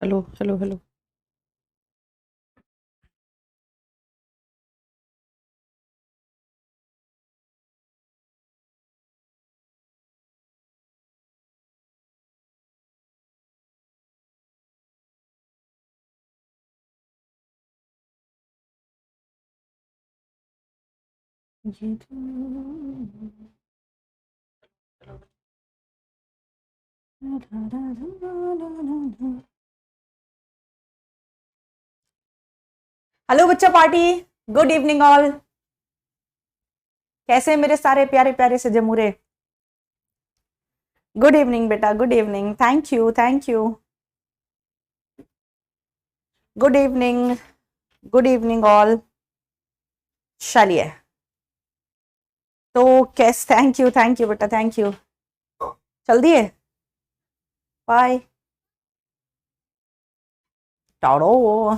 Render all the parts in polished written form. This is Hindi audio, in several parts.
Hello hello hello. ये हेलो बच्चा पार्टी। Good evening all. कैसे हैं मेरे सारे प्यारे प्यारे से जमूरे? गुड इवनिंग बेटा, good evening. Thank you thank you. Good evening, good evening all. चलिए, तो कैस थैंक यू बेटा, थैंक यू। चल दिए? बाय। टाड़ो।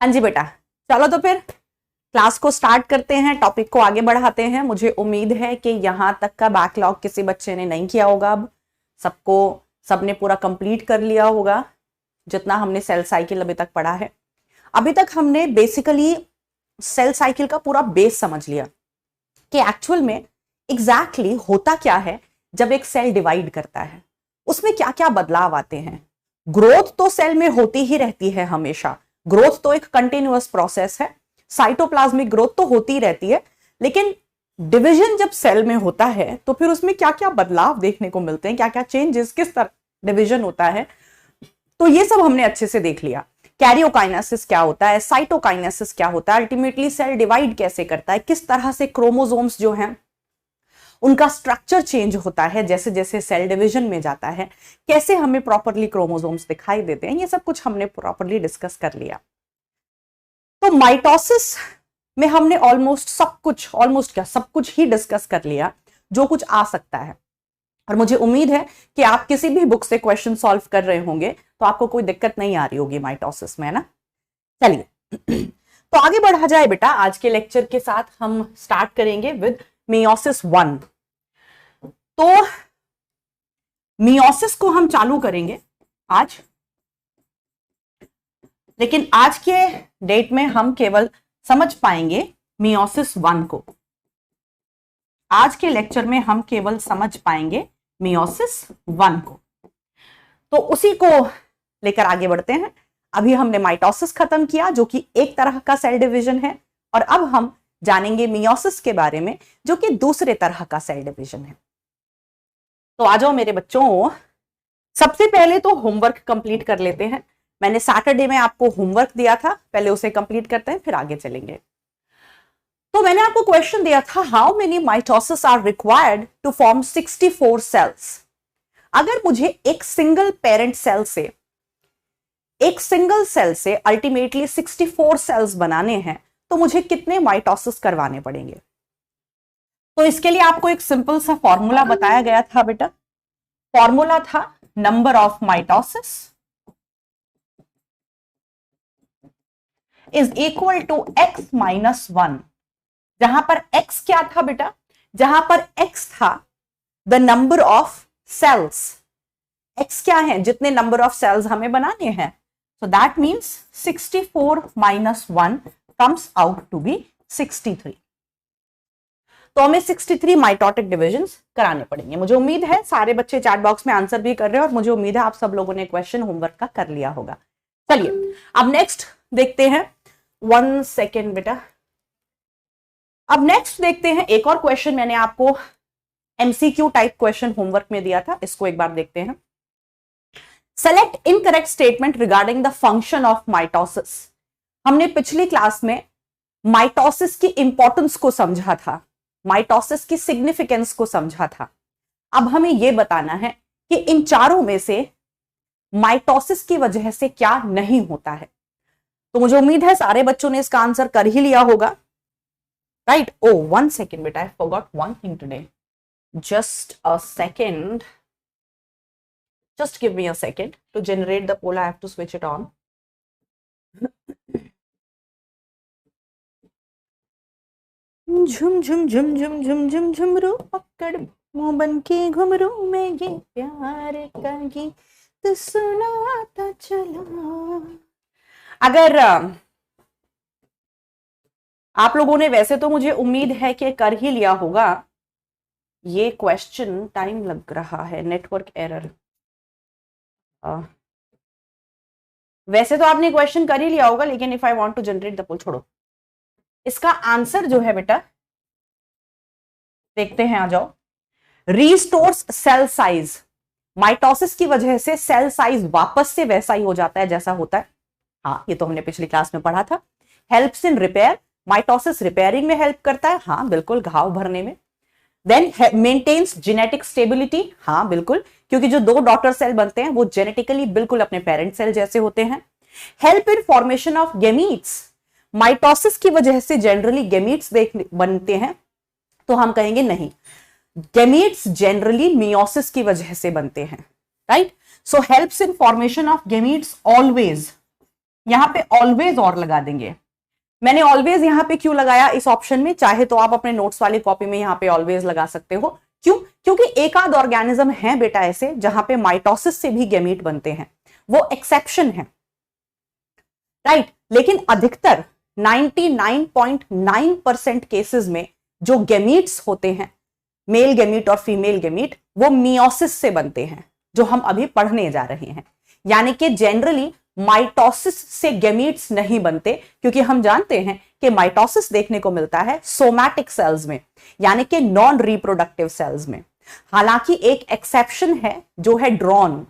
हाँ जी बेटा। चलो तो फिर क्लास को स्टार्ट करते हैं, टॉपिक को आगे बढ़ाते हैं। मुझे उम्मीद है कि यहाँ तक का बैकलॉग किसी बच्चे ने नहीं किया होगा। अब सबको सबने पूरा कंप्लीट कर लिया होगा जितना हमने सेल साइकिल अभी तक पढ़ा है। अभी तक हमने बेसिकली सेल साइकिल का पूरा बेस समझ लिया कि एक्चुअल में एग्जैक्टली होता क्या है जब एक सेल डिवाइड करता है, उसमें क्या क्या बदलाव आते हैं। ग्रोथ तो सेल में होती ही रहती है हमेशा, ग्रोथ तो एक कंटिन्यूअस प्रोसेस है। साइटोप्लाज्मिक ग्रोथ तो होती रहती है, लेकिन डिवीजन जब सेल में होता है तो फिर उसमें क्या क्या बदलाव देखने को मिलते हैं, क्या क्या चेंजेस, किस तरह डिवीजन होता है, तो ये सब हमने अच्छे से देख लिया। कैरियोकाइनेसिस क्या होता है, साइटोकाइनेसिस क्या होता है, अल्टीमेटली सेल डिवाइड कैसे करता है, किस तरह से क्रोमोसोम्स जो हैं उनका स्ट्रक्चर चेंज होता है जैसे जैसे सेल डिवीजन में जाता है, कैसे हमें प्रॉपरली क्रोमोसोम्स दिखाई देते हैं, ये सब कुछ हमने प्रॉपरली डिस्कस कर लिया। तो माइटोसिस में हमने ऑलमोस्ट क्या सब कुछ ही डिस्कस कर लिया जो कुछ आ सकता है। और मुझे उम्मीद है कि आप किसी भी बुक से क्वेश्चन सॉल्व कर रहे होंगे तो आपको कोई दिक्कत नहीं आ रही होगी माइटोसिस में, है ना। चलिए, तो आगे बढ़ा जाए बेटा। आज के लेक्चर के साथ हम स्टार्ट करेंगे विद मियोसिस 1। तो मियोसिस को हम चालू करेंगे आज, लेकिन आज के डेट में हम केवल समझ पाएंगे मियोसिस 1 को। आज के लेक्चर में हम केवल समझ पाएंगे मियोसिस 1 को, तो उसी को लेकर आगे बढ़ते हैं। अभी हमने माइटोसिस खत्म किया जो कि एक तरह का सेल डिवीजन है, और अब हम जानेंगे मियोसिस के बारे में जो कि दूसरे तरह का सेल डिवीजन है। तो आ जाओ मेरे बच्चों, सबसे पहले तो होमवर्क कंप्लीट कर लेते हैं। मैंने सैटरडे में आपको होमवर्क दिया था, पहले उसे कंप्लीट करते हैं फिर आगे चलेंगे। तो मैंने आपको क्वेश्चन दिया था, how many mitosis are required to form 64 cells. अगर मुझे एक सिंगल पेरेंट सेल से, एक सिंगल सेल से अल्टीमेटली 64 सेल्स बनाने हैं तो मुझे कितने माइटोसिस करवाने पड़ेंगे। तो इसके लिए आपको एक सिंपल सा फॉर्मूला बताया गया था बेटा। फॉर्मूला था number of mitosis is equal to x minus 1। जहां पर x क्या था बेटा, जहां पर x था the number of cells. x क्या है, जितने नंबर ऑफ सेल्स हमें बनाने हैं। So that means 64 minus 1 comes out to be 63। तो हमें 63 माइटोटिक डिविजन्स कराने पड़ेंगे। मुझे उम्मीद है सारे बच्चे चैट बॉक्स में आंसर भी कर रहे हैं, और मुझे उम्मीद है आप सब लोगों ने क्वेश्चन होमवर्क का कर लिया होगा। चलिए अब नेक्स्ट देखते हैं। 1 सेकेंड बेटा। अब नेक्स्ट देखते हैं, एक और क्वेश्चन मैंने आपको एमसीक्यू टाइप क्वेश्चन होमवर्क में दिया था, इसको एक बार देखते हैं। Select incorrect statement regarding the function of mitosis. हमने पिछली क्लास में माइटोसिस की इंपॉर्टेंस को समझा था, माइटोसिस की सिग्निफिकेंस को समझा था। अब हमें यह बताना है कि इन चारों में से माइटोसिस की वजह से क्या नहीं होता है। तो मुझे उम्मीद है सारे बच्चों ने इसका आंसर कर ही लिया होगा, राइट। ओ 1 सेकेंड बेटा, I forgot one thing today. Just a second. Just give me a second to generate the poll. I have to switch it on. झुम झुम झुम झुम झुम झुम झुम रो पकड़ मुंह बन के घुमरू में ये प्यार का गीत सुनाता चला। अगर आप लोगों ने, वैसे तो मुझे उम्मीद है कि कर ही लिया होगा, ये क्वेश्चन टाइम लग रहा है, नेटवर्क एरर। वैसे तो आपने क्वेश्चन कर ही लिया होगा, लेकिन if I want to generate the pole, छोड़ो, इसका आंसर जो है बेटा, देखते हैं, आ जाओ। रीस्टोर्स सेल साइज, माइटोसिस की वजह से सेल साइज वापस से वैसा ही हो जाता है जैसा होता है। हाँ, ये तो हमने पिछली क्लास में पढ़ा था। Helps in repair, mitosis repairing में हेल्प करता है, हाँ बिल्कुल, घाव भरने में। देन मेंटेन्स जेनेटिक स्टेबिलिटी, हाँ बिल्कुल, क्योंकि जो दो डॉटर सेल बनते हैं वो जेनेटिकली बिल्कुल अपने पेरेंट सेल जैसे होते हैं। Help in formation of gametes, mitosis की वजह से जनरली गेमीट्स बनते हैं, तो हम कहेंगे नहीं, गेमीट्स जनरली मियोसिस की वजह से बनते हैं, right. So helps in formation of gametes always, यहां पे ऑलवेज और लगा देंगे। मैंने ऑलवेज यहां पे क्यों लगाया इस ऑप्शन में, चाहे तो आप अपने नोट्स वाली कॉपी में यहां पे ऑलवेज लगा सकते हो। क्यों? क्योंकि एक आध ऑर्गेनिज्म है बेटा ऐसे जहां पे माइटोसिस से भी गेमीट बनते हैं, वो एक्सेप्शन है, राइट। लेकिन अधिकतर 99.9% केसेस में जो गेमीट्स होते हैं, मेल गेमीट और फीमेल गेमीट, वो मियोसिस से बनते हैं, जो हम अभी पढ़ने जा रहे हैं। यानी कि जनरली माइटोसिस से गेमीट्स नहीं बनते, क्योंकि हम जानते हैं कि माइटोसिस देखने को मिलता है सोमैटिक सेल्स में, यानी कि नॉन रिप्रोडक्टिव सेल्स में। हालांकि एक एक्सेप्शन है जो है ड्रोन,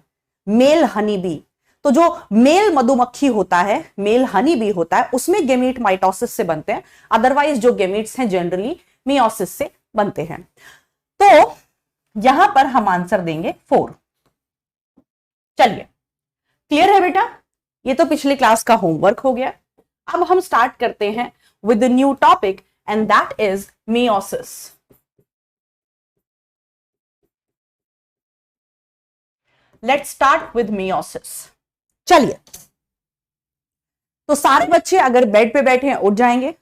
मेल हनी बी। तो जो मेल मधुमक्खी होता है, मेल हनी बी होता है, उसमें गेमीट माइटोसिस से बनते हैं, अदरवाइज जो गेमीट्स हैं जनरली मियोसिस से बनते हैं। तो यहां पर हम आंसर देंगे 4। चलिए, क्लियर है बेटा? ये तो पिछली क्लास का होमवर्क हो गया। अब हम स्टार्ट करते हैं with the new topic, and that is meiosis. Let's start with meiosis. चलिए, तो सारे बच्चे अगर बेड पे बैठे हैं उठ जाएंगे,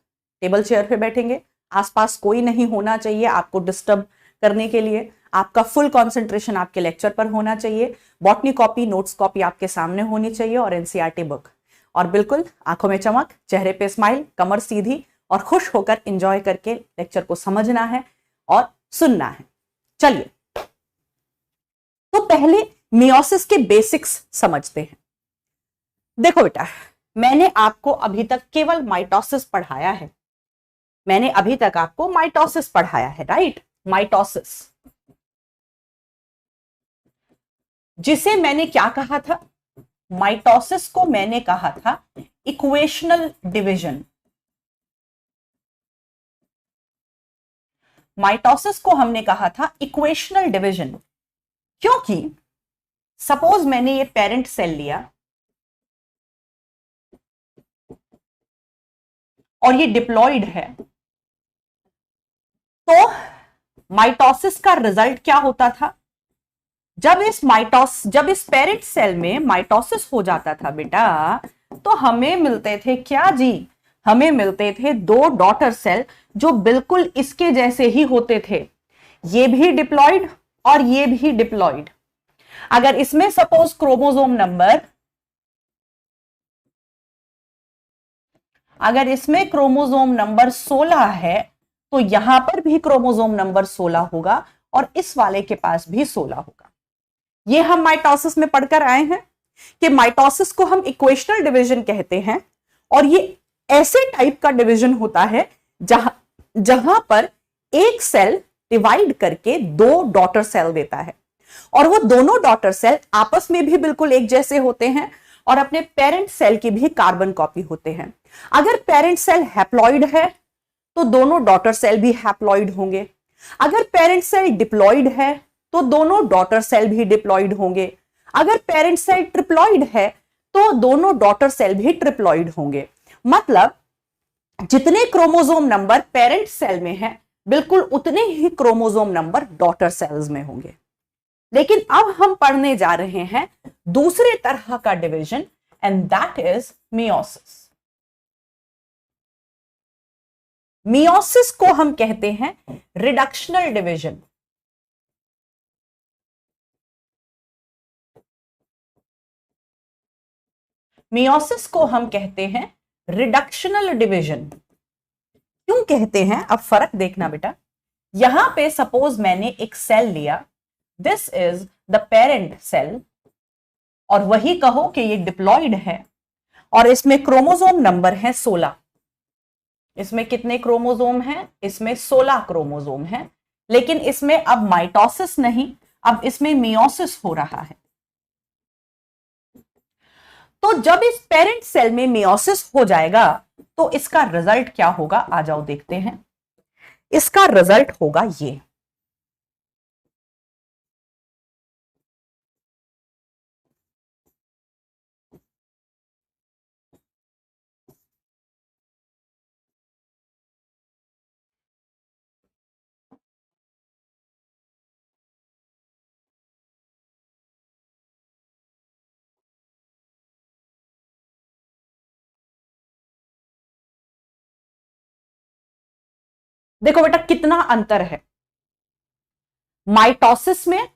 टेबल चेयर पे बैठेंगे, आसपास कोई नहीं होना चाहिए आपको डिस्टर्ब करने के लिए। आपका फुल कंसंट्रेशन आपके लेक्चर पर होना चाहिए। बॉटनी कॉपी, नोट्स कॉपी आपके सामने होनी चाहिए और एनसीईआरटी बुक, और बिल्कुल आंखों में चमक, चेहरे पे स्माइल, कमर सीधी और खुश होकर एंजॉय करके लेक्चर को समझना है और सुनना है। चलिए, तो पहले मियोसिस के बेसिक्स समझते हैं। देखो बेटा, मैंने आपको अभी तक केवल माइटोसिस पढ़ाया है, मैंने अभी तक आपको माइटोसिस पढ़ाया है, राइट। माइटोसिस, जिसे मैंने क्या कहा था, माइटोसिस को मैंने कहा था इक्वेशनल डिवीजन। माइटोसिस को हमने कहा था इक्वेशनल डिवीजन, क्योंकि सपोज मैंने ये पेरेंट सेल लिया और ये डिप्लॉइड है, तो माइटोसिस का रिजल्ट क्या होता था? जब इस पेरेंट सेल में माइटोसिस हो जाता था बेटा, तो हमें मिलते थे क्या जी, हमें मिलते थे दो डॉटर सेल जो बिल्कुल इसके जैसे ही होते थे, ये भी डिप्लॉइड और ये भी डिप्लॉइड। अगर इसमें सपोज क्रोमोसोम नंबर, अगर इसमें क्रोमोसोम नंबर 16 है, तो यहां पर भी क्रोमोसोम नंबर 16 होगा और इस वाले के पास भी 16 होगा। ये हम माइटोसिस में पढ़कर आए हैं कि माइटोसिस को हम इक्वेशनल डिवीजन कहते हैं, और ये ऐसे टाइप का डिवीजन होता है जहां पर एक सेल डिवाइड करके दो डॉटर सेल देता है, और वो दोनों डॉटर सेल आपस में भी बिल्कुल एक जैसे होते हैं और अपने पेरेंट सेल की भी कार्बन कॉपी होते हैं। अगर पेरेंट सेल हैप्लॉइड है तो दोनों डॉटर सेल भी हैप्लॉइड होंगे, अगर पेरेंट सेल डिप्लॉइड है तो दोनों डॉटर सेल भी डिप्लॉइड होंगे, अगर पेरेंट सेल ट्रिप्लॉइड है तो दोनों डॉटर सेल भी ट्रिप्लॉइड होंगे। मतलब जितने क्रोमोसोम नंबर पेरेंट सेल में है, बिल्कुल उतने ही क्रोमोसोम नंबर डॉटर सेल्स में होंगे। लेकिन अब हम पढ़ने जा रहे हैं दूसरे तरह का division, and that is meiosis. Meiosis को हम कहते हैं रिडक्शनल डिवीजन। मियोसिस को हम कहते हैं रिडक्शनल डिवीजन। क्यों कहते हैं, अब फर्क देखना बेटा। यहां पे सपोज मैंने एक सेल लिया, this is the parent cell, और वही कहो कि ये डिप्लॉइड है, और इसमें क्रोमोसोम नंबर है 16। इसमें कितने क्रोमोसोम हैं? इसमें 16 क्रोमोसोम हैं। लेकिन इसमें अब माइटोसिस नहीं, अब इसमें मियोसिस हो रहा है। तो जब इस पेरेंट सेल में मियोसिस हो जाएगा तो इसका रिजल्ट क्या होगा, आ जाओ देखते हैं। इसका रिजल्ट होगा ये। देखो बेटा कितना अंतर है माइटोसिस में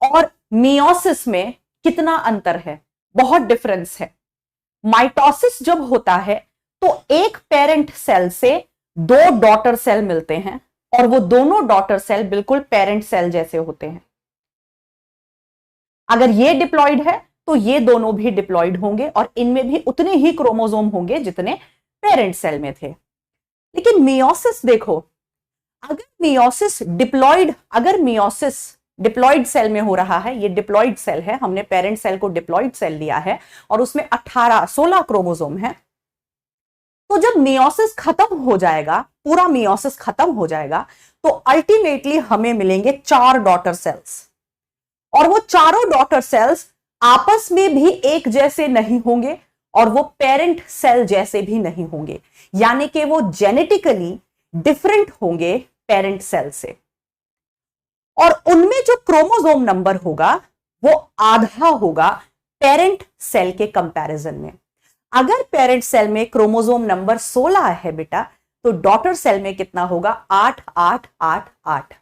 और मियोसिस में, कितना अंतर है, बहुत डिफरेंस है। माइटोसिस जब होता है तो एक पेरेंट सेल से दो डॉटर सेल मिलते हैं, और वो दोनों डॉटर सेल बिल्कुल पेरेंट सेल जैसे होते हैं। अगर ये डिप्लॉइड है तो ये दोनों भी डिप्लॉइड होंगे, और इनमें भी उतने ही क्रोमोसोम होंगे जितने पेरेंट सेल में थे। लेकिन मियोसिस देखो, अगर मियोसिस डिप्लॉइड सेल में हो रहा है, ये डिप्लॉइड सेल है, हमने पेरेंट सेल को डिप्लॉइड सेल लिया है, और उसमें 16 क्रोमोसोम है। तो जब मियोसिस खत्म हो जाएगा, पूरा मियोसिस खत्म हो जाएगा, तो अल्टीमेटली हमें मिलेंगे 4 डॉटर सेल्स, और वो चारों डॉटर सेल्स आपस में भी एक जैसे नहीं होंगे, और वो पेरेंट सेल जैसे भी नहीं होंगे, यानी कि वो जेनेटिकली डिफरेंट होंगे पेरेंट सेल से। और उनमें जो क्रोमोसोम नंबर होगा वो आधा होगा पेरेंट सेल के कंपैरिजन में। अगर पेरेंट सेल में क्रोमोसोम नंबर 16 है बेटा, तो डॉटर सेल में कितना होगा? 8 8 8 8।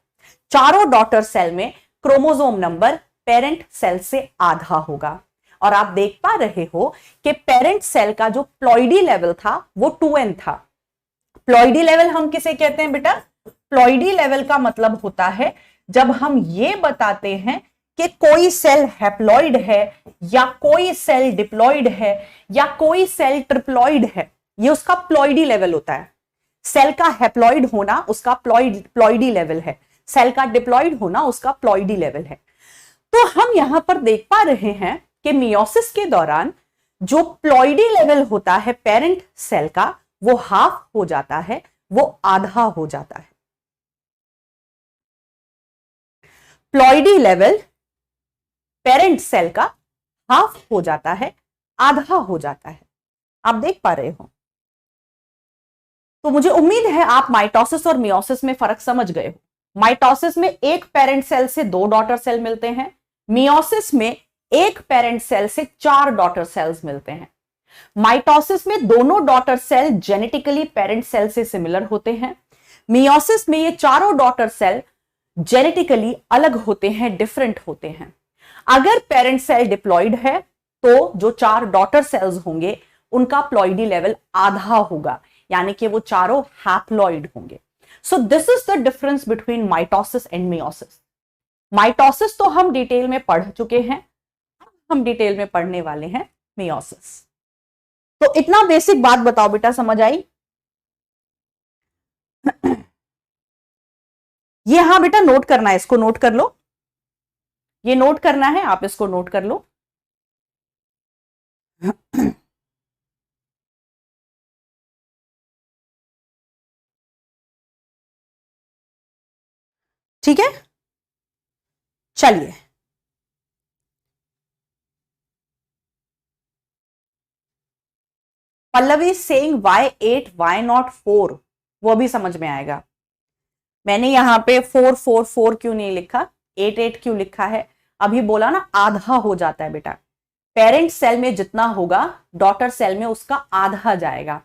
चारों डॉटर सेल में क्रोमोसोम नंबर पेरेंट सेल से आधा होगा। और आप देख पा रहे हो कि पेरेंट सेल का जो प्लॉइडी लेवल था वो 2n था। प्लॉइडी लेवल हम किसे कहते हैं बेटा? प्लॉइडी लेवल का मतलब होता है जब हम ये बताते हैं कि कोई सेल हैप्लॉइड है, या कोई सेल डिप्लॉइड है, या कोई सेल ट्रिप्लॉइड है, ये उसका प्लॉइडी लेवल होता है। सेल का हैप्लॉइड होना उसका प्लॉइडी लेवल है, सेल का डिप्लॉइड होना उसका प्लॉइडी लेवल है। तो हम यहां पर देख पा रहे हैं कि मियोसिस के दौरान जो प्लॉइडी लेवल होता है पेरेंट सेल का, वो हाफ हो जाता है, वो आधा हो जाता है। प्लॉइडी लेवल पेरेंट सेल का हाफ हो जाता है, आधा हो जाता है। आप देख पा रहे हो? तो मुझे उम्मीद है आप माइटोसिस और मियोसिस में फर्क समझ गए हो। माइटोसिस में एक पेरेंट सेल से 2 डॉटर सेल मिलते हैं, मियोसिस में एक पेरेंट सेल से 4 डॉटर सेल्स मिलते हैं। माइटोसिस में दोनों daughter cell genetically parent cell से सिमिलर होते हैं, मियोसिस में ये चारों डॉटर सेल जेनेटिकली अलग होते हैं, डिफरेंट होते हैं। अगर पेरेंट सेल डिप्लॉइड है तो जो 4 डॉटर सेल्स होंगे उनका प्लॉइडी लेवल आधा होगा, यानी कि वो चारों हैप्लॉइड होंगे। So this is the difference between mitosis and meiosis. Mitosis तो हम डिटेल में पढ़ चुके हैं, हम डिटेल में पढ़ने वाले हैं मियोसिस। तो इतना बेसिक बात बताओ बेटा, समझ आई? ये हाँ बेटा नोट करना है, इसको नोट कर लो, ये नोट करना है, आप इसको नोट कर लो। ठीक है, चलिए Pallavi saying why 8 why not 4, वो भी समझ में आएगा। मैंने यहां पे 4 4 4 क्यों नहीं लिखा, 8 8 क्यों लिखा है? अभी बोला ना आधा हो जाता है बेटा। पेरेंट सेल में जितना होगा डॉटर सेल में उसका आधा जाएगा।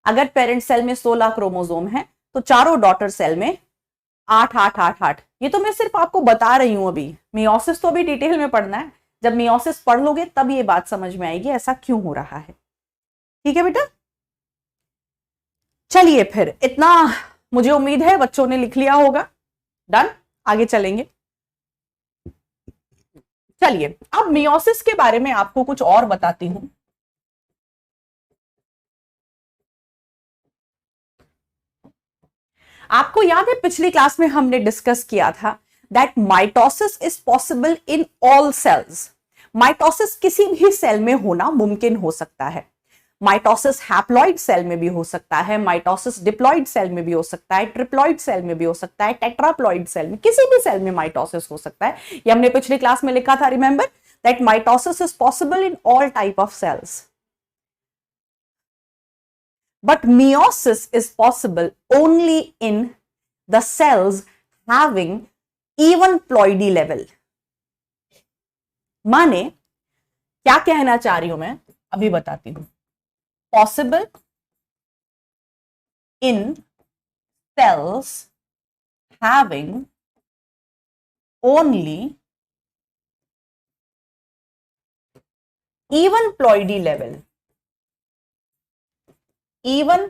अगर पेरेंट सेल में 16 क्रोमोसोम है तो चारों डॉटर सेल में 8 8 8 8। ये तो मैं सिर्फ आपको बता रही हूं, अभी मियोसिस तो अभी डिटेल में पढ़ना है, जब मियोसिस पढ़ लोगे तब ये बात समझ में आएगी ऐसा क्यों हो रहा है। ठीक है बेटा, चलिए फिर इतना मुझे उम्मीद है बच्चों ने लिख लिया होगा। डन, आगे चलेंगे। चलिए अब मियोसिस के बारे में आपको कुछ और बताती हूं। आपको याद है पिछली क्लास में हमने डिस्कस किया था that mitosis is possible in all cells. Mitosis किसी भी सेल में होना मुमकिन हो सकता है। माइटोसिस हैप्लॉइड सेल में भी हो सकता है, माइटोसिस डिप्लॉइड सेल में भी हो सकता है, ट्रिप्लॉइड सेल में भी हो सकता है, टेट्राप्लॉइड सेल में, किसी भी सेल में माइटोसिस हो सकता है। ये हमने पिछली क्लास में लिखा था, remember that mitosis is possible in all type of cells, but meiosis is possible only in the cells having even ploidy level। माने क्या कहना चाह रही हूं मैं, अभी बताती हूं। Possible in cells having only even ploidy level। even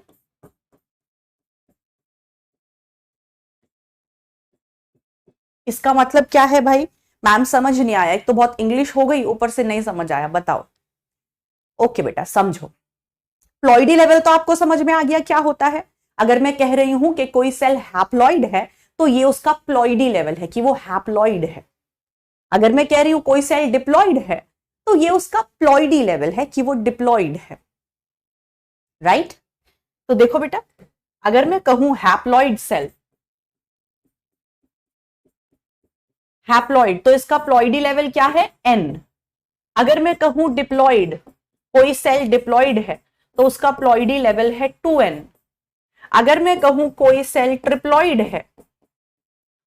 इसका मतलब क्या है भाई? मैम समझ नहीं आया, एक तो बहुत इंग्लिश हो गई, ऊपर से नहीं समझ आया, बताओ। ओके बेटा समझो, प्लॉइडी लेवल तो आपको समझ में आ गया क्या होता है। अगर मैं कह रही हूं कि कोई सेल हैप्लॉइड है तो ये उसका प्लॉइडी लेवल है कि वो हैप्लॉइड है। अगर मैं कह रही हूं कोई सेल डिप्लॉइड है तो ये उसका प्लॉइडी लेवल है कि वो डिप्लॉइड है। राइट? तो देखो बेटा, अगर मैं कहूं हैप्लॉइड सेल, हैप्लॉइड, तो इसका प्लॉइडी लेवल क्या है? n। अगर मैं कहूं डिप्लॉइड, कोई सेल डिप्लॉइड है तो उसका प्लॉइडी लेवल है 2n। अगर मैं कहूं कोई सेल ट्रिप्लॉइड है,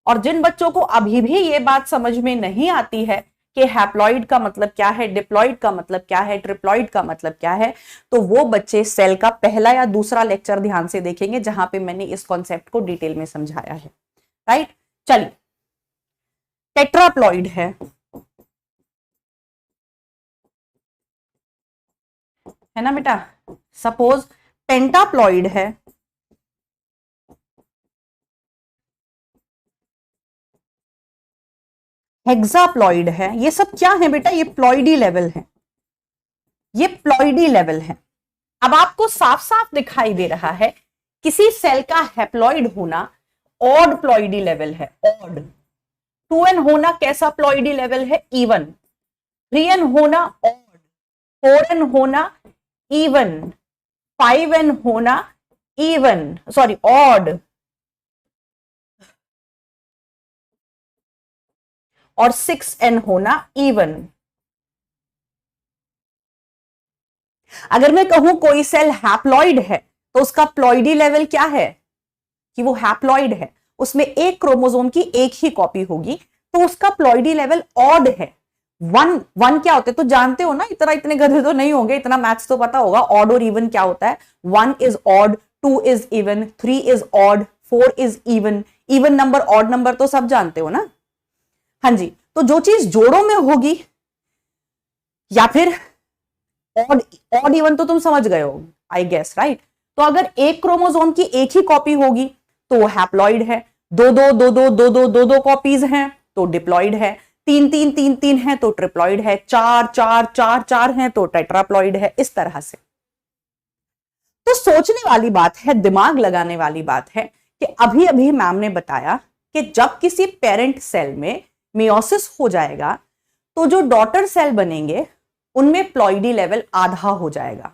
और जिन बच्चों को अभी भी ये बात समझ में नहीं आती है कि हैप्लॉइड का मतलब क्या है, डिप्लॉइड का मतलब क्या है, ट्रिप्लॉइड का मतलब क्या है, तो वो बच्चे सेल का पहला या दूसरा लेक्चर ध्यान से देखेंगे जहां पे मैंने इस कॉन्सेप्ट को डिटेल में समझाया है। राइट? चलिए, टेट्राप्लॉइड है ना बेटा। सपोज पेंटाप्लॉइड है, हेक्साप्लॉइड है, ये सब क्या है बेटा? ये प्लॉइडी लेवल है, ये प्लॉइडी लेवल है। अब आपको साफ साफ दिखाई दे रहा है किसी सेल का हैप्लॉइड होना ऑड प्लॉइडी लेवल है, ऑड। 2n होना कैसा प्लॉइडी लेवल है? इवन। 3n होना ऑड, 4n होना इवन, 5n होना इवन, सॉरी ऑड, और 6n होना इवन। अगर मैं कहूं कोई सेल हैप्लॉइड है तो उसका प्लॉइडी लेवल क्या है? कि वो हैप्लॉइड है, उसमें एक क्रोमोसोम की एक ही कॉपी होगी, तो उसका प्लॉइडी लेवल ऑड है। 1 क्या होता है तो जानते हो ना, इतने गधे तो नहीं होंगे, इतना मैथ्स तो पता होगा। ऑड और इवन क्या होता है? 1 is odd, 2 is even, 3 is odd, 4 is even. Even number, odd number तो सब जानते हो ना। हाँ जी, तो जो चीज जोड़ों में होगी या फिर ऑड इवन तो तुम समझ गए हो आई गेस, राइट? तो अगर एक क्रोमोसोम की एक ही कॉपी होगी तो वो हैप्लॉइड है, दो कॉपीज हैं तो डिप्लॉइड है, 3 है तो ट्रिप्लॉइड है, 4 हैं तो टेट्राप्लॉइड है, इस तरह से। तो सोचने वाली बात है, दिमाग लगाने वाली बात है कि अभी अभी मैम ने बताया कि जब किसी पेरेंट सेल में मियोसिस हो जाएगा तो जो डॉटर सेल बनेंगे उनमें प्लॉइडी लेवल आधा हो जाएगा।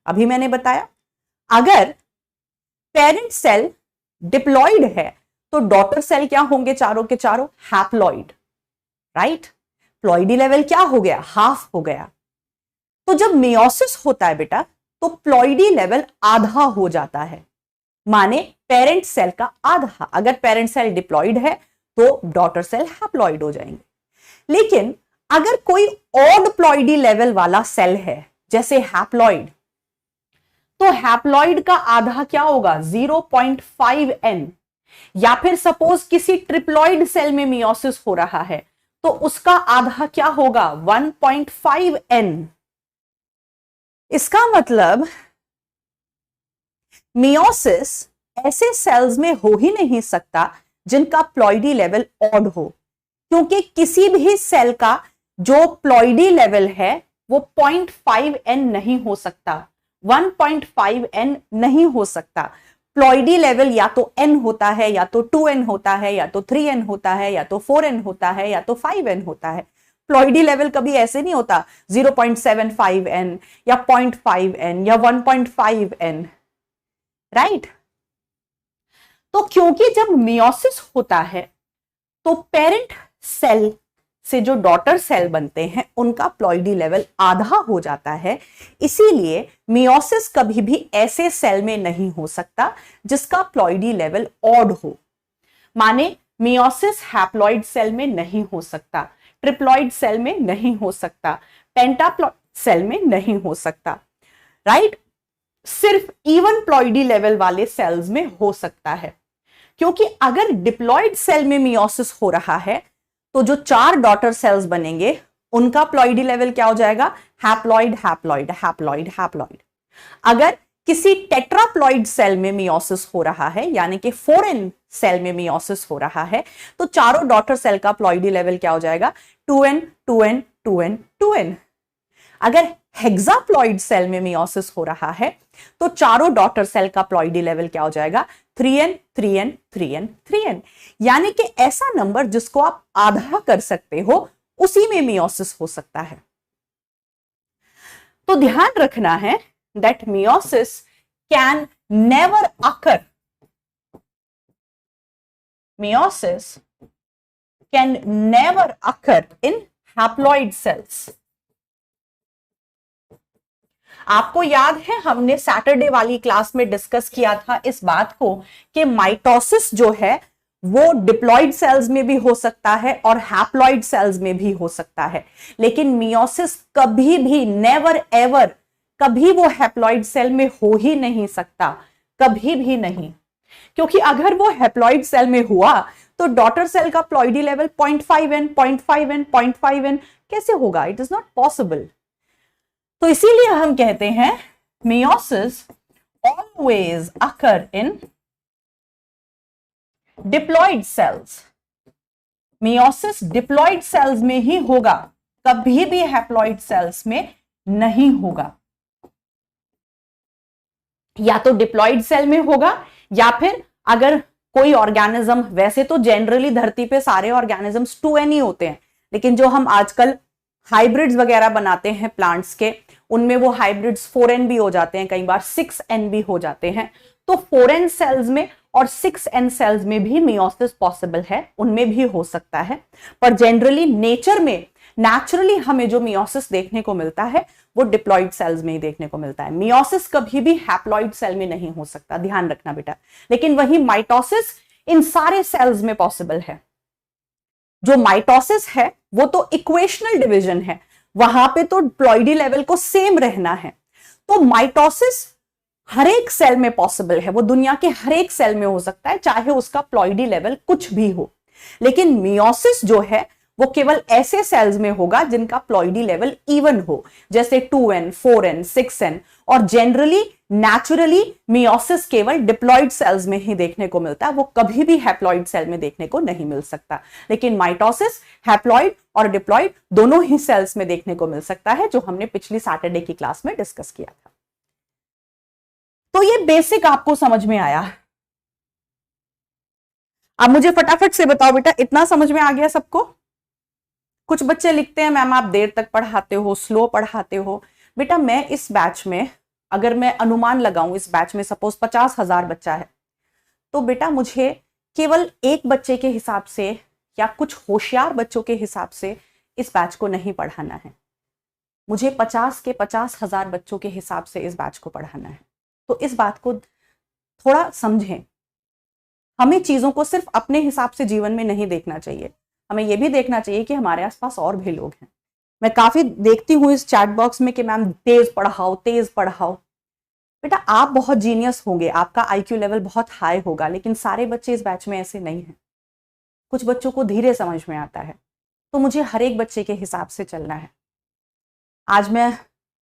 अभी मैंने बताया अगर पेरेंट सेल डिप्लॉइड है तो डॉटर सेल क्या होंगे? चारों के चारों हैप्लॉइड। राइट? प्लॉइडी लेवल क्या हो गया? हाफ हो गया। तो जब मियोसिस होता है बेटा तो प्लॉइडी लेवल आधा हो जाता है, माने पेरेंट सेल का आधा। अगर पेरेंट सेल डिप्लॉइड है तो डॉटर सेल हैप्लॉइड हो जाएंगे। लेकिन अगर कोई ऑड प्लॉइडी लेवल वाला सेल है जैसे हैप्लॉइड, तो हैप्लॉइड का आधा क्या होगा? 0.5n। या फिर सपोज किसी ट्रिप्लॉइड सेल में मियोसिस हो रहा है तो उसका आधा क्या होगा 1.5n। इसका मतलब मियोसिस ऐसे सेल्स में हो ही नहीं सकता जिनका प्लॉइडी लेवल ऑड हो, क्योंकि किसी भी सेल का जो प्लॉइडी लेवल है वो 0.5n नहीं हो सकता, 1.5n नहीं हो सकता। प्लॉइडी लेवल या तो n होता है, या तो 2n होता है, या तो 3n होता है, या तो 4n होता है, या तो 5n होता है। प्लॉइडी लेवल कभी ऐसे नहीं होता 0.75n या 0.5n या 1.5n, राइट। तो क्योंकि जब मियोसिस होता है तो पेरेंट सेल से जो डॉटर सेल बनते हैं उनका प्लॉइडी लेवल आधा हो जाता है, इसीलिए मियोसिस कभी भी ऐसे सेल में नहीं हो सकता जिसका प्लॉइडी लेवल ऑड हो। माने मियोसिस हैप्लॉइड सेल में नहीं हो सकता, ट्रिप्लॉइड सेल में नहीं हो सकता, पेंटाप्लॉइड सेल में नहीं हो सकता, राइट। सिर्फ इवन प्लॉइडी लेवल वाले सेल्स में हो सकता है, क्योंकि अगर डिप्लॉइड सेल में मियोसिस हो रहा है तो जो 4 डॉटर सेल्स बनेंगे उनका प्लॉइडी लेवल क्या हो जाएगा, हैप्लॉइड हैप्लॉइड हैप्लॉइड हैप्लॉइड। अगर किसी टेट्राप्लॉइड सेल में मियोसिस हो रहा है, यानी कि 4n सेल में मियोसिस हो रहा है, तो चारों डॉटर सेल का प्लॉइडी लेवल क्या हो जाएगा 2n 2n 2n 2n। अगर हेक्साप्लॉइड सेल में मियोसिस हो रहा है तो चारों डॉटर सेल का प्लॉइडी लेवल क्या हो जाएगा 3n 3n 3n 3n। यानी कि ऐसा नंबर जिसको आप आधा कर सकते हो उसी में मियोसिस हो सकता है। तो ध्यान रखना है that meiosis can never occur, meiosis can never occur in haploid cells. आपको याद है हमने सैटरडे वाली क्लास में डिस्कस किया था इस बात को कि माइटोसिस जो है वो डिप्लॉइड सेल्स में भी हो सकता है और हैप्लॉइड सेल्स में भी हो सकता है, लेकिन मियोसिस कभी भी नेवर एवर कभी वो हैप्लॉइड सेल में हो ही नहीं सकता, कभी भी नहीं। क्योंकि अगर वो हैप्लॉइड सेल में हुआ तो डॉटर सेल का ploidy level 0.5n 0.5n 0.5n कैसे होगा, इट इज नॉट पॉसिबल। तो इसीलिए हम कहते हैं meiosis always occur in diploid cells. Meiosis diploid cells में ही होगा, कभी भी हैप्लॉइड सेल्स में नहीं होगा। या तो डिप्लॉइड सेल में होगा, या फिर अगर कोई ऑर्गेनिज्म, वैसे तो जनरली धरती पे सारे ऑर्गेनिजम्स 2n ही होते हैं, लेकिन जो हम आजकल हाइब्रिड्स वगैरह बनाते हैं प्लांट्स के, उनमें वो हाइब्रिड्स 4n भी हो जाते हैं, कई बार 6n भी हो जाते हैं। तो 4n सेल्स में और 6n सेल्स में भी मियोसिस पॉसिबल है, उनमें भी हो सकता है। पर जनरली नेचर में नेचुरली हमें जो मियोसिस देखने को मिलता है वो डिप्लॉइड सेल्स में ही देखने को मिलता है। मियोसिस कभी भी हैप्लॉइड सेल में नहीं हो सकता, ध्यान रखना बेटा। लेकिन वही माइटोसिस इन सारे सेल्स में पॉसिबल है। जो माइटोसिस है वो तो इक्वेशनल डिवीजन है, वहां पे तो प्लॉइडी लेवल को सेम रहना है। तो माइटोसिस हर एक सेल में पॉसिबल है, वो दुनिया के हर एक सेल में हो सकता है, चाहे उसका प्लॉइडी लेवल कुछ भी हो। लेकिन मियोसिस जो है वो केवल ऐसे सेल्स में होगा जिनका प्लॉइडी लेवल इवन हो, जैसे 2n 4n 6n। और जनरली नेचुरली मियोसिस केवल डिप्लॉइड सेल्स में ही देखने को मिलता है, वो कभी भी हैप्लॉइड सेल में देखने को नहीं मिल सकता। लेकिन माइटोसिस हैप्लॉइड और डिप्लॉइड दोनों ही सेल्स में देखने को मिल सकता है, जो हमने पिछली सैटरडे की क्लास में डिस्कस किया था। तो ये बेसिक आपको समझ में आया। अब मुझे फटाफट से बताओ बेटा, इतना समझ में आ गया सबको? कुछ बच्चे लिखते हैं मैम आप देर तक पढ़ाते हो, स्लो पढ़ाते हो। बेटा मैं इस बैच में, अगर मैं अनुमान लगाऊं इस बैच में सपोज 50,000 बच्चा है, तो बेटा मुझे केवल एक बच्चे के हिसाब से या कुछ होशियार बच्चों के हिसाब से इस बैच को नहीं पढ़ाना है, मुझे 50 के 50,000 बच्चों के हिसाब से इस बैच को पढ़ाना है। तो इस बात को थोड़ा समझें। हमें चीजों को सिर्फ अपने हिसाब से जीवन में नहीं देखना चाहिए, हमें यह भी देखना चाहिए कि हमारे आसपास और भी लोग हैं। मैं काफी देखती हूँ इस चैट बॉक्स में कि मैम तेज पढ़ाओ तेज पढ़ाओ। बेटा आप बहुत जीनियस होंगे, आपका आईक्यू लेवल बहुत हाई होगा, लेकिन सारे बच्चे इस बैच में ऐसे नहीं हैं। कुछ बच्चों को धीरे समझ में आता है, तो मुझे हर एक बच्चे के हिसाब से चलना है। आज मैं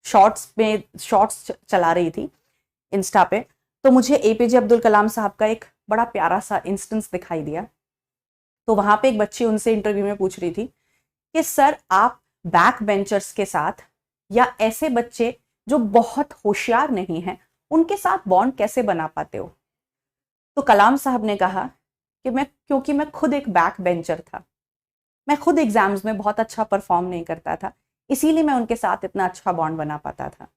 शॉर्ट्स चला रही थी इंस्टा पे, तो मुझे एपीजे अब्दुल कलाम साहब का एक बड़ा प्यारा सा इंस्टेंस दिखाई दिया। तो वहां पे एक बच्ची उनसे इंटरव्यू में पूछ रही थी कि सर आप बैक बेंचर्स के साथ या ऐसे बच्चे जो बहुत होशियार नहीं हैं उनके साथ बॉन्ड कैसे बना पाते हो? तो कलाम साहब ने कहा कि क्योंकि मैं खुद एक बैक बेंचर था, मैं खुद एग्जाम्स में बहुत अच्छा परफॉर्म नहीं करता था, इसीलिए मैं उनके साथ इतना अच्छा बॉन्ड बना पाता था।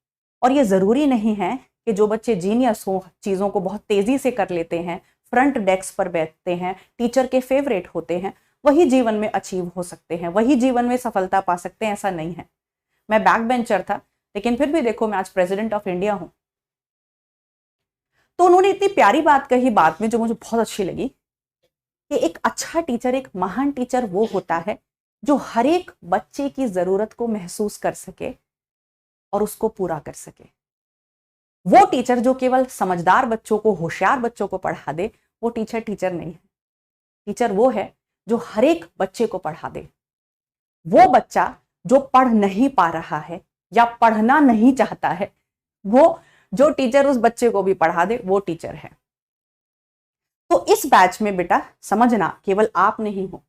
और ये ज़रूरी नहीं है कि जो बच्चे जीनियस हो, चीज़ों को बहुत तेज़ी से कर लेते हैं, फ्रंट डेस्क पर बैठते हैं, टीचर के फेवरेट होते हैं, वही जीवन में अचीव हो सकते हैं, वही जीवन में सफलता पा सकते हैं, ऐसा नहीं है। मैं बैक बेंचर था, लेकिन फिर भी देखो मैं आज प्रेसिडेंट ऑफ इंडिया हूं। तो उन्होंने इतनी प्यारी बात कही बाद में जो मुझे बहुत अच्छी लगी कि एक अच्छा टीचर, एक महान टीचर वो होता है जो हर एक बच्चे की जरूरत को महसूस कर सके और उसको पूरा कर सके। वो टीचर जो केवल समझदार बच्चों को, होशियार बच्चों को पढ़ा दे, वो टीचर टीचर नहीं है। टीचर वो है जो हर एक बच्चे को पढ़ा दे। वो बच्चा जो पढ़ नहीं पा रहा है या पढ़ना नहीं चाहता है, वो जो टीचर उस बच्चे को भी पढ़ा दे, वो टीचर है। तो इस बैच में बेटा समझना, केवल आप नहीं हो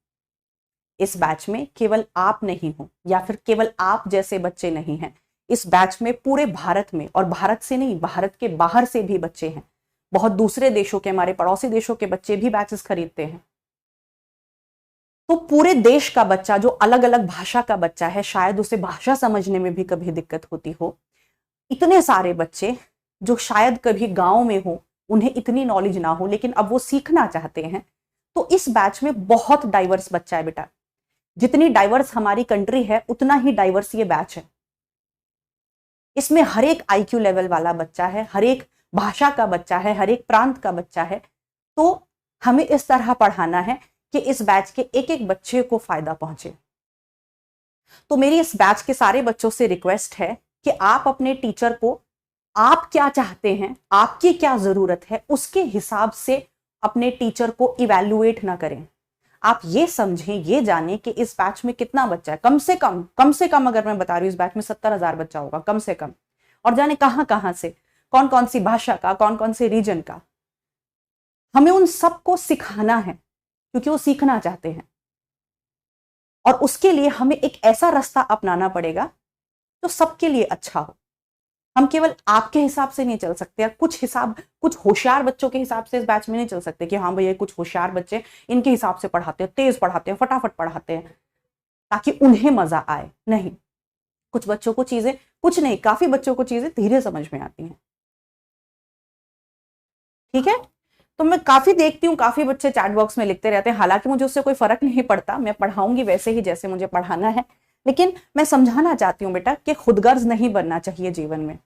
इस बैच में, केवल आप नहीं हो या फिर केवल आप जैसे बच्चे नहीं हैं इस बैच में। पूरे भारत में, और भारत से नहीं, भारत के बाहर से भी बच्चे हैं। बहुत दूसरे देशों के, हमारे पड़ोसी देशों के बच्चे भी बैचेस खरीदते हैं। तो पूरे देश का बच्चा जो अलग अलग भाषा का बच्चा है, शायद उसे भाषा समझने में भी कभी दिक्कत होती हो, इतने सारे बच्चे जो शायद कभी गांव में हो, उन्हें इतनी नॉलेज ना हो, लेकिन अब वो सीखना चाहते हैं। तो इस बैच में बहुत डाइवर्स बच्चा है बेटा। जितनी डाइवर्स हमारी कंट्री है, उतना ही डाइवर्स ये बैच है। इसमें हर एक आईक्यू लेवल वाला बच्चा है, हर एक भाषा का बच्चा है, हर एक प्रांत का बच्चा है। तो हमें इस तरह पढ़ाना है कि इस बैच के एक एक बच्चे को फायदा पहुंचे। तो मेरी इस बैच के सारे बच्चों से रिक्वेस्ट है कि आप अपने टीचर को, आप क्या चाहते हैं, आपकी क्या जरूरत है, उसके हिसाब से अपने टीचर को इवैल्यूएट ना करें। आप ये समझें, ये जानें कि इस बैच में कितना बच्चा है। कम से कम अगर मैं बता रही हूँ, इस बैच में 70,000 बच्चा होगा कम से कम। और जाने कहां से, कौन कौन सी भाषा का, कौन कौन से रीजन का। हमें उन सबको सिखाना है क्योंकि वो सीखना चाहते हैं। और उसके लिए हमें एक ऐसा रास्ता अपनाना पड़ेगा जो सबके लिए अच्छा हो। हम केवल आपके हिसाब से नहीं चल सकते, कुछ होशियार बच्चों के हिसाब से इस बैच में नहीं चल सकते कि हाँ भैया कुछ होशियार बच्चे इनके हिसाब से पढ़ाते हैं, तेज पढ़ाते हैं, फटाफट पढ़ाते हैं ताकि उन्हें मजा आए। नहीं, कुछ बच्चों को चीजें, कुछ नहीं, काफी बच्चों को चीजें धीरे समझ में आती हैं। ठीक है। तो मैं काफी देखती हूँ, काफी बच्चे चैट बॉक्स में लिखते रहते हैं, हालांकि मुझे उससे कोई फर्क नहीं पड़ता, मैं पढ़ाऊंगी वैसे ही जैसे मुझे पढ़ाना है। लेकिन मैं समझाना चाहती हूँ बेटा कि खुदगर्ज नहीं बनना चाहिए जीवन में।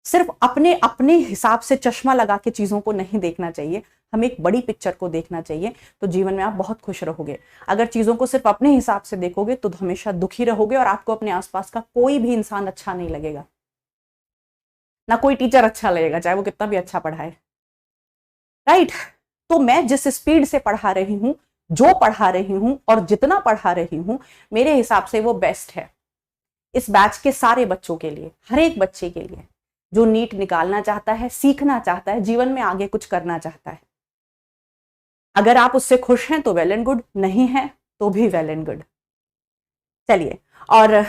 सिर्फ अपने अपने हिसाब से चश्मा लगा के चीजों को नहीं देखना चाहिए, हमें एक बड़ी पिक्चर को देखना चाहिए। तो जीवन में आप बहुत खुश रहोगे। अगर चीजों को सिर्फ अपने हिसाब से देखोगे तो हमेशा दुखी रहोगे और आपको अपने आसपास का कोई भी इंसान अच्छा नहीं लगेगा, ना कोई टीचर अच्छा लगेगा, चाहे वो कितना भी अच्छा पढ़ाए। राइट। तो मैं जिस स्पीड से पढ़ा रही हूं, जो पढ़ा रही हूं और जितना पढ़ा रही हूं, मेरे हिसाब से वो बेस्ट है इस बैच के सारे बच्चों के लिए, हर एक बच्चे के लिए जो नीट निकालना चाहता है, सीखना चाहता है, जीवन में आगे कुछ करना चाहता है। अगर आप उससे खुश हैं तो वेल एंड गुड, नहीं है तो भी वेल एंड गुड। चलिए, और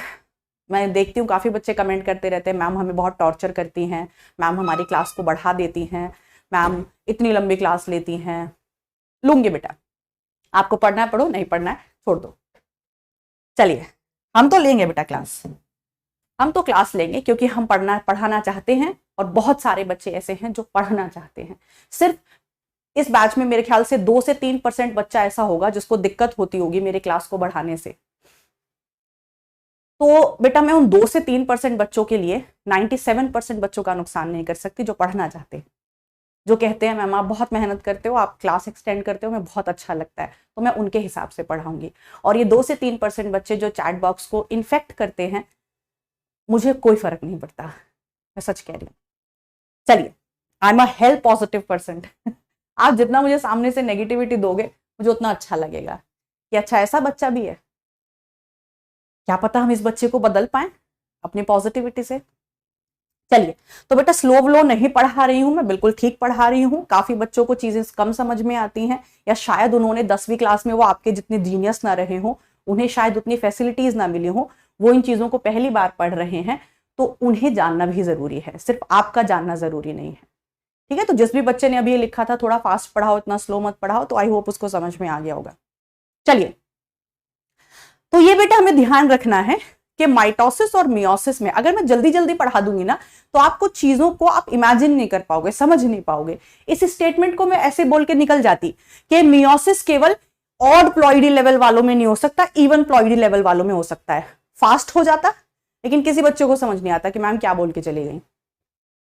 मैं देखती हूँ काफी बच्चे कमेंट करते रहते हैं, मैम हमें बहुत टॉर्चर करती हैं, मैम हमारी क्लास को बढ़ा देती हैं, मैम इतनी लंबी क्लास लेती हैं। लूंगी बेटा, आपको पढ़ना है पढ़ो, नहीं पढ़ना है छोड़ दो। चलिए, हम तो लेंगे बेटा क्लास, हम तो क्लास लेंगे क्योंकि हम पढ़ाना चाहते हैं और बहुत सारे बच्चे ऐसे हैं जो पढ़ना चाहते हैं। सिर्फ इस बैच में मेरे ख्याल से 2 से 3% बच्चा ऐसा होगा जिसको दिक्कत होती होगी मेरे क्लास को बढ़ाने से। तो बेटा मैं उन 2 से 3% बच्चों के लिए 97% बच्चों का नुकसान नहीं कर सकती जो पढ़ना चाहते हैं, जो कहते हैं मैम आप बहुत मेहनत करते हो, आप क्लास एक्सटेंड करते हो, मैं बहुत अच्छा लगता है, तो मैं उनके हिसाब से पढ़ाऊंगी। और ये 2 से 3% बच्चे जो चैट बॉक्स को इन्फेक्ट करते हैं, मुझे कोई फर्क नहीं पड़ता, मैं सच कह रही हूँ। चलिए, I am a help positive person. आप जितना मुझे सामने से नेगेटिविटी दोगे मुझे उतना अच्छा लगेगा कि अच्छा ऐसा बच्चा भी है, क्या पता हम इस बच्चे को बदल पाए अपनी पॉजिटिविटी से। चलिए, तो बेटा स्लो व्लो नहीं पढ़ा रही हूं मैं, बिल्कुल ठीक पढ़ा रही हूं। काफी बच्चों को चीजें कम समझ में आती हैं, या शायद उन्होंने 10वीं क्लास में वो आपके जितने जीनियस ना रहे हो, उन्हें शायद उतनी फैसिलिटीज ना मिली हो, वो इन चीजों को पहली बार पढ़ रहे हैं, तो उन्हें जानना भी जरूरी है, सिर्फ आपका जानना जरूरी नहीं है। ठीक है, तो जिस भी बच्चे ने अभी ये लिखा था थोड़ा फास्ट पढ़ाओ, इतना स्लो मत पढ़ाओ, तो आई होप उसको समझ में आ गया होगा। चलिए, तो ये बेटा हमें ध्यान रखना है कि माइटोसिस और मियोसिस में अगर मैं जल्दी जल्दी पढ़ा दूंगी ना, तो आपको चीजों को आप इमेजिन नहीं कर पाओगे, समझ नहीं पाओगे। इस स्टेटमेंट को मैं ऐसे बोल के निकल जाती कि मियोसिस केवल ऑड प्लॉइडी लेवल वालों में नहीं हो सकता, इवन प्लॉइडी लेवल वालों में हो सकता है। फास्ट हो जाता, लेकिन किसी बच्चे को समझ नहीं आता कि मैम क्या बोल के चली गई।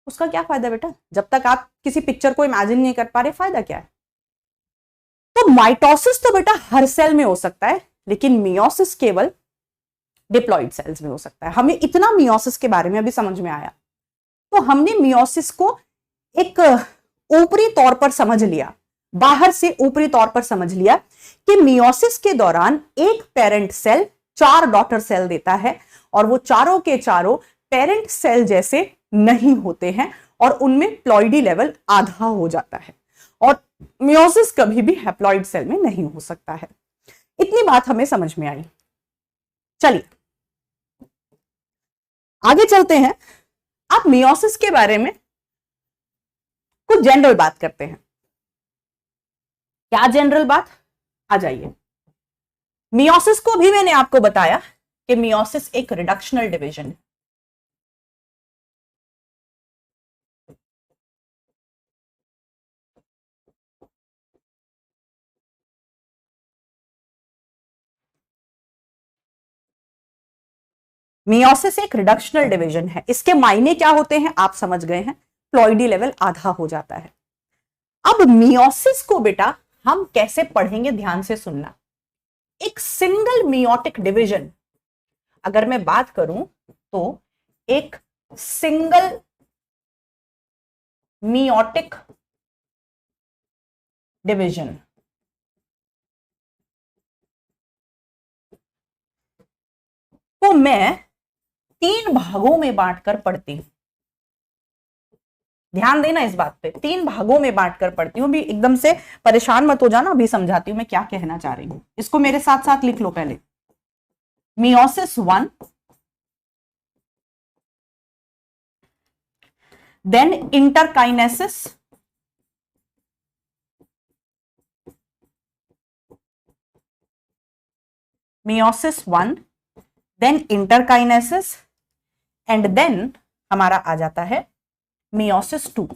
उसका क्या फायदा बेटा, जब तक आप किसी पिक्चर को इमेजिन नहीं कर पा रहे, फायदा क्या है। तो माइटोसिस तो बेटा हर सेल में हो सकता है, लेकिन मियोसिस केवल डिप्लॉइड सेल्स में हो सकता है। हमें इतना मियोसिस के बारे में अभी समझ में आया, तो हमने मियोसिस को एक ऊपरी तौर पर समझ लिया, बाहर से ऊपरी तौर पर समझ लिया कि मियोसिस के दौरान एक पेरेंट सेल 4 डॉटर सेल देता है, और वो चारों के चारों पेरेंट सेल जैसे नहीं होते हैं, और उनमें प्लॉइडी लेवल आधा हो जाता है, और मियोसिस कभी भी हैप्लॉइड सेल में नहीं हो सकता है। इतनी बात हमें समझ में आई। चलिए आगे चलते हैं। आप मियोसिस के बारे में कुछ जनरल बात करते हैं। क्या जनरल बात, आ जाइए। मियोसिस को भी मैंने आपको बताया कि मियोसिस एक रिडक्शनल डिवीजन है। मियोसिस एक रिडक्शनल डिवीजन है। इसके मायने क्या होते हैं आप समझ गए हैं, प्लॉइडी लेवल आधा हो जाता है। अब मियोसिस को बेटा हम कैसे पढ़ेंगे, ध्यान से सुनना। एक सिंगल मियोटिक डिवीजन अगर मैं बात करूं, तो एक सिंगल मियोटिक डिवीजन को मैं 3 भागों में बांटकर पढ़ती हूं। ध्यान देना इस बात पे, 3 भागों में बांटकर पढ़ती हूं। अभी एकदम से परेशान मत हो जाना, अभी समझाती हूं मैं क्या कहना चाह रही हूं। इसको मेरे साथ साथ लिख लो पहले। Meiosis 1, then interkinesis, meiosis 1, then interkinesis, and then हमारा आ जाता है मियोसिस 2।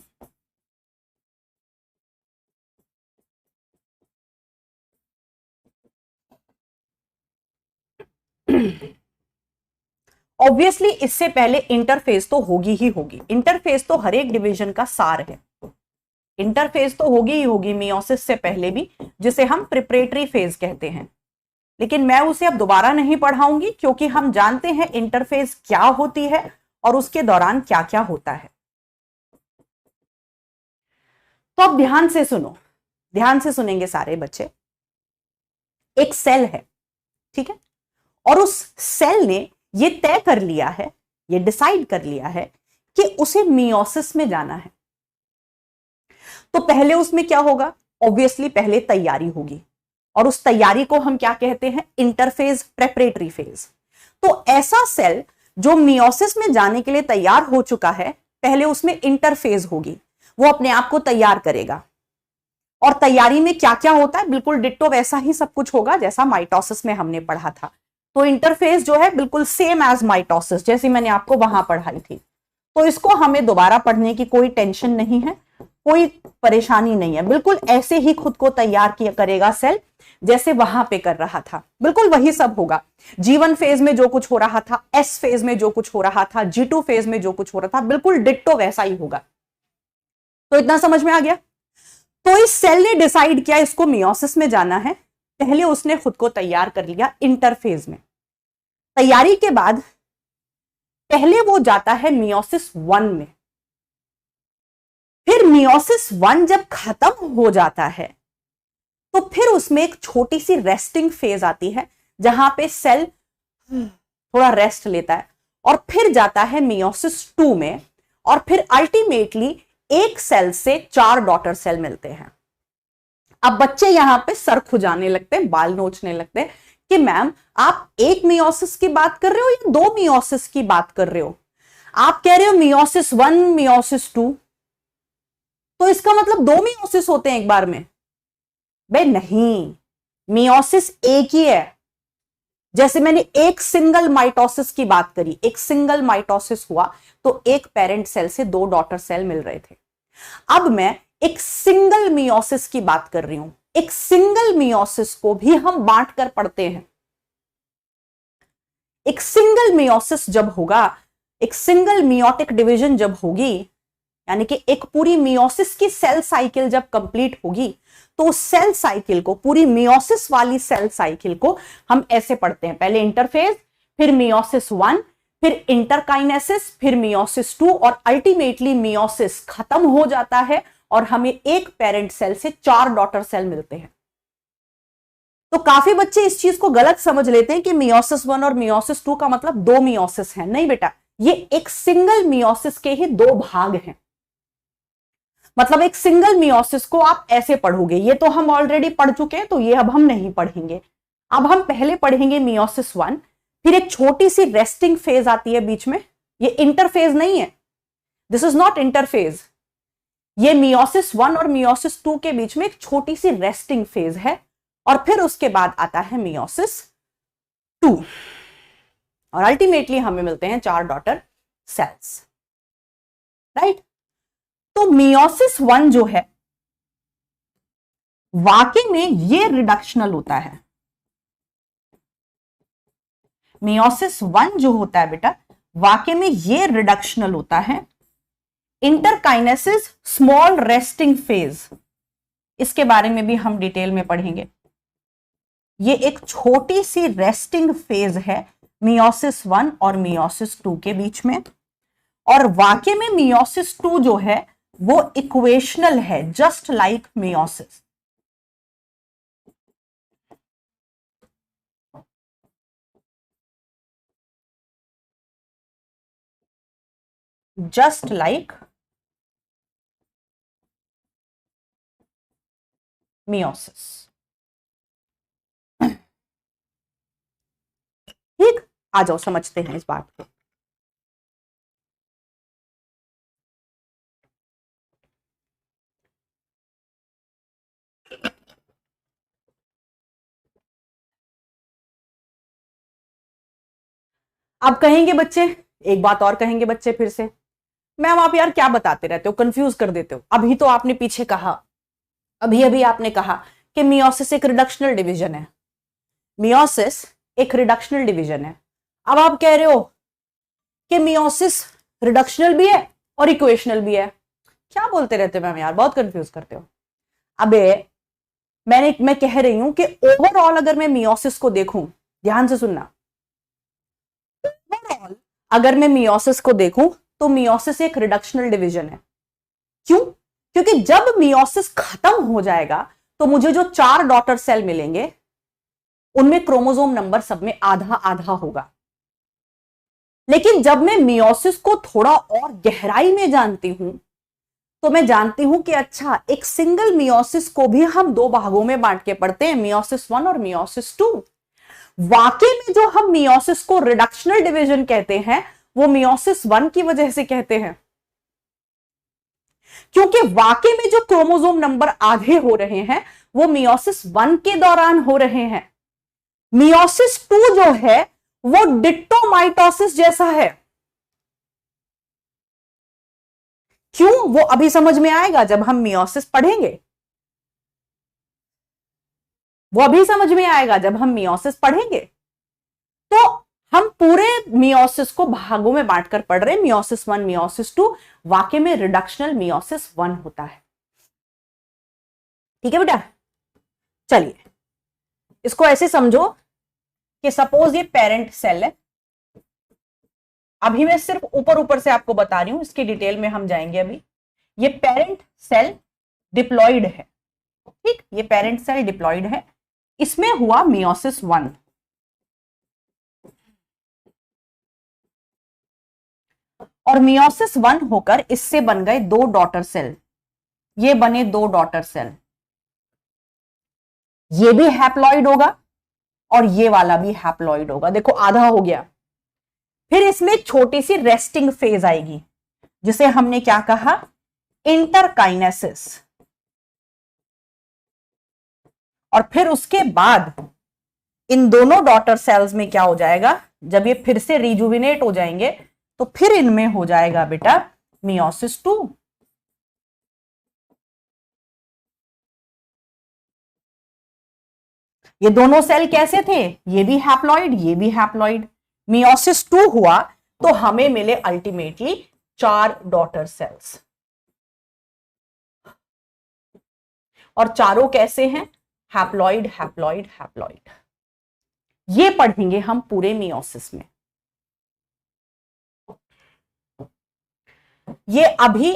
ऑब्वियसली इससे पहले इंटरफेस तो होगी ही होगी। इंटरफेस तो हर एक डिवीजन का सार है। इंटरफेस तो होगी ही होगी मियोसिस से पहले भी, जिसे हम प्रिपरेटरी फेज कहते हैं। लेकिन मैं उसे अब दोबारा नहीं पढ़ाऊंगी, क्योंकि हम जानते हैं इंटरफेस क्या होती है और उसके दौरान क्या क्या होता है। तो अब ध्यान से सुनो, ध्यान से सुनेंगे सारे बच्चे। एक सेल है, ठीक है, और उस सेल ने ये तय कर लिया है, ये डिसाइड कर लिया है कि उसे मियोसिस में जाना है। तो पहले उसमें क्या होगा, ऑब्वियसली पहले तैयारी होगी, और उस तैयारी को हम क्या कहते हैं, इंटरफेज, प्रेपरेटरी फेज। तो ऐसा सेल जो मियोसिस में जाने के लिए तैयार हो चुका है, पहले उसमें इंटरफेज होगी, वो अपने आप को तैयार करेगा। और तैयारी में क्या क्या होता है, बिल्कुल डिट्टो वैसा ही सब कुछ होगा जैसा माइटोसिस में हमने पढ़ा था। तो इंटरफेस जो है बिल्कुल सेम एज माइटोसिस, जैसी मैंने आपको वहां पढ़ाई थी। तो इसको हमें दोबारा पढ़ने की कोई टेंशन नहीं है, कोई परेशानी नहीं है। बिल्कुल ऐसे ही खुद को तैयार किया करेगा सेल जैसे वहां पे कर रहा था, बिल्कुल वही सब होगा। G1 फेज में जो कुछ हो रहा था, S फेज में जो कुछ हो रहा था, G2 फेज में जो कुछ हो रहा था, बिल्कुल डिट्टो वैसा ही होगा। तो इतना समझ में आ गया। तो इस सेल ने डिसाइड किया इसको मियोसिस में जाना है, पहले उसने खुद को तैयार कर लिया इंटरफेज में। तैयारी के बाद पहले वो जाता है मियोसिस 1 में। फिर मियोसिस 1 जब खत्म हो जाता है, तो फिर उसमें एक छोटी सी रेस्टिंग फेज आती है, जहां पे सेल थोड़ा रेस्ट लेता है और फिर जाता है मियोसिस 2 में, और फिर अल्टीमेटली एक सेल से 4 डॉटर सेल मिलते हैं। अब बच्चे यहां पे सर खुजाने लगते हैं, बाल नोचने लगते हैं कि मैम आप एक मियोसिस की बात कर रहे हो या 2 मियोसिस की बात कर रहे हो? आप कह रहे हो मियोसिस 1 मियोसिस 2, तो इसका मतलब 2 मियोसिस होते हैं एक बार में? बे नहीं, मियोसिस एक ही है। जैसे मैंने एक सिंगल माइटोसिस की बात करी, एक सिंगल माइटोसिस हुआ तो एक पेरेंट सेल से 2 डॉटर सेल मिल रहे थे। अब मैं एक सिंगल मियोसिस की बात कर रही हूं। एक सिंगल मियोसिस को भी हम बांट कर पढ़ते हैं। एक सिंगल मियोसिस जब होगा, एक सिंगल मियोटिक डिवीजन जब होगी, यानी कि एक पूरी मियोसिस की सेल साइकिल जब कंप्लीट होगी, तो सेल साइकिल को, पूरी मियोसिस वाली सेल साइकिल को हम ऐसे पढ़ते हैं। पहले इंटरफेज, फिर मियोसिस 1, फिर इंटरकाइनेसिस, फिर मियोसिस 2, और अल्टीमेटली मियोसिस खत्म हो जाता है और हमें एक पेरेंट सेल से 4 डॉटर सेल मिलते हैं। तो काफी बच्चे इस चीज को गलत समझ लेते हैं कि मियोसिस 1 और मियोसिस 2 का मतलब 2 मियोसिस है। नहीं बेटा, ये एक सिंगल मियोसिस के ही 2 भाग हैं। मतलब एक सिंगल मियोसिस को आप ऐसे पढ़ोगे, ये तो हम ऑलरेडी पढ़ चुके हैं, तो ये अब हम नहीं पढ़ेंगे। अब हम पहले पढ़ेंगे मियोसिस 1, फिर एक छोटी सी रेस्टिंग फेज आती है बीच में। ये इंटरफेज नहीं है, दिस इज नॉट इंटरफेज। ये मियोसिस 1 और मियोसिस 2 के बीच में एक छोटी सी रेस्टिंग फेज है, और फिर उसके बाद आता है मियोसिस 2, और अल्टीमेटली हमें मिलते हैं 4 डॉटर सेल्स, राइट। तो मियोसिस 1 जो है वाकई में ये रिडक्शनल होता है। मियोसिस 1 जो होता है बेटा, वाकई में ये रिडक्शनल होता है। इंटरकाइनेसिस स्मॉल रेस्टिंग फेज, इसके बारे में भी हम डिटेल में पढ़ेंगे। ये एक छोटी सी रेस्टिंग फेज है मियोसिस 1 और मियोसिस 2 के बीच में, और वाकई में मियोसिस 2 जो है वो इक्वेशनल है, just like meiosis. Just like meiosis. ठीक, आ जाओ समझते हैं इस बात को। अब कहेंगे बच्चे, एक बात और कहेंगे बच्चे फिर से, मैम आप यार क्या बताते रहते हो, कंफ्यूज कर देते हो। अभी तो आपने पीछे कहा, अभी अभी आपने कहा कि मियोसिस एक रिडक्शनल डिवीजन है। मियोसिस एक रिडक्शनल डिवीजन है। अब आप कह रहे हो कि मियोसिस रिडक्शनल भी है और इक्वेशनल भी है। क्या बोलते रहते हो मैम यार, बहुत कंफ्यूज करते हो। अबे मैं कह रही हूं कि ओवरऑल अगर मैं मियोसिस को देखूं, ध्यान से सुनना, ओवरऑल अगर मैं मियोसिस को देखूं तो मियोसिस एक रिडक्शनल डिवीजन है। क्यों? क्योंकि जब मियोसिस खत्म हो जाएगा तो मुझे जो 4 डॉटर सेल मिलेंगे उनमें क्रोमोसोम नंबर सब में आधा आधा होगा। लेकिन जब मैं मियोसिस को थोड़ा और गहराई में जानती हूं तो मैं जानती हूं कि अच्छा, एक सिंगल मियोसिस को भी हम 2 भागों में बांट के पढ़ते हैं, मियोसिस 1 और मियोसिस 2। वाकई में जो हम मियोसिस को रिडक्शनल डिवीजन कहते हैं वो मियोसिस 1 की वजह से कहते हैं, क्योंकि वाकई में जो क्रोमोसोम नंबर आधे हो रहे हैं वो मियोसिस 1 के दौरान हो रहे हैं। मियोसिस 2 जो है वो डिट्टो माइटोसिस जैसा है। क्यों? वो अभी समझ में आएगा जब हम मियोसिस पढ़ेंगे। वो अभी समझ में आएगा जब हम मियोसिस पढ़ेंगे। तो हम पूरे मियोसिस को भागों में बांटकर पढ़ रहे हैं, मियोसिस 1 मियोसिस 2। वाकई में रिडक्शनल मियोसिस 1 होता है। ठीक है बेटा, चलिए इसको ऐसे समझो कि सपोज ये पेरेंट सेल है। अभी मैं सिर्फ ऊपर ऊपर से आपको बता रही हूं, इसकी डिटेल में हम जाएंगे अभी। ये पेरेंट सेल डिप्लॉइड है, ठीक, ये पेरेंट सेल डिप्लॉइड है। इसमें हुआ मियोसिस 1। और मियोसिस 1 होकर इससे बन गए 2 डॉटर सेल, ये बने 2 डॉटर सेल, ये भी हैप्लॉइड होगा और ये वाला भी हैप्लॉइड होगा। देखो आधा हो गया। फिर इसमें एक छोटी सी रेस्टिंग फेज आएगी जिसे हमने क्या कहा, इंटरकाइनेसिस। और फिर उसके बाद इन दोनों डॉटर सेल्स में क्या हो जाएगा, जब ये फिर से रिजुविनेट हो जाएंगे तो फिर इनमें हो जाएगा बेटा मियोसिस 2। ये दोनों सेल कैसे थे, ये भी हैप्लॉइड ये भी हैप्लॉइड। मियोसिस 2 हुआ तो हमें मिले अल्टीमेटली 4 डॉटर सेल्स। और चारों कैसे हैं, हैप्लॉइड हैप्लॉइड हैप्लॉइड। ये पढ़ेंगे हम पूरे मियोसिस में। ये अभी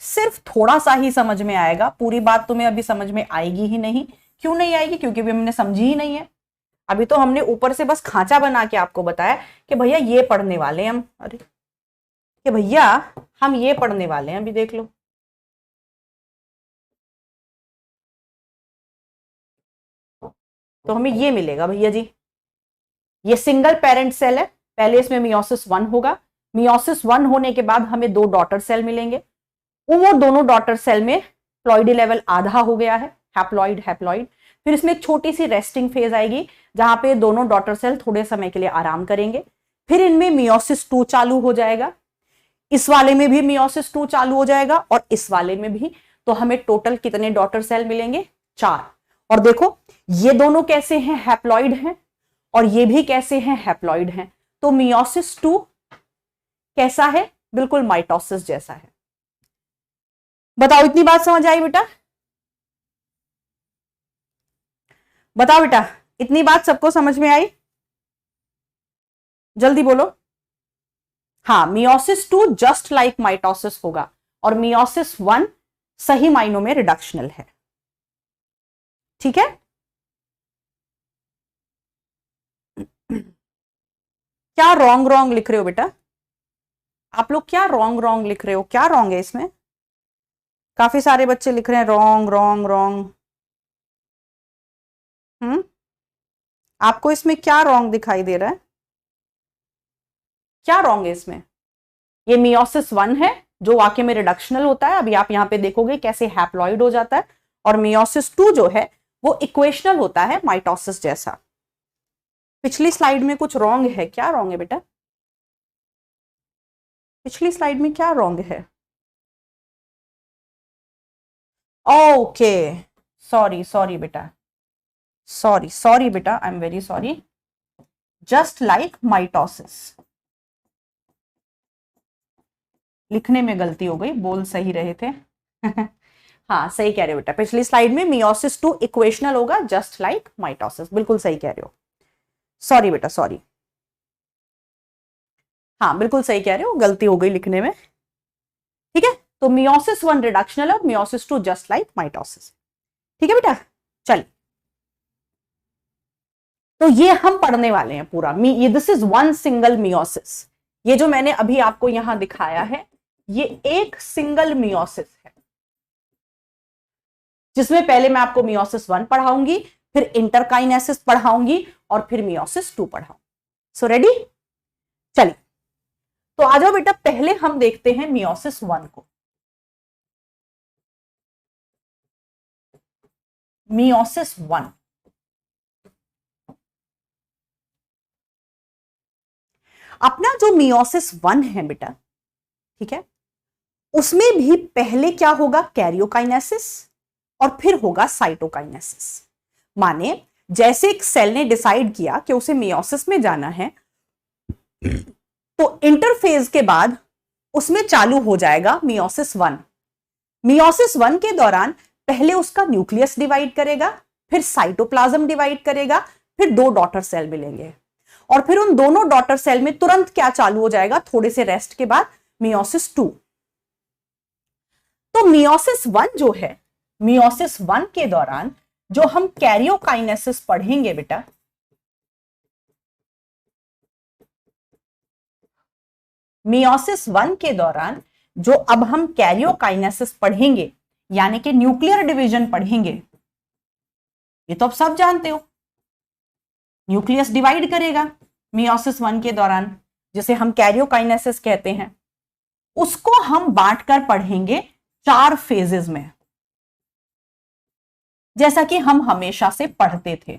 सिर्फ थोड़ा सा ही समझ में आएगा, पूरी बात तुम्हें अभी समझ में आएगी ही नहीं। क्यों नहीं आएगी, क्योंकि अभी हमने समझी ही नहीं है। अभी तो हमने ऊपर से बस खांचा बना के आपको बताया कि भैया ये पढ़ने वाले हैं हम, अरे कि भैया हम ये पढ़ने वाले हैं, अभी देख लो। तो हमें ये मिलेगा भैया जी, ये सिंगल पेरेंट सेल है, पहले इसमें मियोसिस 1 होगा, मियोसिस 1 होने के बाद हमें 2 डॉटर सेल मिलेंगे। वो दोनों डॉटर सेल में प्लॉइडी लेवल आधा हो गया है, हैप्लॉइड हैप्लॉइड। फिर इसमें एक छोटी सी रेस्टिंग फेज आएगी जहां पे दोनों डॉटर सेल थोड़े समय के लिए आराम करेंगे। फिर इनमें मियोसिस 2 चालू हो जाएगा, इस वाले में भी मियोसिस 2 चालू हो जाएगा और इस वाले में भी। तो हमें टोटल कितने डॉटर सेल मिलेंगे, 4। और देखो ये दोनों कैसे हैं, हैप्लॉइड हैं, और ये भी कैसे हैं, हैप्लॉइड हैं। तो मियोसिस 2 कैसा है, बिल्कुल माइटोसिस जैसा है। बताओ इतनी बात समझ आई बेटा, बताओ बेटा इतनी बात सबको समझ में आई, जल्दी बोलो। हाँ, मियोसिस 2 जस्ट लाइक माइटोसिस होगा और मियोसिस 1 सही मायनों में रिडक्शनल है। ठीक है, क्या रॉन्ग रॉन्ग लिख रहे हो बेटा, आप लोग क्या रॉन्ग रॉन्ग लिख रहे हो, क्या रॉन्ग है इसमें? काफी सारे बच्चे लिख रहे हैं रॉन्ग रॉन्ग रॉन्ग। आपको इसमें क्या रॉन्ग दिखाई दे रहा है, क्या रॉन्ग है इसमें? ये मियोसिस 1 है जो वाकई में रिडक्शनल होता है, अभी आप यहां पे देखोगे कैसे हैप्लॉइड हो जाता है। और मियोसिस 2 जो है वो इक्वेशनल होता है माइटोसिस जैसा। पिछली स्लाइड में कुछ रॉन्ग है, क्या रॉन्ग है बेटा, पिछली स्लाइड में क्या रॉन्ग है? ओके, सॉरी सॉरी बेटा, सॉरी सॉरी बेटा, I am very sorry. Just like mitosis लिखने में गलती हो गई, बोल सही रहे थे। हाँ सही कह रहे हो बेटा, पिछली स्लाइड में मियोसिस 2 इक्वेशनल होगा जस्ट लाइक माइटोसिस, बिल्कुल सही कह रहे हो। सॉरी बेटा सॉरी, हाँ बिल्कुल सही कह रहे हो, गलती हो गई लिखने में। ठीक है, तो मियोसिस 1 रिडक्शनल और मियोसिस 2 जस्ट लाइक माइटोसिस। ठीक है बेटा, चलिए तो ये हम पढ़ने वाले हैं पूरा। ये this is one single meiosis. ये जो मैंने अभी आपको यहां दिखाया है ये एक सिंगल मियोसिस है, जिसमें पहले मैं आपको मियोसिस 1 पढ़ाऊंगी, फिर इंटरकाइनेसिस पढ़ाऊंगी और फिर मियोसिस 2 पढ़ाऊंगी। सो रेडी, चलिए तो आ जाओ बेटा, पहले हम देखते हैं मियोसिस 1 को। मियोसिस 1, अपना जो मियोसिस 1 है बेटा, ठीक है, उसमें भी पहले क्या होगा, कैरियोकाइनेसिस और फिर होगा साइटोकाइनेसिस। माने जैसे एक सेल ने डिसाइड किया कि उसे मियोसिस में जाना है तो इंटरफेज के बाद उसमें चालू हो जाएगा मियोसिस 1। मियोसिस 1 के दौरान पहले उसका न्यूक्लियस डिवाइड करेगा, फिर साइटोप्लाज्म डिवाइड करेगा, फिर 2 डॉटर सेल मिलेंगे और फिर उन दोनों डॉटर सेल में तुरंत क्या चालू हो जाएगा, थोड़े से रेस्ट के बाद, मियोसिस 2। तो मियोसिस 1 जो है, मियोसिस 1 के दौरान जो हम कैरियोकाइनेसिस पढ़ेंगे बेटा, मियोसिस 1 के दौरान जो अब हम कैरियोकाइनेसिस पढ़ेंगे, यानी कि न्यूक्लियर डिवीजन पढ़ेंगे, ये तो आप सब जानते हो, न्यूक्लियस डिवाइड करेगा मियोसिस 1 के दौरान, जिसे हम कैरियोकाइनेसिस कहते हैं। उसको हम बांटकर पढ़ेंगे 4 फेजेस में, जैसा कि हम हमेशा से पढ़ते थे।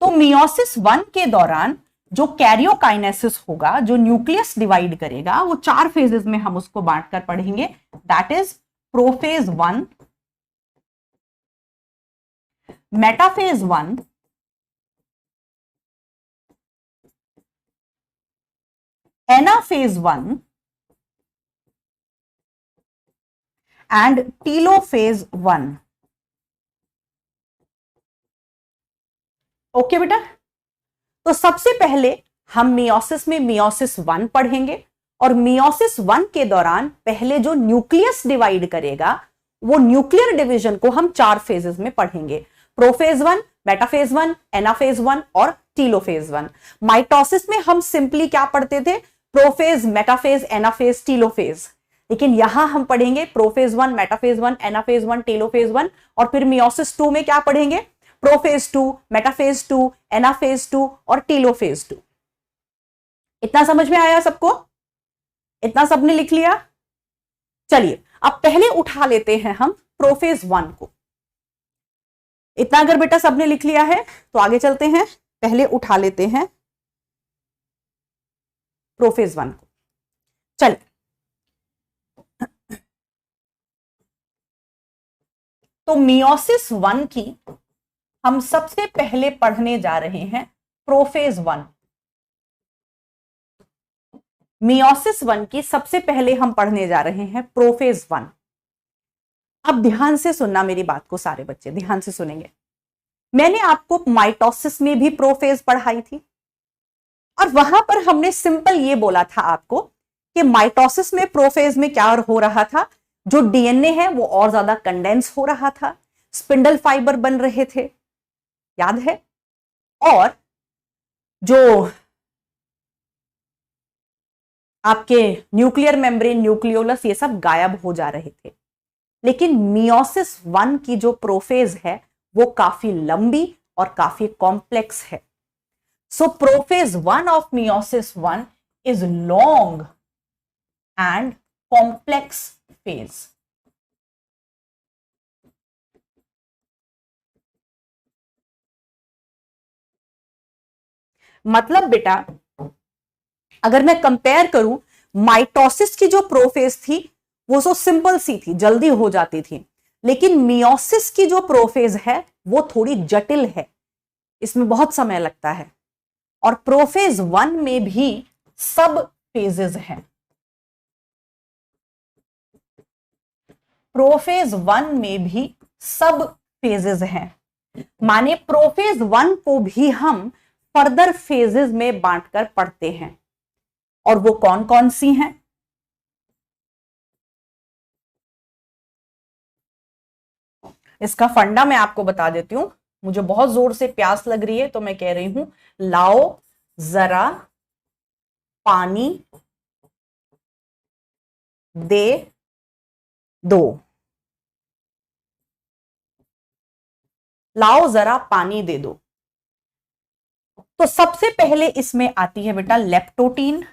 तो मियोसिस 1 के दौरान जो कैरियोकाइनेसिस होगा, जो न्यूक्लियस डिवाइड करेगा, वो 4 फेजेस में हम उसको बांटकर पढ़ेंगे। That is prophase 1, metaphase 1, anaphase 1 and telophase 1। Okay बेटा, तो सबसे पहले हम मियोसिस में मियोसिस 1 पढ़ेंगे, और मियोसिस 1 के दौरान पहले जो न्यूक्लियस डिवाइड करेगा, वो न्यूक्लियर डिवीजन को हम 4 फेजेस में पढ़ेंगे। प्रोफेज 1, मेटाफेज 1, एनाफेज 1 और टीलोफेज 1। माइटोसिस में हम सिंपली क्या पढ़ते थे? Prophase, metaphase, anaphase, telophase. लेकिन यहां हम पढ़ेंगे प्रोफेज 1, मेटाफेज 1, एनाफेज 1, टीलोफेज 1, और फिर मियोसिस 2 में क्या पढ़ेंगे? प्रोफेज 2, मेटाफेज 2, एनाफेज 2 और टीलोफेज 2। इतना समझ में आया सबको? इतना सबने लिख लिया? चलिए अब पहले उठा लेते हैं हम प्रोफेज 1 को। इतना अगर बेटा सबने लिख लिया है तो आगे चलते हैं, पहले उठा लेते हैं प्रोफेज 1 को। चलिए, तो मियोसिस 1 की हम सबसे पहले पढ़ने जा रहे हैं प्रोफेज 1। मियोसिस 1 की सबसे पहले हम पढ़ने जा रहे हैं प्रोफेज 1। अब ध्यान से सुनना मेरी बात को, सारे बच्चे ध्यान से सुनेंगे। मैंने आपको माइटोसिस में भी प्रोफेज पढ़ाई थी, और वहां पर हमने सिंपल ये बोला था आपको कि माइटोसिस में प्रोफेज में क्या हो रहा था? जो डीएनए है वो और ज्यादा कंडेंस हो रहा था, स्पिंडल फाइबर बन रहे थे, याद है? और जो आपके न्यूक्लियर मेम्ब्रेन, न्यूक्लियोलस, ये सब गायब हो जा रहे थे। लेकिन मियोसिस 1 की जो प्रोफेज है वो काफी लंबी और काफी कॉम्प्लेक्स है। So prophase 1 of meiosis 1 is long and complex phase. मतलब बेटा, अगर मैं कंपेयर करूं, माइटोसिस की जो प्रोफेज थी वो तो सिंपल सी थी, जल्दी हो जाती थी। लेकिन मियोसिस की जो प्रोफेज है वो थोड़ी जटिल है, इसमें बहुत समय लगता है। और प्रोफेज 1 में भी सब फेजेस हैं। प्रोफेज 1 में भी सब फेजेस हैं, माने प्रोफेज 1 को भी हम फर्दर फेजेस में बांटकर पढ़ते हैं। और वो कौन कौन सी हैं? इसका फंडा मैं आपको बता देती हूं। मुझे बहुत जोर से प्यास लग रही है तो मैं कह रही हूं, लाओ जरा पानी दे दो। लाओ जरा पानी दे दो। तो सबसे पहले इसमें आती है बेटा लेप्टोटीन।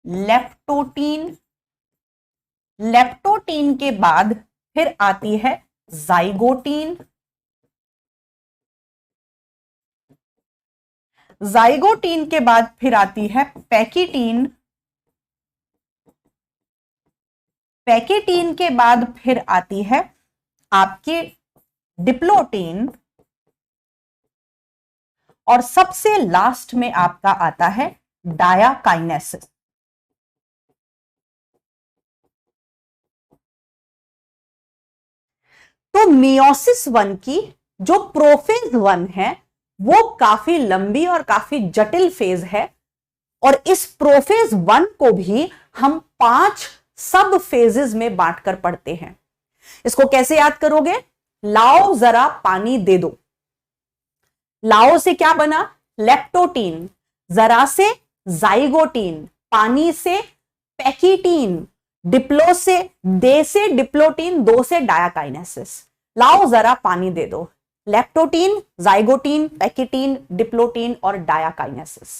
लेप्टोटीन, लेप्टोटीन के बाद फिर आती है जाइगोटीन। जाइगोटीन के बाद फिर आती है पैकिटीन। पैकिटीन के बाद फिर आती है आपकी डिप्लोटीन, और सबसे लास्ट में आपका आता है डायाकाइनेसिस। तो मियोसिस 1 की जो प्रोफेज 1 है वो काफी लंबी और काफी जटिल फेज है, और इस प्रोफेज 1 को भी हम 5 सब फेजेस में बांटकर पढ़ते हैं। इसको कैसे याद करोगे? लाओ जरा पानी दे दो। लाओ से क्या बना? लेप्टोटीन। जरा से जाइगोटीन, पानी से पैकिटीन, डिप्लो से दे से डिप्लोटीन, दो से डायाकाइनेसिस। लाओ जरा पानी दे दो। लेप्टोटीन, जाइगोटीन, पैकिटीन, डिप्लोटीन और डायाकाइनेसिस।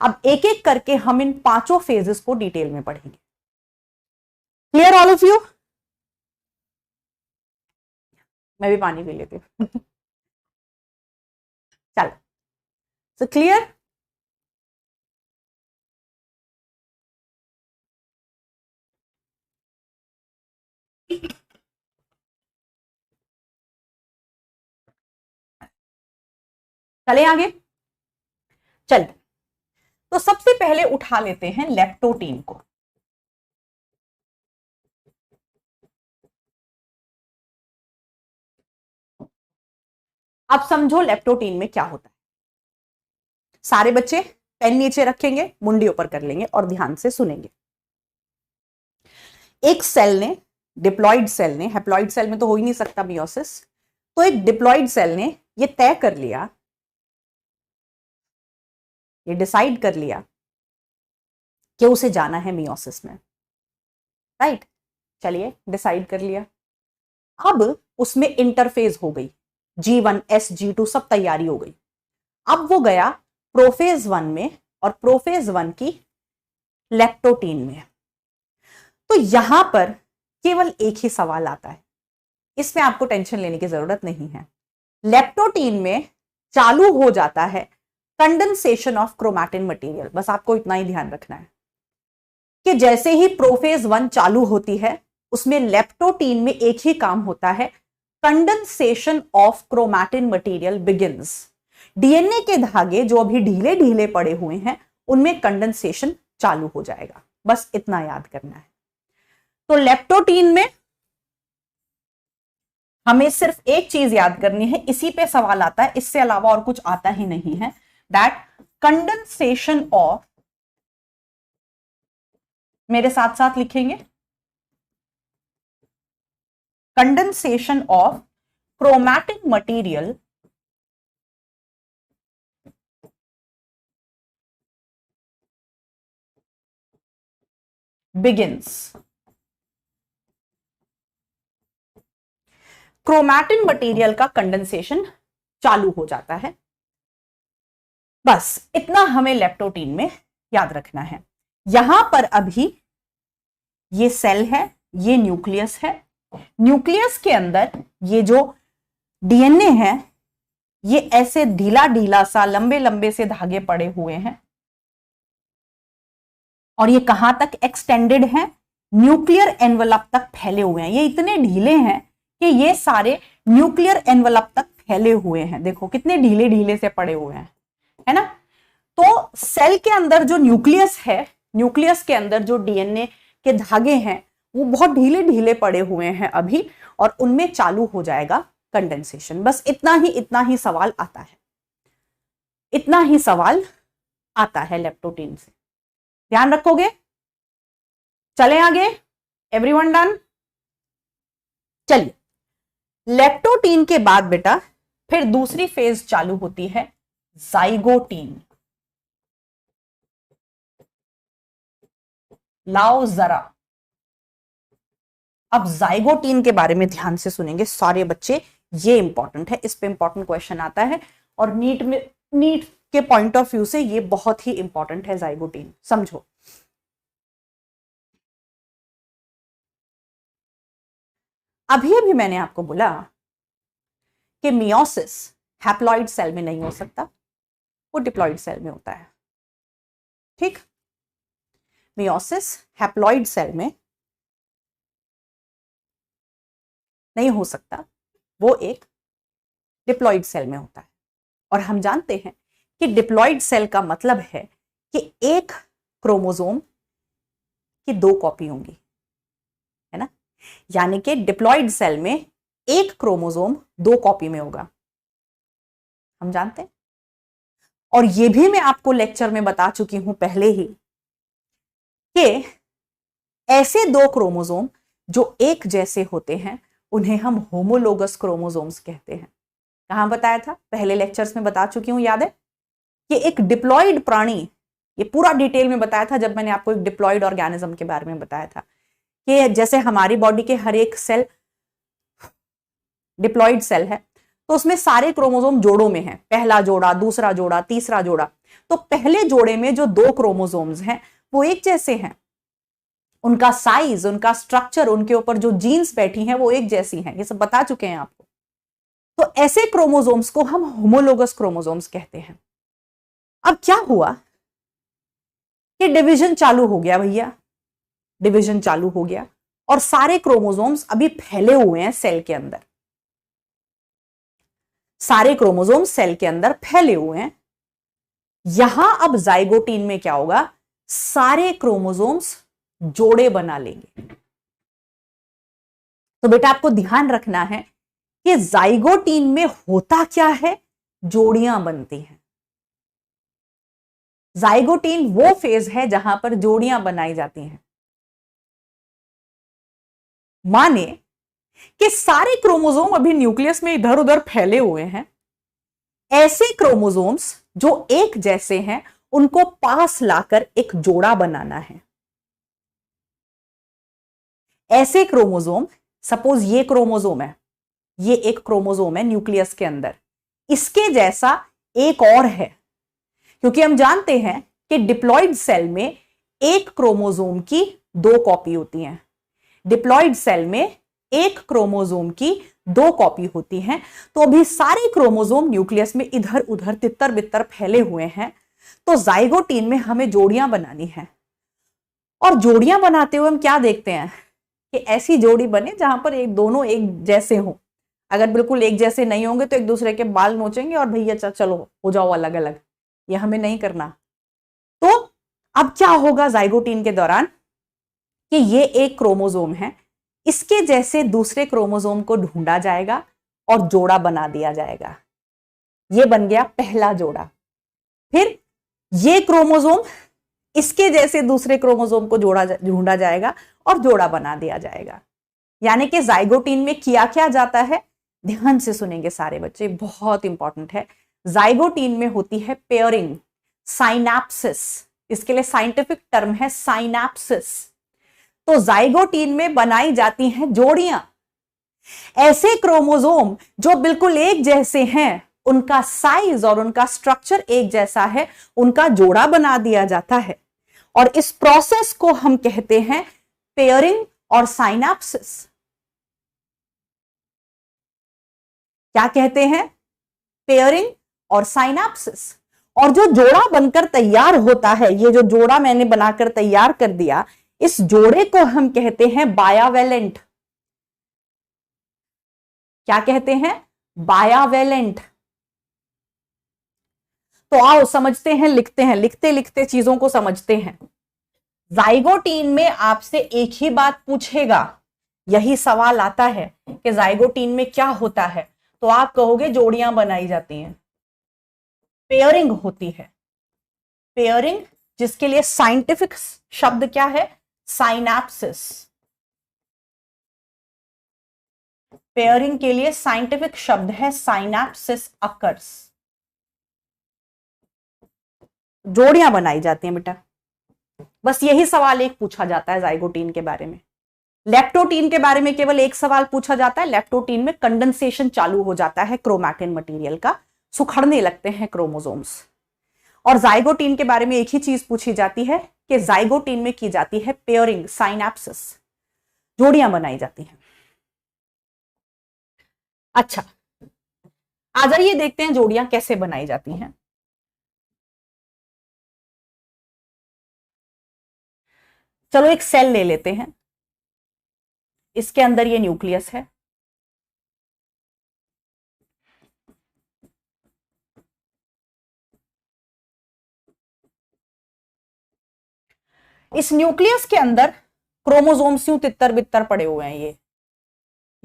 अब एक एक करके हम इन पांचों फेजेस को डिटेल में पढ़ेंगे। Clear all of you? मैं भी पानी पी लेती हूँ। चलो, सो क्लियर? चले आगे। चल, तो सबसे पहले उठा लेते हैं लेप्टोटीन को। अब समझो लेप्टोटीन में क्या होता है। सारे बच्चे पेन नीचे रखेंगे, मुंडी ऊपर कर लेंगे और ध्यान से सुनेंगे। एक सेल ने, डिप्लॉइड सेल ने, हैप्लॉइड सेल में तो हो ही नहीं सकता मियोसिस, तो एक डिप्लॉइड सेल ने ये तय कर लिया, ये डिसाइड कर लिया कि उसे जाना है मियोसिस में, राइट? चलिए, डिसाइड कर लिया। अब उसमें इंटरफेज हो गई, G1 S G2 सब तैयारी हो गई। अब वो गया प्रोफेज 1 में और प्रोफेज 1 की लेप्टोटीन में। तो यहां पर केवल एक ही सवाल आता है, इसमें आपको टेंशन लेने की जरूरत नहीं है। लेप्टोटीन में चालू हो जाता है कंडेंसेशन ऑफ क्रोमैटिन मटेरियल। बस आपको इतना ही ध्यान रखना है कि जैसे ही प्रोफेज 1 चालू होती है, उसमें लेप्टोटीन में एक ही काम होता है, condensation of chromatin material begins. DNA के धागे जो अभी ढीले ढीले पड़े हुए हैं, उनमें कंडेंसेशन चालू हो जाएगा। बस इतना याद करना है। तो लेप्टोटीन में हमें सिर्फ एक चीज याद करनी है, इसी पे सवाल आता है, इससे अलावा और कुछ आता ही नहीं है। दैट कंडेंसेशन ऑफ, मेरे साथ साथ लिखेंगे, condensation of chromatin material begins। Chromatin material का कंडेंसेशन चालू हो जाता है। बस इतना हमें लेप्टोटीन में याद रखना है। यहां पर अभी ये सेल है, ये न्यूक्लियस है। न्यूक्लियस के अंदर ये जो डीएनए है, ये ऐसे ढीला ढीला सा, लंबे लंबे से धागे पड़े हुए हैं और ये कहां तक एक्सटेंडेड है? न्यूक्लियर एनवलप तक फैले हुए हैं। ये इतने ढीले हैं कि ये सारे न्यूक्लियर एनवलप तक फैले हुए हैं। देखो कितने ढीले ढीले से पड़े हुए हैं, है ना? तो सेल के अंदर जो न्यूक्लियस है, न्यूक्लियस के अंदर जो डीएनए के धागे हैं, वो बहुत ढीले ढीले पड़े हुए हैं अभी, और उनमें चालू हो जाएगा कंडेंसेशन। बस इतना ही सवाल आता है, इतना ही सवाल आता है लेप्टोटीन से। ध्यान रखोगे? चले आगे। Everyone done? चलिए, लेप्टोटीन के बाद बेटा फिर दूसरी फेज चालू होती है, जाइगोटीन। लाओ जरा, अब जाइगोटीन के बारे में ध्यान से सुनेंगे सारे बच्चे, ये इंपॉर्टेंट है, इस पे इंपॉर्टेंट क्वेश्चन आता है और नीट के पॉइंट ऑफ व्यू से ये बहुत ही इंपॉर्टेंट है जाइगोटीन। समझो, अभी अभी मैंने आपको बोला कि मियोसिस हैप्लॉइड सेल में नहीं हो सकता, वो डिप्लॉइड सेल में होता है। ठीक, मियोसिस हैप्लॉइड सेल में नहीं हो सकता, वो एक डिप्लॉइड सेल में होता है। और हम जानते हैं कि डिप्लॉइड सेल का मतलब है कि एक क्रोमोसोम की दो कॉपी होंगी, है ना? यानी कि डिप्लॉइड सेल में एक क्रोमोसोम दो कॉपी में होगा, हम जानते हैं। और यह भी मैं आपको लेक्चर में बता चुकी हूं पहले ही कि ऐसे दो क्रोमोसोम जो एक जैसे होते हैं, उन्हें हम होमोलोगस क्रोमोसोम्स कहते हैं। कहां बताया था? पहले लेक्चर्स में बता चुकी हूं, याद है? कि एक डिप्लॉइड प्राणी ये पूरा डिटेल में बताया था जब मैंने आपको एक डिप्लॉयड ऑर्गेनिज्म के बारे में बताया था कि जैसे हमारी बॉडी के हर एक सेल डिप्लॉयड सेल है, तो उसमें सारे क्रोमोसोम जोड़ों में हैं, पहला जोड़ा, दूसरा जोड़ा, तीसरा जोड़ा। तो पहले जोड़े में जो 2 क्रोमोसोम्स हैं वो एक जैसे हैं, उनका साइज, उनका स्ट्रक्चर, उनके ऊपर जो जीन्स बैठी हैं वो एक जैसी हैं, ये सब बता चुके हैं आपको। तो ऐसे क्रोमोसोम्स को हम होमोलोगस क्रोमोसोम्स कहते हैं। अब क्या हुआ कि डिवीजन चालू हो गया भैया, डिवीजन चालू हो गया और सारे क्रोमोसोम्स अभी फैले हुए हैं सेल के अंदर, सारे क्रोमोसोम्स सेल के अंदर फैले हुए हैं। यहां अब जाइगोटीन में क्या होगा, सारे क्रोमोसोम्स जोड़े बना लेंगे। तो बेटा आपको ध्यान रखना है कि जाइगोटीन में होता क्या है, जोड़ियां बनती हैं। जाइगोटीन वो फेज है जहां पर जोड़ियां बनाई जाती हैं। माने कि सारे क्रोमोसोम अभी न्यूक्लियस में इधर उधर फैले हुए हैं, ऐसे क्रोमोसोम्स जो एक जैसे हैं उनको पास लाकर एक जोड़ा बनाना है। ऐसे क्रोमोसोम, सपोज ये क्रोमोसोम है, ये एक क्रोमोसोम है न्यूक्लियस के अंदर, इसके जैसा एक और है, क्योंकि हम जानते हैं कि डिप्लॉयड सेल में एक क्रोमोसोम की 2 कॉपी होती हैं। डिप्लॉयड सेल में एक क्रोमोसोम की 2 कॉपी होती हैं। तो अभी सारे क्रोमोसोम न्यूक्लियस में इधर उधर तितर बितर फैले हुए हैं। तो जाइगोटीन में हमें जोड़ियां बनानी है, और जोड़ियां बनाते हुए हम क्या देखते हैं कि ऐसी जोड़ी बने जहां पर दोनों एक जैसे हों। अगर बिल्कुल एक जैसे नहीं होंगे तो एक दूसरे के बाल नोचेंगे और भैया चलो हो जाओ अलग अलग, ये हमें नहीं करना। तो अब क्या होगा जाइगोटीन के दौरान कि ये एक क्रोमोसोम है, इसके जैसे दूसरे क्रोमोसोम को ढूंढा जाएगा और जोड़ा बना दिया जाएगा। ये बन गया पहला जोड़ा। फिर ये क्रोमोसोम, इसके जैसे दूसरे क्रोमोसोम को ढूंढा जाएगा और जोड़ा बना दिया जाएगा। यानी कि जाइगोटीन में किया क्या जाता है, ध्यान से सुनेंगे सारे बच्चे, बहुत इंपॉर्टेंट है। जाइगोटीन में होती है पेयरिंग, साइनैप्सिस, इसके लिए साइंटिफिक टर्म है साइनैप्सिस। तो जाइगोटीन में बनाई जाती हैं जोड़ियां। ऐसे क्रोमोसोम जो बिल्कुल एक जैसे हैं, उनका साइज और उनका स्ट्रक्चर एक जैसा है, उनका जोड़ा बना दिया जाता है। और इस प्रोसेस को हम कहते हैं पेयरिंग और साइनैप्सिस। क्या कहते हैं, पेयरिंग और साइनैप्सिस। और जो जोड़ा बनकर तैयार होता है, ये जो जोड़ा मैंने बनाकर तैयार कर दिया, इस जोड़े को हम कहते हैं बायावेलेंट। क्या कहते हैं, बायावेलेंट। तो आओ समझते हैं, लिखते हैं, लिखते लिखते चीजों को समझते हैं। जाइगोटीन में आपसे एक ही बात पूछेगा, यही सवाल आता है कि जाइगोटीन में क्या होता है, तो आप कहोगे जोड़ियां बनाई जाती हैं, पेयरिंग होती है। पेयरिंग, जिसके लिए साइंटिफिक शब्द क्या है, साइनैप्सिस। पेयरिंग के लिए साइंटिफिक शब्द है साइनैप्सिस अकर्स। जोड़ियां बनाई जाती हैं बेटा। बस यही सवाल एक पूछा जाता है जाइगोटीन के बारे में। लेप्टोटीन के बारे में केवल एक सवाल पूछा जाता है। लेप्टोटीन में कंडेंसेशन चालू हो जाता है क्रोमैटिन मटेरियल का, सुखड़ने लगते हैं क्रोमोसोम्स। और जाइगोटीन के बारे में एक ही चीज पूछी जाती है कि जाइगोटीन में की जाती है पेयरिंग, साइनैप्सिस, जोड़ियां बनाई जाती हैं। अच्छा, आ जाइए देखते हैं जोड़ियां कैसे बनाई जाती हैं। चलो एक सेल ले लेते हैं, इसके अंदर ये न्यूक्लियस है, इस न्यूक्लियस के अंदर क्रोमोसोम्स यूं तितर बितर पड़े हुए हैं।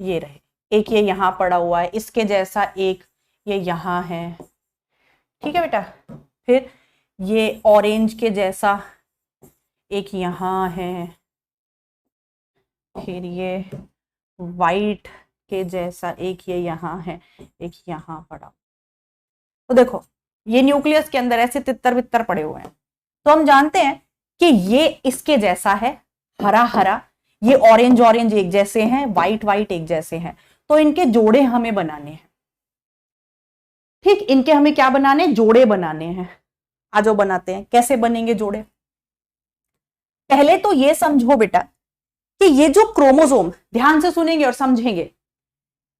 ये रहे, एक ये यहां पड़ा हुआ है, इसके जैसा एक ये यहां है, ठीक है बेटा। फिर ये ऑरेंज के जैसा एक यहां है, फिर ये वाइट के जैसा एक ये यहां है, एक यहां पड़ा। तो देखो ये न्यूक्लियस के अंदर ऐसे तितर बितर पड़े हुए हैं। तो हम जानते हैं कि ये इसके जैसा है, हरा हरा, ये ऑरेंज ऑरेंज एक जैसे हैं, व्हाइट व्हाइट एक जैसे हैं, तो इनके जोड़े हमें बनाने हैं। ठीक, इनके हमें क्या बनाने, जोड़े बनाने हैं। आ जाओ बनाते हैं। कैसे बनेंगे जोड़े? पहले तो ये समझो बेटा कि ये जो क्रोमोसोम, ध्यान से सुनेंगे और समझेंगे,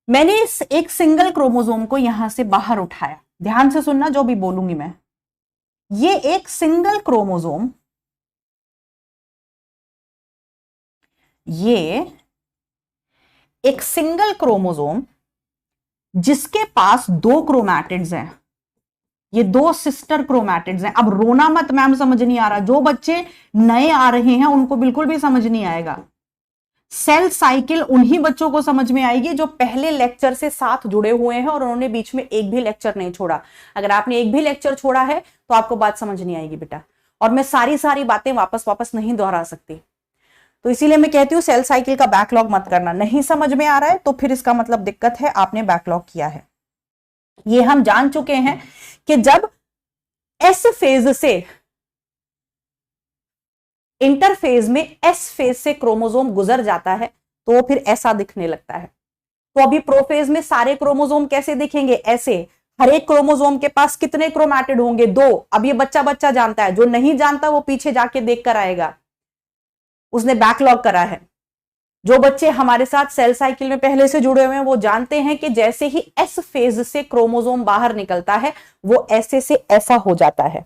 मैंने इस एक सिंगल क्रोमोसोम को यहां से बाहर उठाया, ध्यान से सुनना जो भी बोलूंगी मैं। ये एक सिंगल क्रोमोसोम, ये एक सिंगल क्रोमोसोम जिसके पास 2 क्रोमैटिड्स हैं, ये 2 सिस्टर क्रोमैटिड्स हैं। अब रोना मत मैम, समझ नहीं आ रहा, जो बच्चे नए आ रहे हैं उनको बिल्कुल भी समझ नहीं आएगा। सेल साइकिल उन्हीं बच्चों को समझ में आएगी जो पहले लेक्चर से साथ जुड़े हुए हैं और उन्होंने बीच में एक भी लेक्चर नहीं छोड़ा। अगर आपने एक भी लेक्चर छोड़ा है तो आपको बात समझ नहीं आएगी बेटा, और मैं सारी बातें वापस नहीं दोहरा सकती। तो इसीलिए मैं कहती हूं सेल साइकिल का बैकलॉग मत करना। नहीं समझ में आ रहा है तो फिर इसका मतलब दिक्कत है, आपने बैकलॉग किया है। ये हम जान चुके हैं कि जब एस फेज से इंटरफेज में एस फेज से क्रोमोसोम गुजर जाता है तो वो फिर ऐसा दिखने लगता है। तो अभी प्रोफेज में सारे क्रोमोसोम कैसे दिखेंगे, ऐसे। हर एक क्रोमोसोम के पास कितने क्रोमैटिड होंगे, 2। अब ये बच्चा जानता है, जो नहीं जानता वो पीछे जाके देख कर आएगा, उसने बैकलॉग करा है। जो बच्चे हमारे साथ सेल साइकिल में पहले से जुड़े हुए हैं वो जानते हैं कि जैसे ही एस फेज से क्रोमोसोम बाहर निकलता है वो ऐसे से ऐसा हो जाता है,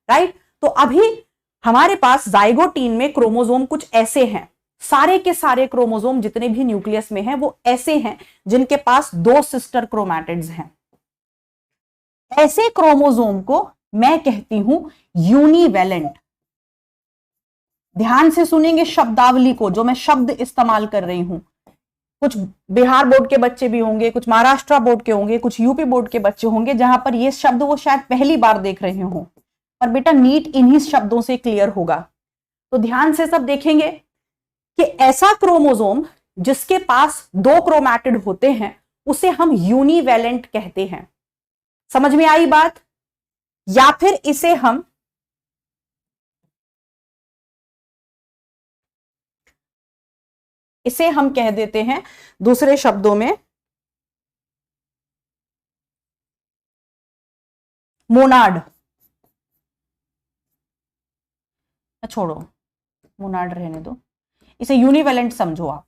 राइट। तो अभी हमारे पास जाइगोटीन में क्रोमोसोम कुछ ऐसे हैं, सारे के सारे क्रोमोसोम जितने भी न्यूक्लियस में हैं वो ऐसे हैं जिनके पास 2 सिस्टर क्रोमैटिड्स हैं। ऐसे क्रोमोसोम को मैं कहती हूं यूनिवैलेंट। ध्यान से सुनेंगे शब्दावली को, जो मैं शब्द इस्तेमाल कर रही हूं। कुछ बिहार बोर्ड के बच्चे भी होंगे, कुछ महाराष्ट्र बोर्ड के होंगे, कुछ यूपी बोर्ड के बच्चे होंगे जहां पर ये शब्द वो शायद पहली बार देख रहे हो, पर बेटा नीट इन्हीं शब्दों से क्लियर होगा। तो ध्यान से सब देखेंगे कि ऐसा क्रोमोसोम जिसके पास 2 क्रोमैटिड होते हैं उसे हम यूनिवैलेंट कहते हैं। समझ में आई बात? या फिर इसे हम कह देते हैं दूसरे शब्दों में मोनाड। छोड़ो, मोनाड रहने दो, इसे यूनिवैलेंट समझो आप।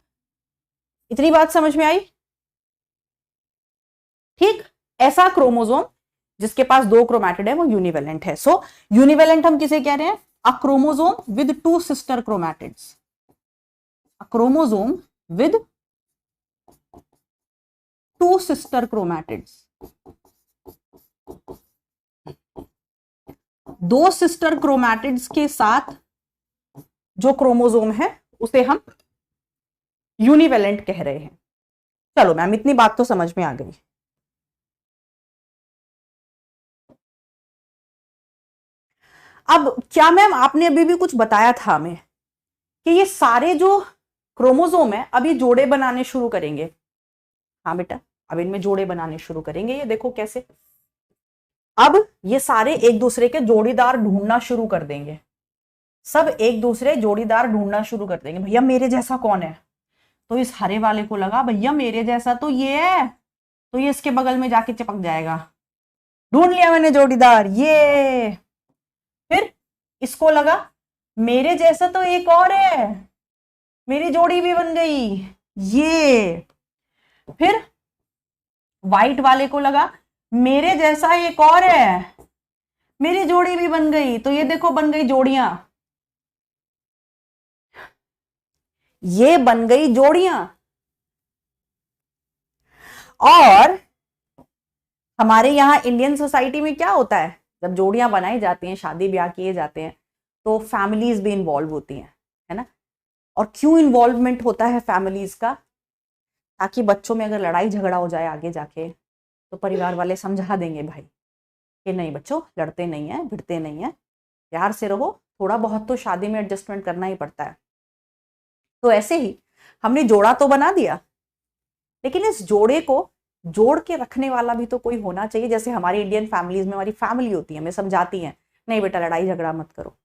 इतनी बात समझ में आई? ठीक, ऐसा क्रोमोसोम जिसके पास 2 क्रोमैटिड है वो यूनिवैलेंट है। सो यूनिवैलेंट हम किसे कह रहे हैं? A chromosome with 2 sister chromatids. A chromosome with 2 sister chromatids. 2 sister chromatids के साथ जो क्रोमोसोम है उसे हम यूनिवैलेंट कह रहे हैं। चलो मैम, इतनी बात तो समझ में आ गई। अब क्या मैम आपने अभी भी कुछ बताया था हमें कि ये सारे जो क्रोमोसोम है अभी जोड़े बनाने शुरू करेंगे? हाँ बेटा, अब इनमें जोड़े बनाने शुरू करेंगे। ये देखो कैसे, अब ये सारे एक दूसरे के जोड़ीदार ढूंढना शुरू कर देंगे। सब एक दूसरे जोड़ीदार ढूंढना शुरू कर देंगे। भैया मेरे जैसा कौन है? तो इस हरे वाले को लगा भैया मेरे जैसा तो ये है, तो ये इसके बगल में जाके चिपक जाएगा। ढूंढ लिया मैंने जोड़ीदार, ये। फिर इसको लगा मेरे जैसा तो एक और है, मेरी जोड़ी भी बन गई, ये। फिर व्हाइट वाले को लगा मेरे जैसा एक और है, मेरी जोड़ी भी बन गई, तो ये देखो बन गई जोड़ियां, ये बन गई जोड़ियां। और हमारे यहां इंडियन सोसाइटी में क्या होता है, जब जोड़ियां बनाई जाती हैं, शादी ब्याह किए जाते हैं, तो फैमिलीज भी इन्वॉल्व होती हैं, है ना। और क्यों इन्वॉल्वमेंट होता है फैमिलीज का? ताकि बच्चों में अगर लड़ाई झगड़ा हो जाए आगे जाके तो परिवार वाले समझा देंगे भाई कि नहीं बच्चों, लड़ते नहीं है, भिड़ते नहीं है, प्यार से रहो, थोड़ा बहुत तो शादी में एडजस्टमेंट करना ही पड़ता है। तो ऐसे ही हमने जोड़ा तो बना दिया, लेकिन इस जोड़े को जोड़ के रखने वाला भी तो कोई होना चाहिए। जैसे हमारी इंडियन फैमिलीज में हमारी फैमिली होती है, हमें समझाती हैं नहीं बेटा लड़ाई झगड़ा मत करो,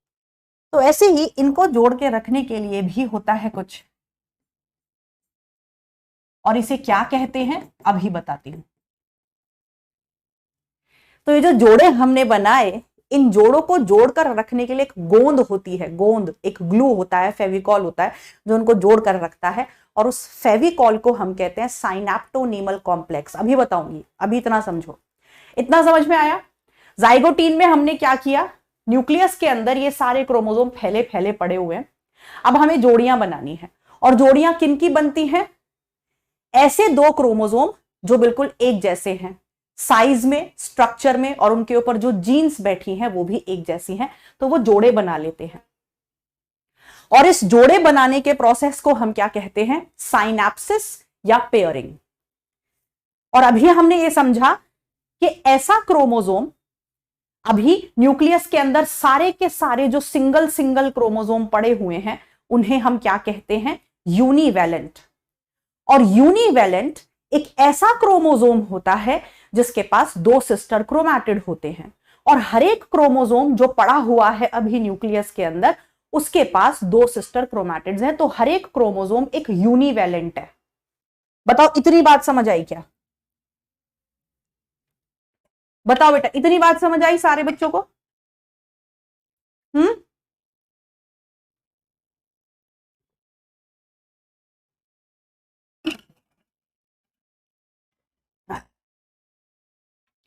तो ऐसे ही इनको जोड़ के रखने के लिए भी होता है कुछ, और इसे क्या कहते हैं अभी बताती हूं। तो ये जो जोड़े हमने बनाए, इन जोड़ों को जोड़कर रखने के लिए एक गोंद होती है, गोंद, एक ग्लू होता है, फेविकॉल होता है जो उनको जोड़कर रखता है, और उस फेविकॉल को हम कहते हैं साइनैप्टोनीमल कॉम्प्लेक्स। अभी बताऊंगी, अभी इतना समझो। इतना समझ में आया? जाइगोटीन में हमने क्या किया, न्यूक्लियस के अंदर ये सारे क्रोमोसोम फैले फैले पड़े हुए हैं। अब हमें जोड़ियां बनानी है, और जोड़ियां किनकी बनती हैं? ऐसे दो क्रोमोसोम जो बिल्कुल एक जैसे हैं, साइज में, स्ट्रक्चर में, और उनके ऊपर जो जीन्स बैठी हैं वो भी एक जैसी हैं, तो वो जोड़े बना लेते हैं। और इस जोड़े बनाने के प्रोसेस को हम क्या कहते हैं? साइनैप्सिस या पेयरिंग। और अभी हमने ये समझा कि ऐसा क्रोमोसोम, अभी न्यूक्लियस के अंदर सारे के सारे जो सिंगल सिंगल क्रोमोसोम पड़े हुए हैं उन्हें हम क्या कहते हैं? यूनिवैलेंट। और यूनिवैलेंट एक ऐसा क्रोमोसोम होता है जिसके पास दो सिस्टर क्रोमैटिड होते हैं, और हर एक क्रोमोसोम जो पड़ा हुआ है अभी न्यूक्लियस के अंदर उसके पास दो सिस्टर क्रोमैटिड्स हैं, तो हर एक क्रोमोसोम एक यूनिवैलेंट है। बताओ, इतनी बात समझ आई क्या? बताओ बेटा, इतनी बात समझ आई सारे बच्चों को? हम्म?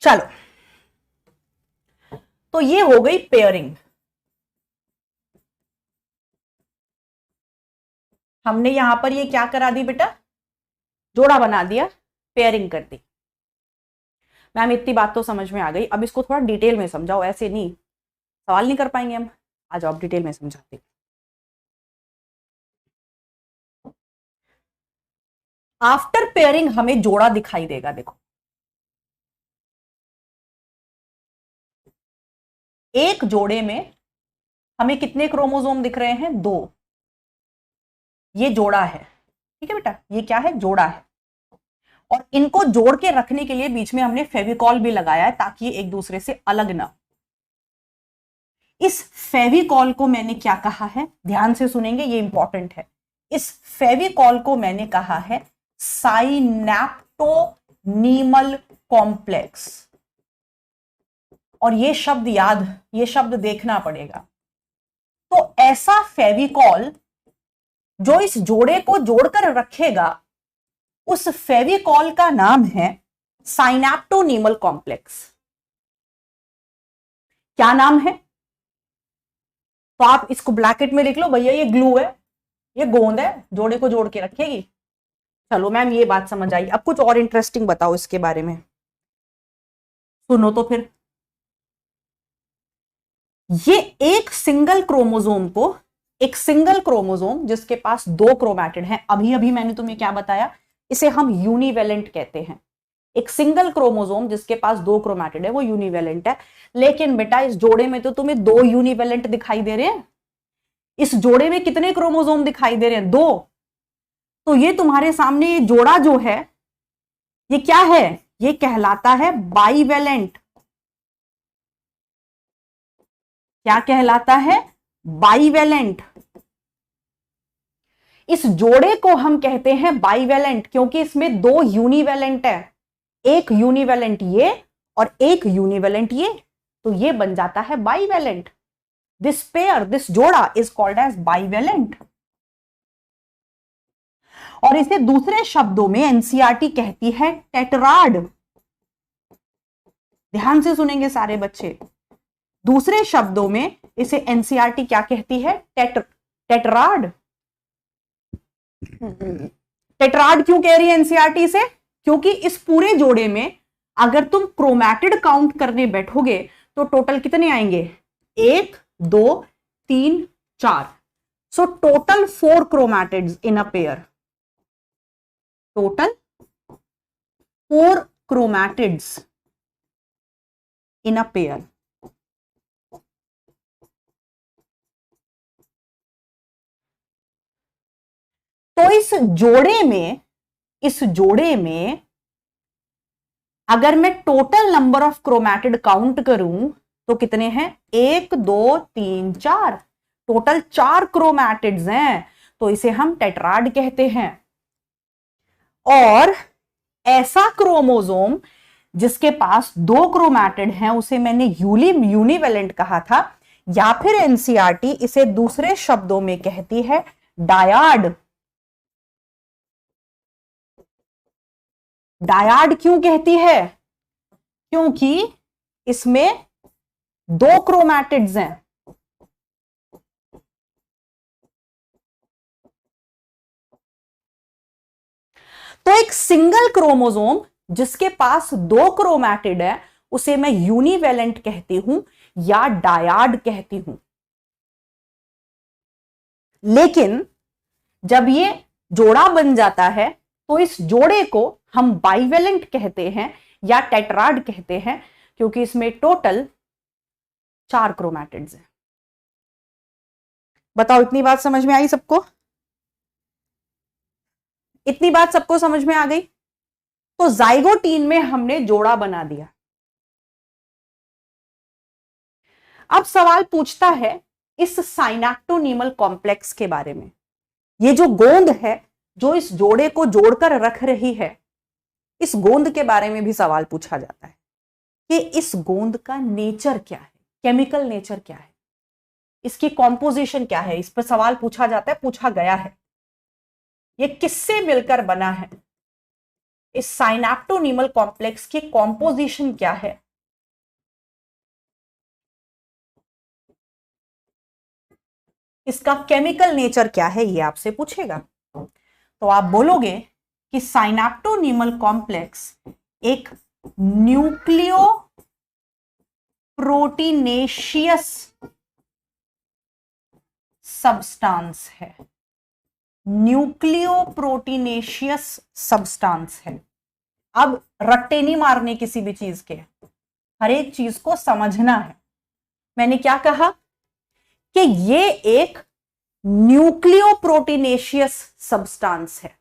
चलो, तो ये हो गई पेयरिंग। हमने यहां पर ये क्या करा दी बेटा? जोड़ा बना दिया, पेयरिंग कर दी। मैम इतनी बात तो समझ में आ गई, अब इसको थोड़ा डिटेल में समझाओ, ऐसे नहीं सवाल नहीं कर पाएंगे हम। आ जाओ, डिटेल में समझाते। आफ्टर पेयरिंग हमें जोड़ा दिखाई देगा। देखो, एक जोड़े में हमें कितने क्रोमोसोम दिख रहे हैं? दो। ये जोड़ा है, ठीक है बेटा, ये क्या है? जोड़ा है। और इनको जोड़ के रखने के लिए बीच में हमने फेविकॉल भी लगाया है ताकि ये एक दूसरे से अलग ना। इस फेविकॉल को मैंने क्या कहा है? ध्यान से सुनेंगे, ये इंपॉर्टेंट है। इस फेविकॉल को मैंने कहा है साइनैप्टोनीमल कॉम्प्लेक्स। और ये शब्द याद, ये शब्द देखना पड़ेगा। तो ऐसा फेविकॉल जो इस जोड़े को जोड़कर रखेगा, उस फेविकॉल का नाम है साइनैप्टोनीमल कॉम्प्लेक्स। क्या नाम है? तो आप इसको ब्रैकेट में लिख लो, भैया ये ग्लू है, ये गोंद है, जोड़े को जोड़ के रखेगी। चलो मैम, ये बात समझ आई। अब कुछ और इंटरेस्टिंग बताओ इसके बारे में, सुनो तो फिर। ये एक सिंगल क्रोमोसोम को, एक सिंगल क्रोमोसोम जिसके पास दो क्रोमैटिड हैं, अभी अभी मैंने तुम्हें क्या बताया? इसे हम यूनिवैलेंट कहते हैं। एक सिंगल क्रोमोसोम जिसके पास दो क्रोमैटिड है वो यूनिवैलेंट है। लेकिन बेटा इस जोड़े में तो तुम्हें दो यूनिवैलेंट दिखाई दे रहे हैं। इस जोड़े में कितने क्रोमोसोम दिखाई दे रहे हैं? दो। तो ये तुम्हारे सामने ये जोड़ा जो है, ये क्या है? ये कहलाता है बाइवैलेंट। क्या कहलाता है? बाइवैलेंट। इस जोड़े को हम कहते हैं बाइवैलेंट क्योंकि इसमें दो यूनिवैलेंट है, एक यूनिवैलेंट ये और एक यूनिवैलेंट ये, तो ये बन जाता है बाइवैलेंट। दिस पेयर, दिस जोड़ा इज कॉल्ड एज बाइवैलेंट। और इसे दूसरे शब्दों में एनसीईआरटी कहती है टेट्राड। ध्यान से सुनेंगे सारे बच्चे। दूसरे शब्दों में इसे एनसीईआरटी क्या कहती है? टेट्राड। टेट्राड क्यों कह रही है एनसीईआरटी से? क्योंकि इस पूरे जोड़े में अगर तुम क्रोमैटिड काउंट करने बैठोगे तो टोटल कितने आएंगे? 1 2 3 4। So total 4 chromatids in a pair. Total 4 chromatids in a pair. तो इस जोड़े में अगर मैं total number of chromatid count करूं तो कितने हैं? 1 2 3 4। टोटल 4 क्रोमैटिड्स हैं, तो इसे हम टेट्राड कहते हैं। और ऐसा क्रोमोसोम जिसके पास 2 क्रोमैटिड हैं उसे मैंने यूनिवेलेंट कहा था, या फिर एनसीईआरटी इसे दूसरे शब्दों में कहती है डायाड। डायाड क्यों कहती है? क्योंकि इसमें 2 क्रोमैटिड्स हैं। तो एक सिंगल क्रोमोसोम जिसके पास 2 क्रोमैटिड है उसे मैं यूनिवेलेंट कहती हूं या डायाड कहती हूं। लेकिन जब ये जोड़ा बन जाता है तो इस जोड़े को हम बाइवेलेंट कहते हैं या टेट्राड कहते हैं, क्योंकि इसमें टोटल 4 क्रोमैटिड्स हैं। बताओ, इतनी बात समझ में आई सबको? इतनी बात सबको समझ में आ गई? तो जाइगोटीन में हमने जोड़ा बना दिया। अब सवाल पूछता है इस साइनैक्टोनीमल कॉम्प्लेक्स के बारे में। ये जो गोंद है जो इस जोड़े को जोड़कर रख रही है, इस गोंद के बारे में भी सवाल पूछा जाता है कि इस गोंद का नेचर क्या है, केमिकल नेचर क्या है, इसकी कॉम्पोजिशन क्या है। इस पर सवाल पूछा जाता है, पूछा गया है। ये किससे मिलकर बना है, इस साइनैक्टोनीमल कॉम्प्लेक्स की कॉम्पोजिशन क्या है, इसका केमिकल नेचर क्या है, ये आपसे पूछेगा। तो आप बोलोगे कि साइनैक्टोनीमल कॉम्प्लेक्स एक न्यूक्लियो प्रोटीनेशियस सब्सटेंस है। न्यूक्लियो प्रोटीनेशियस सब्सटेंस है। अब रट्टे नहीं मारने किसी भी चीज के, हर एक चीज को समझना है। मैंने क्या कहा कि ये एक न्यूक्लियो प्रोटीनेशियस सब्सटेंस है।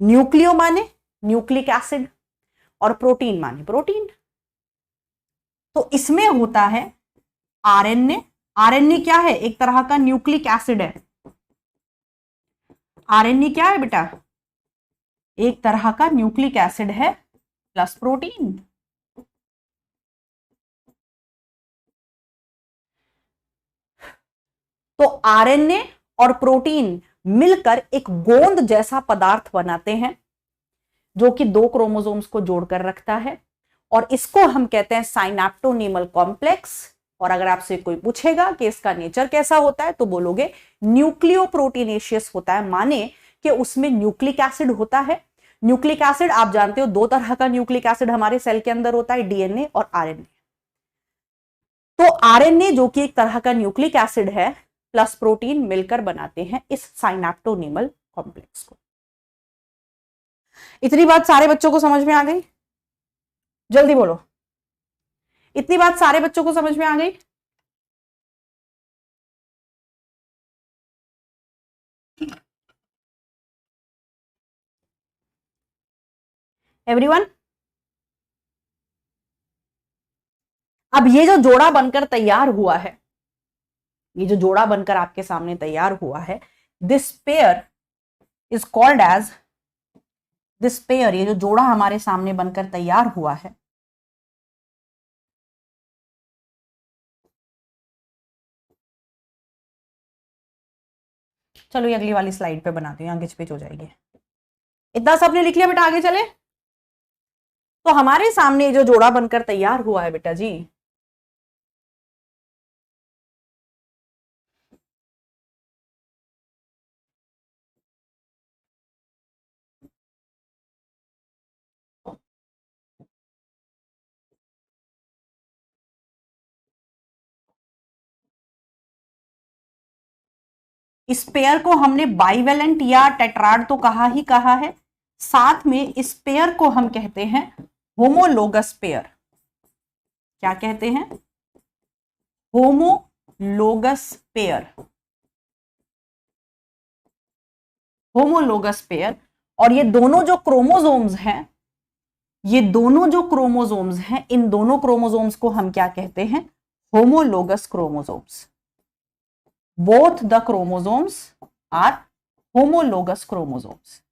न्यूक्लियो माने न्यूक्लिक एसिड और प्रोटीन माने प्रोटीन। तो इसमें होता है आरएनए। आरएनए क्या है? एक तरह का न्यूक्लिक एसिड है। आरएनए क्या है बेटा? एक तरह का न्यूक्लिक एसिड है प्लस प्रोटीन। तो आरएनए और प्रोटीन मिलकर एक गोंद जैसा पदार्थ बनाते हैं जो कि 2 क्रोमोसोम्स को जोड़कर रखता है, और इसको हम कहते हैं साइनैप्टोनीमल कॉम्प्लेक्स। और अगर आपसे कोई पूछेगा कि इसका नेचर कैसा होता है तो बोलोगे न्यूक्लियो प्रोटीनेशियस होता है, माने कि उसमें न्यूक्लिक एसिड होता है। न्यूक्लिक एसिड आप जानते हो 2 तरह का न्यूक्लिक एसिड हमारे सेल के अंदर होता है, डीएनए और आरएनए। तो आरएनए जो कि एक तरह का न्यूक्लिक एसिड है प्लस प्रोटीन मिलकर बनाते हैं इस साइनैप्टोनीमल कॉम्प्लेक्स को। इतनी बात सारे बच्चों को समझ में आ गई? जल्दी बोलो, इतनी बात सारे बच्चों को समझ में आ गई? एवरीवन? अब ये जो जोड़ा बनकर तैयार हुआ है, ये जो जोड़ा बनकर आपके सामने तैयार हुआ है, this pair is called as, this pair, ये जो जोड़ा हमारे सामने बनकर तैयार हुआ है, चलो ये अगली वाली स्लाइड पे बनाती हूँ, आगे पेज हो जाएगी। इतना सबने लिख लिया बेटा? आगे चले। तो हमारे सामने जो जोड़ा बनकर तैयार हुआ है बेटा जी, इस पेयर को हमने बाइवेलेंट या टेट्राड तो कहा ही कहा है, साथ में इस पेयर को हम कहते हैं होमोलोगस पेयर। क्या कहते हैं? Homologous pair. Homologous pair. और ये दोनों जो क्रोमोसोम्स हैं, ये दोनों जो क्रोमोसोम्स हैं, इन दोनों क्रोमोसोम्स को हम क्या कहते हैं? Homologous chromosomes. Both the chromosomes are homologous chromosomes.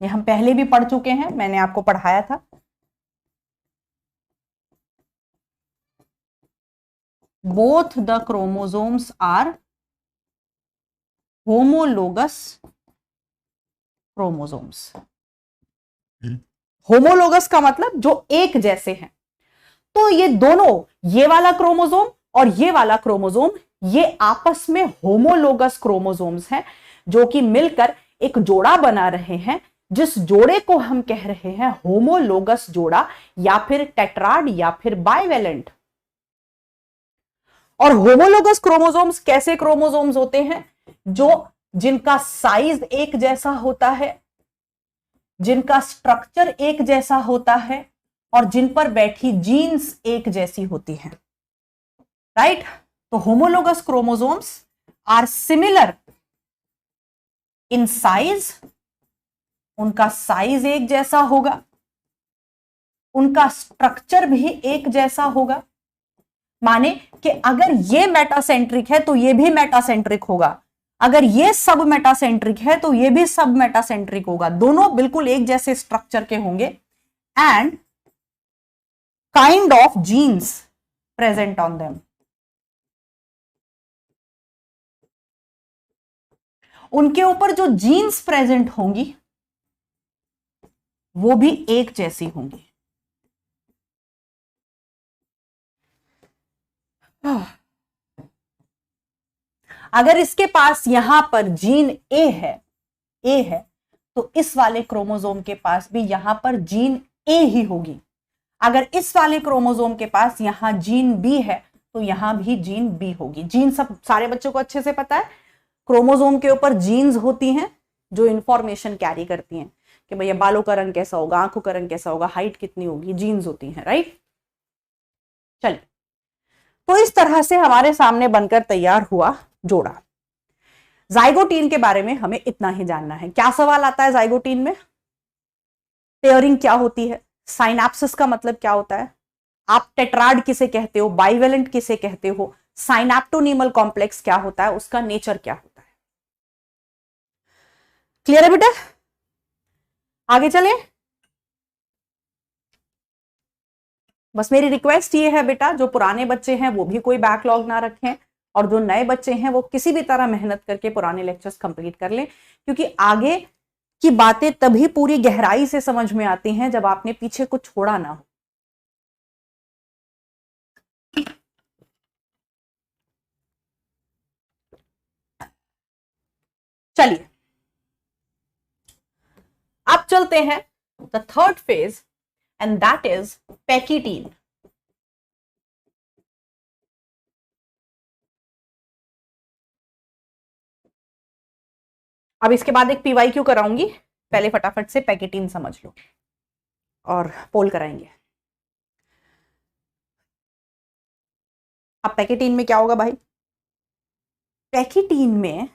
ये हम पहले भी पढ़ चुके हैं, मैंने आपको पढ़ाया था। Both the chromosomes are homologous chromosomes. Homologous का मतलब जो एक जैसे हैं। तो ये दोनों, ये वाला क्रोमोसोम और ये वाला क्रोमोसोम, ये आपस में होमोलोगस क्रोमोसोम्स हैं, जो कि मिलकर एक जोड़ा बना रहे हैं, जिस जोड़े को हम कह रहे हैं होमोलोगस जोड़ा, या फिर टेट्राड, या फिर बाइवेलेंट। और होमोलोगस क्रोमोसोम्स कैसे क्रोमोसोम्स होते हैं? जिनका साइज एक जैसा होता है, जिनका स्ट्रक्चर एक जैसा होता है, और जिन पर बैठी जीन्स एक जैसी होती हैं। राइट? तो homologous chromosomes are similar in size, उनका साइज एक जैसा होगा, उनका स्ट्रक्चर भी एक जैसा होगा। माने कि अगर ये मेटासेंट्रिक है तो ये भी मेटासेंट्रिक होगा, अगर ये सब मेटासेंट्रिक है तो ये भी सब मेटासेंट्रिक होगा। दोनों बिल्कुल एक जैसे स्ट्रक्चर के होंगे। And kind of genes present on them, उनके ऊपर जो जीन्स प्रेजेंट होंगी वो भी एक जैसी होंगी। अगर इसके पास यहां पर जीन ए है तो इस वाले क्रोमोसोम के पास भी यहां पर जीन ए ही होगी। अगर इस वाले क्रोमोसोम के पास यहां जीन बी है तो यहां भी जीन बी होगी। जीन सब सारे बच्चों को अच्छे से पता है, क्रोमोसोम के ऊपर जीन्स होती हैं जो इंफॉर्मेशन कैरी करती हैं कि भैया बालों का रंग कैसा होगा, आंखों का रंग कैसा होगा, हाइट कितनी होगी, जीन्स होती हैं। राइट? चलिए, तो इस तरह से हमारे सामने बनकर तैयार हुआ जोड़ा। जाइगोटीन के बारे में हमें इतना ही जानना है। क्या सवाल आता है जाइगोटीन में? पेयरिंग क्या होती है, साइनैप्सिस का मतलब क्या होता है, आप टेट्राड किसे कहते हो, बाइवेलेंट किसे कहते हो, साइनैप्टोनीमल कॉम्प्लेक्स क्या होता है, उसका नेचर क्या होता है। क्लियर है बेटा? आगे चले। बस मेरी रिक्वेस्ट ये है बेटा, जो पुराने बच्चे हैं वो भी कोई बैकलॉग ना रखें, और जो नए बच्चे हैं वो किसी भी तरह मेहनत करके पुराने लेक्चर्स कंप्लीट कर लें, क्योंकि आगे की बातें तभी पूरी गहराई से समझ में आती हैं जब आपने पीछे कुछ छोड़ा ना हो। चलिए, अब चलते हैं the third phase, and that is pachytene. अब इसके बाद एक पीवाई क्यू कराऊंगी, पहले फटाफट से पैकिटीन समझ लो और पोल कराएंगे। अब पैकिटीन में क्या होगा भाई? पैकिटीन में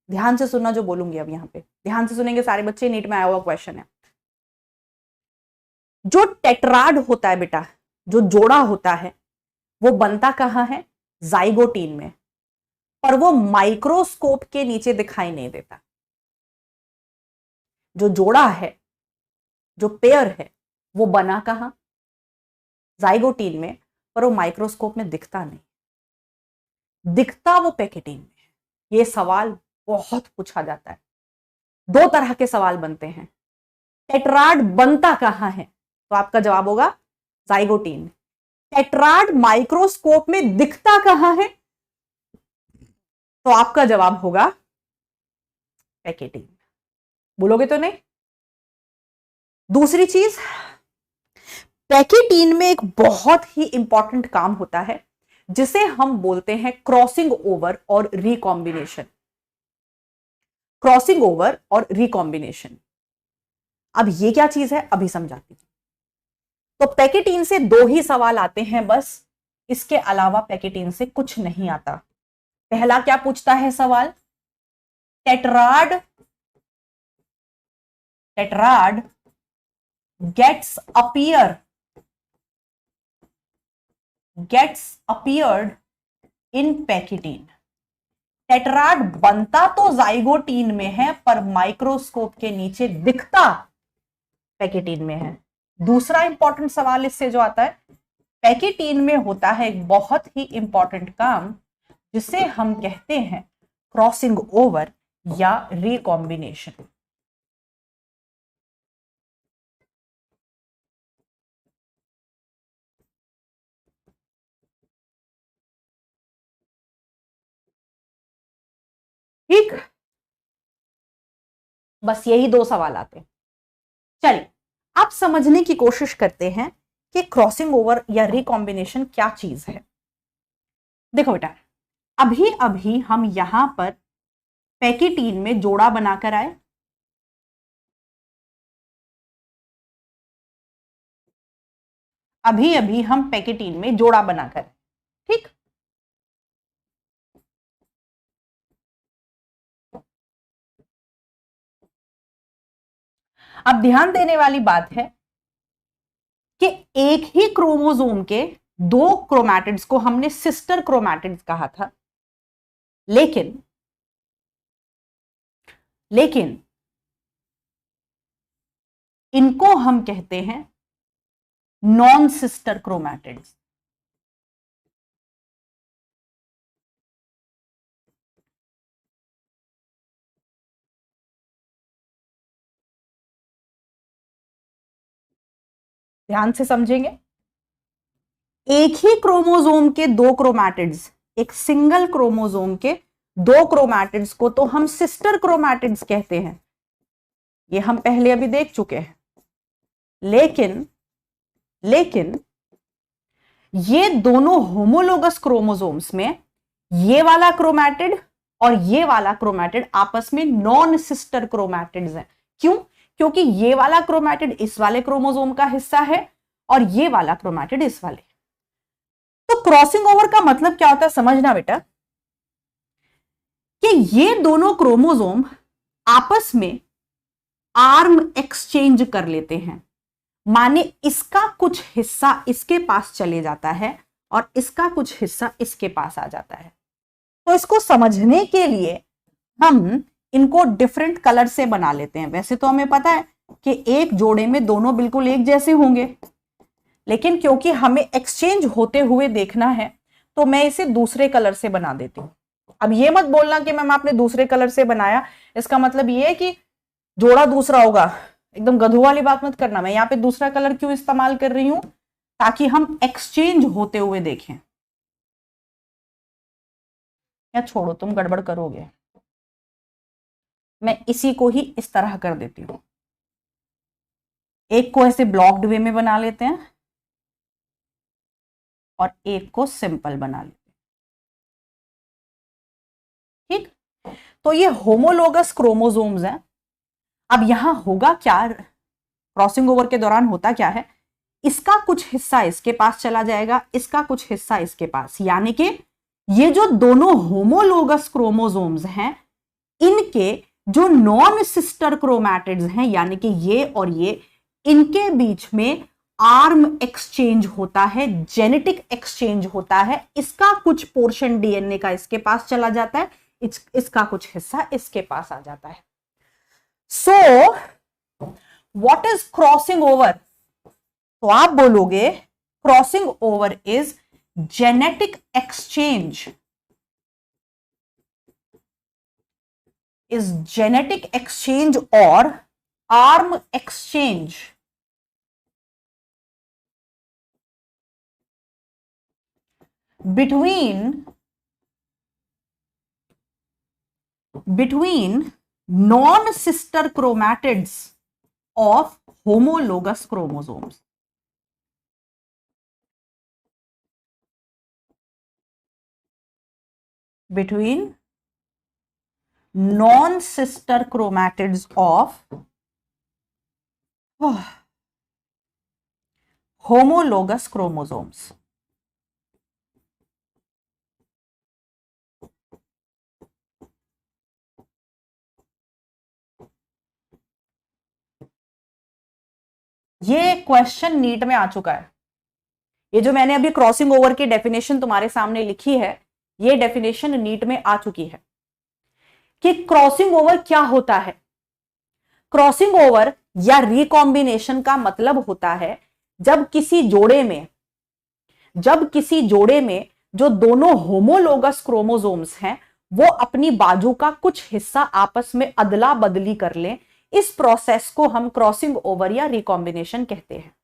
ध्यान से सुनना जो बोलूंगी, अब यहां पे ध्यान से सुनेंगे सारे बच्चे, नीट में आया हुआ क्वेश्चन है। जो टेट्राड होता है बेटा, जो जोड़ा होता है, वो बनता कहां है? जाइगोटीन में, पर वो माइक्रोस्कोप के नीचे दिखाई नहीं देता। जो जोड़ा है, जो पेयर है, वो बना कहां? जाइगोटीन में, पर वो माइक्रोस्कोप में दिखता नहीं, दिखता वो पैकिटीन में है। ये सवाल बहुत पूछा जाता है, दो तरह के सवाल बनते हैं। टेट्राड बनता कहां है? तो आपका जवाब होगा जाइगोटीन। टेट्राड माइक्रोस्कोप में दिखता कहां है? तो आपका जवाब होगा पैकिटीन। बोलोगे तो नहीं? दूसरी चीज, पैकिटीन में एक बहुत ही इंपॉर्टेंट काम होता है जिसे हम बोलते हैं क्रॉसिंग ओवर और रिकॉम्बिनेशन। क्रॉसिंग ओवर और रिकॉम्बिनेशन, अब ये क्या चीज है अभी समझाती हूं। तो पैकिटीन से दो ही सवाल आते हैं बस, इसके अलावा पैकिटीन से कुछ नहीं आता। पहला क्या पूछता है सवाल? Tetrad gets appear gets appeared in pachytene. Tetrad बनता तो जाइगोटीन में है पर माइक्रोस्कोप के नीचे दिखता पैकिटीन में है। दूसरा इंपॉर्टेंट सवाल इससे जो आता है, पैकिटीन में होता है एक बहुत ही इंपॉर्टेंट काम जिसे हम कहते हैं क्रॉसिंग ओवर या रिकॉम्बिनेशन। ठीक, बस यही दो सवाल आते हैं। चलिए आप समझने की कोशिश करते हैं कि क्रॉसिंग ओवर या रिकॉम्बिनेशन क्या चीज है। देखो बेटा, अभी अभी हम यहां पर पैकिटीन में जोड़ा बनाकर आए। अभी अभी हम पैकिटीन में जोड़ा बनाकर, ठीक, अब ध्यान देने वाली बात है कि एक ही क्रोमोसोम के दो क्रोमैटिड्स को हमने सिस्टर क्रोमैटिड्स कहा था, लेकिन लेकिन इनको हम कहते हैं नॉन सिस्टर क्रोमैटिड्स। ध्यान से समझेंगे, एक ही क्रोमोसोम के दो क्रोमैटिड्स, एक सिंगल क्रोमोसोम के दो क्रोमैटिड्स को तो हम सिस्टर क्रोमैटिड्स कहते हैं, ये हम पहले अभी देख चुके हैं। लेकिन लेकिन ये दोनों होमोलोगस क्रोमोसोम्स में ये वाला क्रोमैटिड और ये वाला क्रोमैटिड आपस में नॉन सिस्टर क्रोमैटिड्स हैं। क्यों? क्योंकि ये वाला क्रोमैटिड इस वाले क्रोमोसोम का हिस्सा है और ये वाला क्रोमैटिड इस वाले। तो क्रॉसिंग ओवर का मतलब क्या होता है समझना बेटा, कि ये दोनों क्रोमोसोम आपस में आर्म एक्सचेंज कर लेते हैं। माने इसका कुछ हिस्सा इसके पास चले जाता है और इसका कुछ हिस्सा इसके पास आ जाता है। तो इसको समझने के लिए हम इनको डिफरेंट कलर से बना लेते हैं। वैसे तो हमें पता है कि एक जोड़े में दोनों बिल्कुल एक जैसे होंगे, लेकिन क्योंकि हमें एक्सचेंज होते हुए देखना है तो मैं इसे दूसरे कलर से बना देती हूं। अब ये मत बोलना कि मैम आपने दूसरे कलर से बनाया, इसका मतलब ये है कि जोड़ा दूसरा होगा। एकदम गधू वाली बात मत करना। मैं यहाँ पे दूसरा कलर क्यों इस्तेमाल कर रही हूं? ताकि हम एक्सचेंज होते हुए देखें। या छोड़ो, तुम गड़बड़ करोगे, मैं इसी को ही इस तरह कर देती हूं। एक को ऐसे ब्लॉक्ड वे में बना लेते हैं और एक को सिंपल बना लेते हैं। ठीक, तो ये होमोलोगस क्रोमोसोम्स हैं। अब यहां होगा क्या, क्रॉसिंग ओवर के दौरान होता क्या है, इसका कुछ हिस्सा इसके पास चला जाएगा, इसका कुछ हिस्सा इसके पास, यानी कि ये जो दोनों होमोलोगस क्रोमोसोम्स हैं इनके जो नॉन सिस्टर क्रोमैटिड्स हैं यानी कि ये और ये, इनके बीच में आर्म एक्सचेंज होता है, जेनेटिक एक्सचेंज होता है। इसका कुछ पोर्शन डीएनए का इसके पास चला जाता है, इसका कुछ हिस्सा इसके पास आ जाता है। So what is crossing over? तो आप बोलोगे crossing over is genetic exchange, is genetic exchange or arm exchange between non-sister chromatids of homologous chromosomes. Between non-sister chromatids of homologous chromosomes. ये क्वेश्चन नीट में आ चुका है। ये जो मैंने अभी क्रॉसिंग ओवर की डेफिनेशन तुम्हारे सामने लिखी है, ये डेफिनेशन नीट में आ चुकी है कि क्रॉसिंग ओवर क्या होता है। क्रॉसिंग ओवर या रिकॉम्बिनेशन का मतलब होता है जब किसी जोड़े में जो दोनों होमोलोगस क्रोमोसोम्स हैं वो अपनी बाजू का कुछ हिस्सा आपस में अदला बदली कर लें, इस प्रोसेस को हम क्रॉसिंग ओवर या रिकॉम्बिनेशन कहते हैं।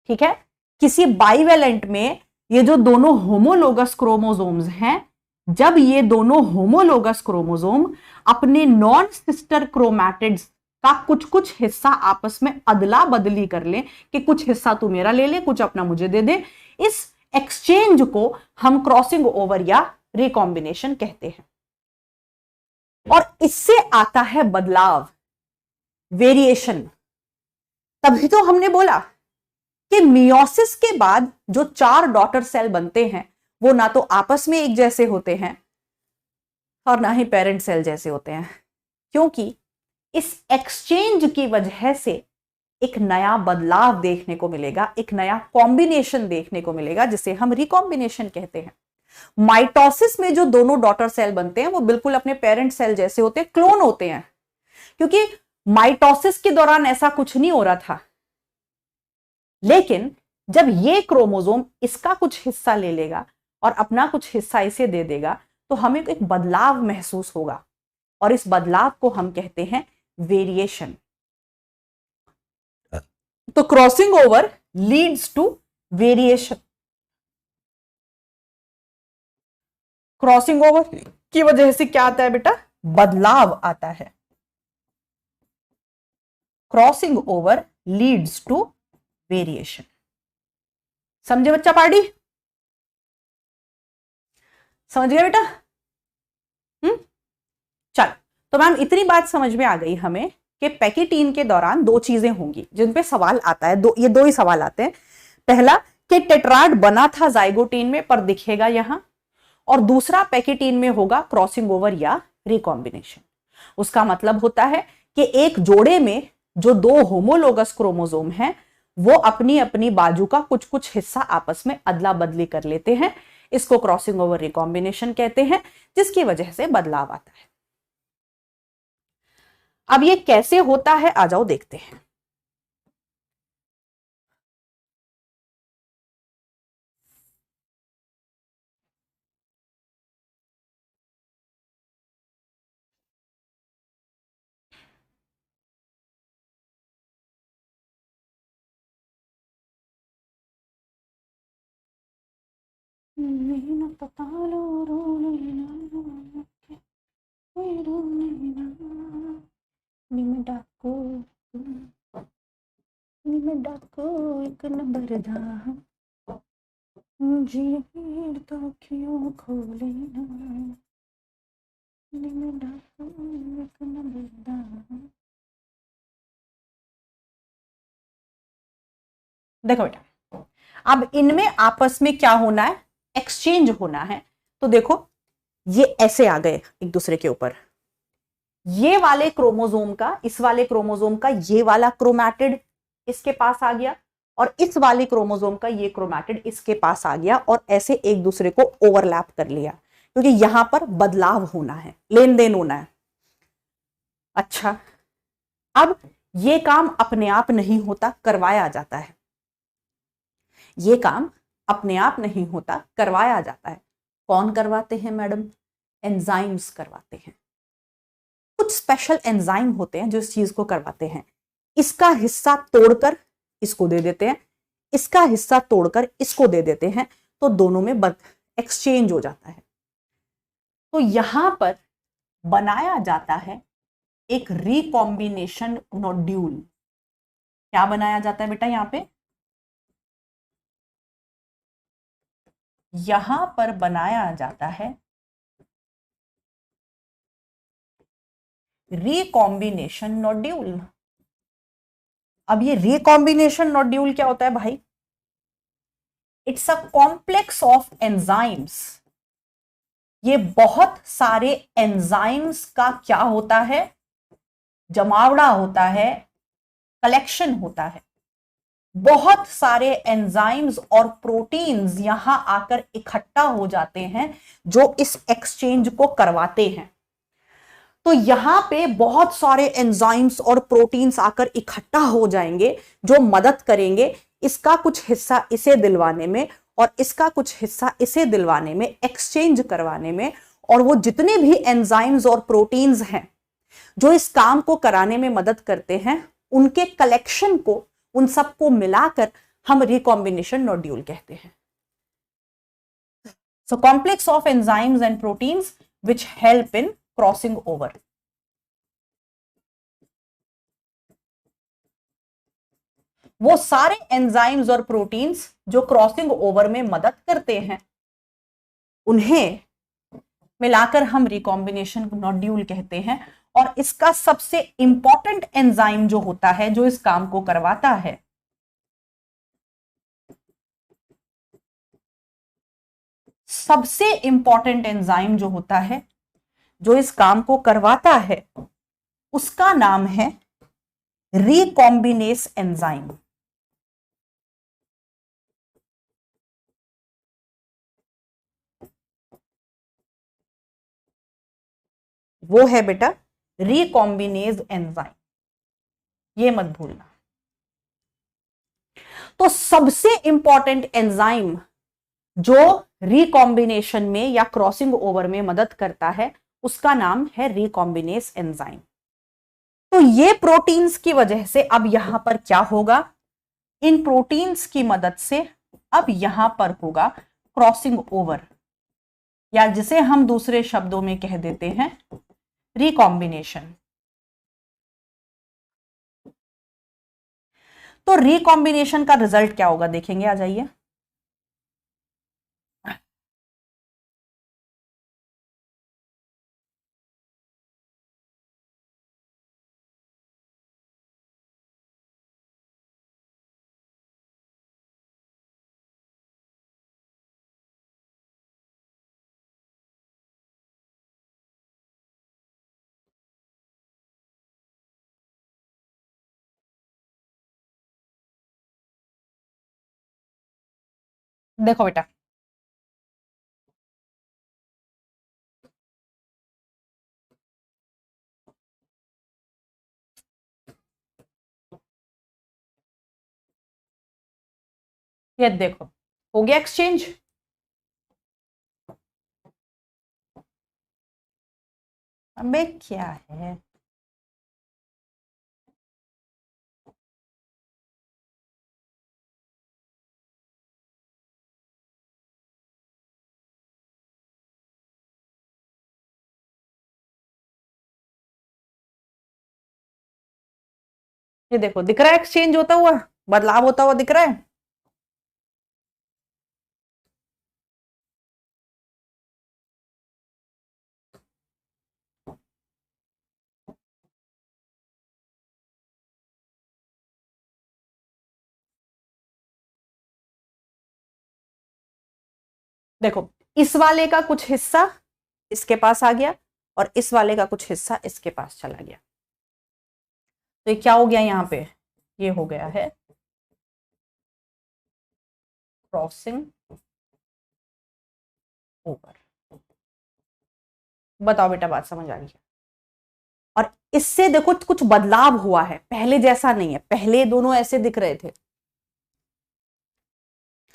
ठीक है, किसी बाइवेलेंट में ये जो दोनों होमोलोगस क्रोमोसोम्स हैं, जब ये दोनों होमोलोगस क्रोमोसोम अपने नॉन सिस्टर क्रोमैटिड्स का कुछ कुछ हिस्सा आपस में अदला बदली कर ले कि कुछ हिस्सा तू मेरा ले ले, कुछ अपना मुझे दे दे, इस एक्सचेंज को हम क्रॉसिंग ओवर या रिकॉम्बिनेशन कहते हैं। और इससे आता है बदलाव, वेरिएशन। तभी तो हमने बोला कि मियोसिस के बाद जो 4 डॉटर सेल बनते हैं वो ना तो आपस में एक जैसे होते हैं और ना ही पेरेंट सेल जैसे होते हैं, क्योंकि इस एक्सचेंज की वजह से एक नया बदलाव देखने को मिलेगा, एक नया कॉम्बिनेशन देखने को मिलेगा जिसे हम रिकॉम्बिनेशन कहते हैं। माइटोसिस में जो दोनों डॉटर सेल बनते हैं वो बिल्कुल अपने पेरेंट सेल जैसे होते हैं, क्लोन होते हैं, क्योंकि माइटोसिस के दौरान ऐसा कुछ नहीं हो रहा था। लेकिन जब ये क्रोमोसोम इसका कुछ हिस्सा ले लेगा और अपना कुछ हिस्सा इसे दे देगा तो हमें एक बदलाव महसूस होगा और इस बदलाव को हम कहते हैं वेरिएशन। तो crossing over leads to variation. Crossing over की वजह से क्या आता है बेटा? बदलाव आता है। Crossing over leads to variation. समझे बच्चा पार्टी? समझ गया बेटा? चल, तो मैम इतनी बात समझ में आ गई हमें कि पैकिटीन के दौरान 2 चीजें होंगी जिन पे सवाल आता है। ये दो ही सवाल आते हैं। पहला कि टेट्राड बना था जाइगोटीन में पर दिखेगा यहां, और दूसरा पैकिटीन में होगा क्रॉसिंग ओवर या रिकॉम्बिनेशन। उसका मतलब होता है कि एक जोड़े में जो 2 होमोलोगस क्रोमोसोम हैं वो अपनी अपनी बाजू का कुछ कुछ हिस्सा आपस में अदला बदली कर लेते हैं। इसको क्रॉसिंग ओवर रिकॉम्बिनेशन कहते हैं, जिसकी वजह से बदलाव आता है। अब ये कैसे होता है, आ जाओ देखते हैं। एक नंबर तो क्यों खोले ना, देखो बेटा, अब इनमें आपस में क्या होना है? एक्सचेंज होना है। तो देखो ये ऐसे आ गए एक दूसरे के ऊपर। ये वाले क्रोमोसोम का, इस वाले क्रोमोसोम का ये वाला क्रोमैटिड इसके पास आ गया और इस वाले क्रोमोसोम का ये क्रोमैटिड इसके पास आ गया और ऐसे एक दूसरे को ओवरलैप कर लिया, क्योंकि यहां पर बदलाव होना है, लेन देन होना है। अच्छा, अब ये काम अपने आप नहीं होता, करवाया जाता है। ये काम अपने आप नहीं होता, करवाया जाता है। कौन करवाते हैं मैडम? एंजाइम्स करवाते हैं। कुछ स्पेशल एंजाइम होते हैं जो इस चीज को करवाते हैं। इसका हिस्सा तोड़कर इसको दे देते हैं, इसका हिस्सा तोड़कर इसको दे देते हैं, तो दोनों में एक्सचेंज हो जाता है। तो यहां पर बनाया जाता है एक रिकॉम्बिनेशन नोड्यूल। क्या बनाया जाता है बेटा? यहां पर बनाया जाता है रिकॉम्बिनेशन नोड्यूल। अब ये रिकॉम्बिनेशन नोड्यूल क्या होता है भाई? It's a complex of enzymes. ये बहुत सारे एंजाइम्स का क्या होता है? जमावड़ा होता है, कलेक्शन होता है, बहुत सारे एंजाइम्स और प्रोटीन्स यहां आकर इकट्ठा हो जाते हैं जो इस एक्सचेंज को करवाते हैं। तो यहां पे बहुत सारे एंजाइम्स और प्रोटीन्स आकर इकट्ठा हो जाएंगे जो मदद करेंगे इसका कुछ हिस्सा इसे दिलवाने में और इसका कुछ हिस्सा इसे दिलवाने में, एक्सचेंज करवाने में। और वो जितने भी एंजाइम्स और प्रोटीन्स हैं जो इस काम को कराने में मदद करते हैं, उनके कलेक्शन को, उन सबको मिलाकर हम रिकॉम्बिनेशन नोड्यूल कहते हैं। So complex of enzymes and proteins which help in crossing over. वो सारे एंजाइम्स और प्रोटीन्स जो क्रॉसिंग ओवर में मदद करते हैं, उन्हें मिलाकर हम रिकॉम्बिनेशन नोड्यूल कहते हैं। और इसका सबसे इंपॉर्टेंट एंजाइम जो होता है, जो इस काम को करवाता है, सबसे इंपॉर्टेंट एंजाइम जो होता है, जो इस काम को करवाता है, उसका नाम है रिकॉम्बिनेस एंजाइम। वो है बेटा रिकॉम्बिनेज एंजाइम, ये मत भूलना। तो सबसे इंपॉर्टेंट एंजाइम जो रिकॉम्बिनेशन में या क्रॉसिंग ओवर में मदद करता है, उसका नाम है रिकॉम्बिनेस एंजाइम। तो ये प्रोटीन्स की वजह से अब यहां पर क्या होगा, इन प्रोटीन्स की मदद से अब यहां पर होगा क्रॉसिंग ओवर, या जिसे हम दूसरे शब्दों में कह देते हैं रिकॉम्बिनेशन। तो रिकॉम्बिनेशन का रिजल्ट क्या होगा देखेंगे, आ जाइए। देखो बेटा, ये देखो, हो गया एक्सचेंज। अबे क्या है, ये देखो दिख रहा है एक्सचेंज होता हुआ, बदलाव होता हुआ दिख रहा है। देखो, इस वाले का कुछ हिस्सा इसके पास आ गया और इस वाले का कुछ हिस्सा इसके पास चला गया। तो ये क्या हो गया यहां पे, ये हो गया है क्रॉसिंग ओवर। बताओ बेटा, बात समझ आ रही है? और इससे देखो कुछ बदलाव हुआ है, पहले जैसा नहीं है। पहले दोनों ऐसे दिख रहे थे,